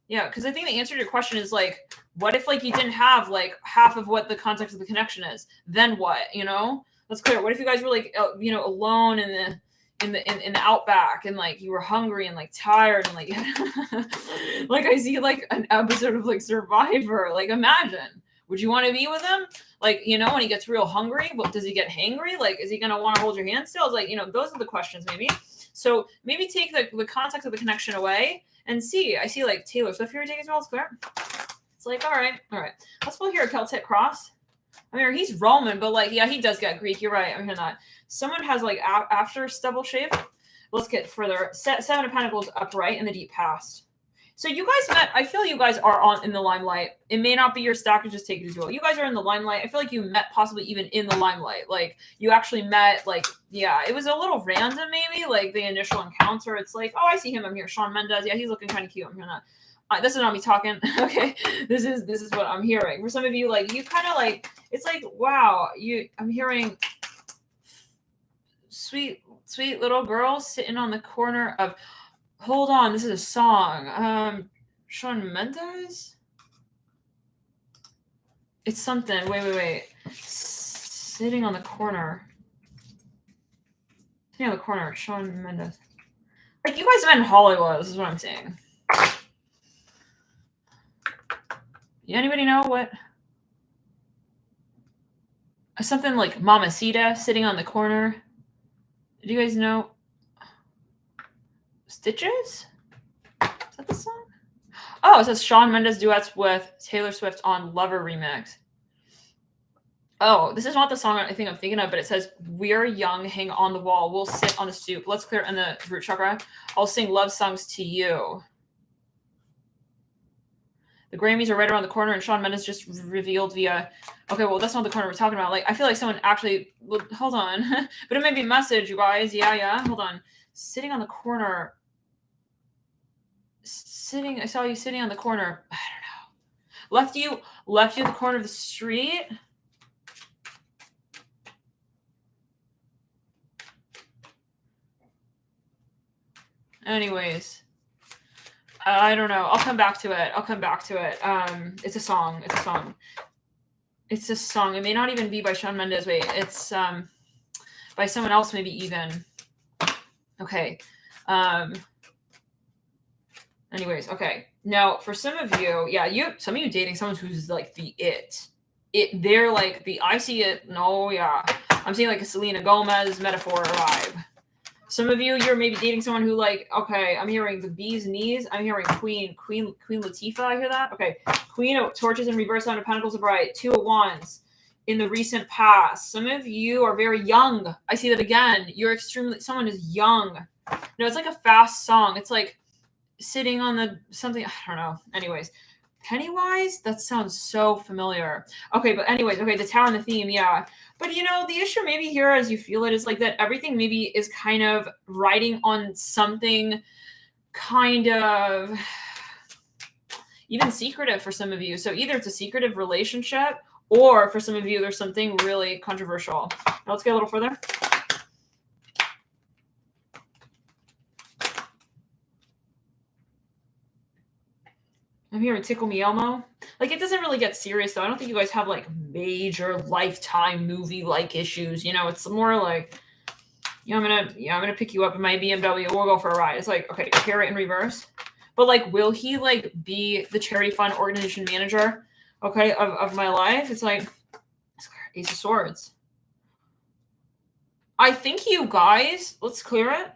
Yeah, because I think the answer to your question is like, what if like you didn't have like half of what the context of the connection is? Then what? Let's clear it. What if you guys were like, alone in the outback, and like you were hungry and like tired and like like I see like an episode of like Survivor. Like, imagine, would you want to be with him? Like, when he gets real hungry, well, does he get hangry? Like, is he gonna want to hold your hand still? It's like, those are the questions maybe. So maybe take the context of the connection away and see. I see like Taylor Swift here taking as well. It's clear. It's like, all right. Let's pull here a Celtic cross. I mean, he's Roman, but like, yeah, he does get Greek. You're right. I'm hearing that. Someone has like after stubble shape. Let's get further. Seven of Pentacles upright in the deep past. So you guys met. I feel you guys are in the limelight. It may not be your stack, just take it as well. You guys are in the limelight. I feel like you met possibly even in the limelight. Like you actually met. Like, yeah, it was a little random maybe. Like the initial encounter. It's like, oh, I see him. I'm here. Shawn Mendes. Yeah, he's looking kind of cute. I'm hearing that. This is not me talking. Okay, this is what I'm hearing. For some of you, like you kind of like, it's like, wow, I'm hearing sweet little girl sitting on the corner of, hold on, this is a song. Shawn Mendes? It's something. Wait. Sitting on the corner. Shawn Mendes. Like, you guys met in Hollywood, this is what I'm saying. Anybody know what? Something like Mamacita sitting on the corner. Do you guys know? Stitches? Is that the song? Oh, it says Shawn Mendes duets with Taylor Swift on Lover remix. Oh, this is not the song I think I'm thinking of, but it says, we're young, hang on the wall, we'll sit on the stoop. Let's clear in the root chakra. I'll sing love songs to you. The Grammys are right around the corner, and Shawn Mendes just revealed via, okay, well, that's not the corner we're talking about. Like, I feel like someone actually, well, hold on. But it may be a message, you guys. Yeah. Hold on. Sitting on the corner. I saw you sitting on the corner. I don't know. Left you at the corner of the street. Anyways. I don't know. I'll come back to it. It's a song. It may not even be by Shawn Mendes. Wait, it's by someone else, maybe even. Okay. Anyways, okay. Now, for some of you, yeah, some of you dating someone who's like the they're like I see it. No, yeah. I'm seeing like a Selena Gomez metaphor vibe. Some of you, you're maybe dating someone who like, okay, I'm hearing the bee's knees. I'm hearing Queen Latifah. I hear that. Okay. Queen of Torches in reverse, Nine of Pentacles upright, Two of Wands in the recent past. Some of you are very young. I see that again. Someone is young. No, it's like a fast song. It's like sitting on something. I don't know. Anyways. Pennywise? That sounds so familiar. Okay, but anyways, okay, the tower and the theme, yeah. But you know, the issue maybe here as you feel it is like that everything maybe is kind of riding on something kind of even secretive for some of you. So either it's a secretive relationship or for some of you, there's something really controversial. Now let's get a little further. I'm hearing Tickle Me Elmo. Like, it doesn't really get serious, though. I don't think you guys have, like, major Lifetime movie-like issues. You know, it's more like, I'm gonna pick you up in my BMW. We'll go for a ride. It's like, okay, carrot in reverse. But, like, will he, like, be the charity fund organization manager, okay, of my life? It's like, Ace of Swords. I think you guys, let's clear it.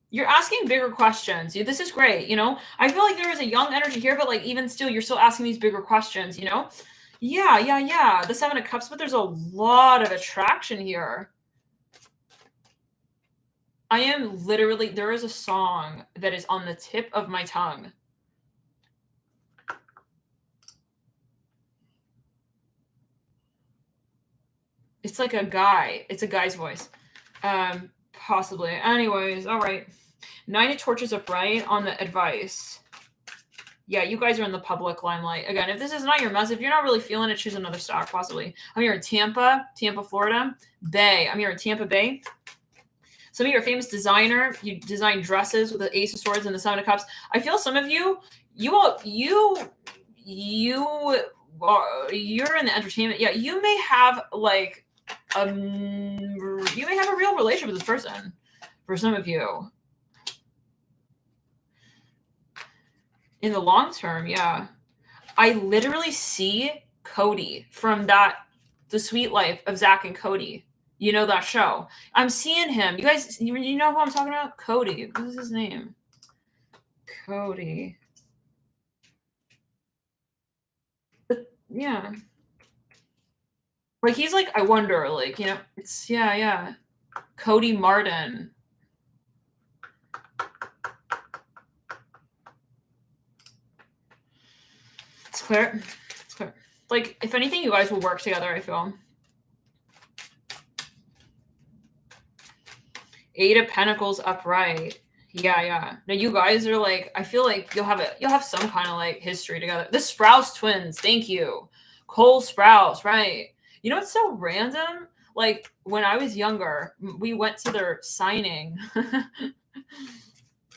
You're asking bigger questions. This is great, I feel like there is a young energy here, but like even still, you're still asking these bigger questions, Yeah. The Seven of Cups, but there's a lot of attraction here. I am literally, there is a song that is on the tip of my tongue. It's like a guy. It's a guy's voice. Possibly. Anyways, all right. Nine of Torches upright on the advice. Yeah, you guys are in the public limelight. Again, if this is not your mess, if you're not really feeling it, choose another stock, possibly. I'm here in Tampa, Florida. Bay. I'm here in Tampa Bay. Some of you are famous designer. You design dresses with the Ace of Swords and the Seven of Cups. I feel some of you, you're in the entertainment. Yeah, you may have like you may have a real relationship with this person. For some of you, in the long term, yeah. I literally see Cody from The Sweet Life of Zach and Cody. You know that show. I'm seeing him. You guys, you know who I'm talking about? Cody. What is his name? Cody. Yeah. Like, he's like, I wonder, like, it's, yeah. Cody Martin. It's clear. Like, if anything, you guys will work together, I feel. Eight of Pentacles upright. Yeah. Now you guys are like, I feel like you'll have some kind of like history together. The Sprouse twins, thank you. Cole Sprouse, right. You know what's so random? Like, when I was younger, we went to their signing.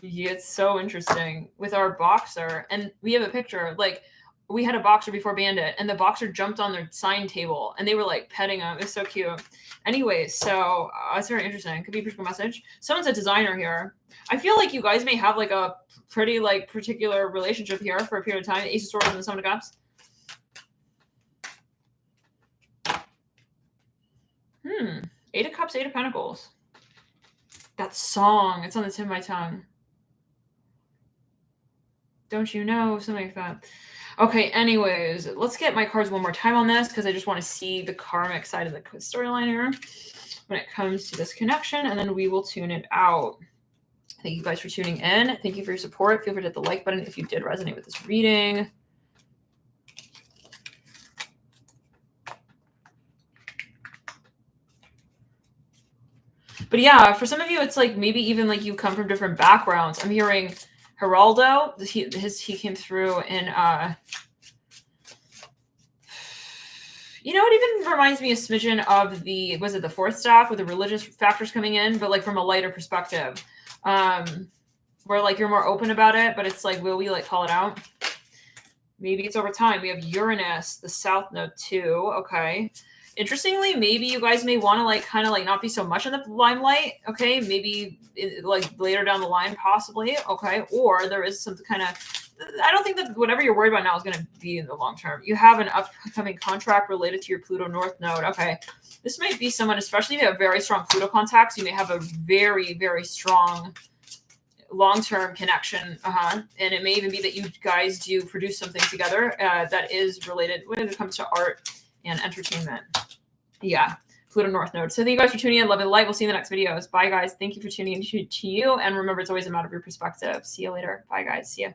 Yeah, it's so interesting with our boxer. And we have a picture, like, we had a boxer before Bandit, and the boxer jumped on their sign table, and they were like petting him. It's so cute. Anyways, so it's very interesting. Could be a pretty cool message. Someone's a designer here. I feel like you guys may have like a pretty like particular relationship here for a period of time. Ace of Swords and the Seven of Cups. Eight of Cups, Eight of Pentacles. That song, it's on the tip of my tongue. Don't you know? Something like that. Okay, anyways, let's get my cards one more time on this because I just want to see the karmic side of the storyline here when it comes to this connection, and then we will tune it out. Thank you guys for tuning in. Thank you for your support. Feel free to hit the like button if you did resonate with this reading. But yeah, for some of you, it's like maybe even like you come from different backgrounds. I'm hearing Geraldo, he came through in it even reminds me a smidgen of the fourth stack with the religious factors coming in, but like from a lighter perspective. Where like you're more open about it, but it's like, will we like call it out? Maybe it's over time. We have Uranus, the South Node too. Okay. Interestingly, maybe you guys may want to like kind of like not be so much in the limelight. Okay, maybe like later down the line, possibly. Okay, or there is some kind of. I don't think that whatever you're worried about now is going to be in the long term. You have an upcoming contract related to your Pluto North node. Okay, this might be someone, especially if you have very strong Pluto contacts. You may have a very, very strong long-term connection, and it may even be that you guys do produce something together that is related when it comes to art and entertainment. Yeah, Pluto North Node. So thank you guys for tuning in. Love and light. We'll see you in the next videos. Bye, guys. Thank you for tuning in to you. And remember, it's always a matter of your perspective. See you later. Bye, guys. See ya.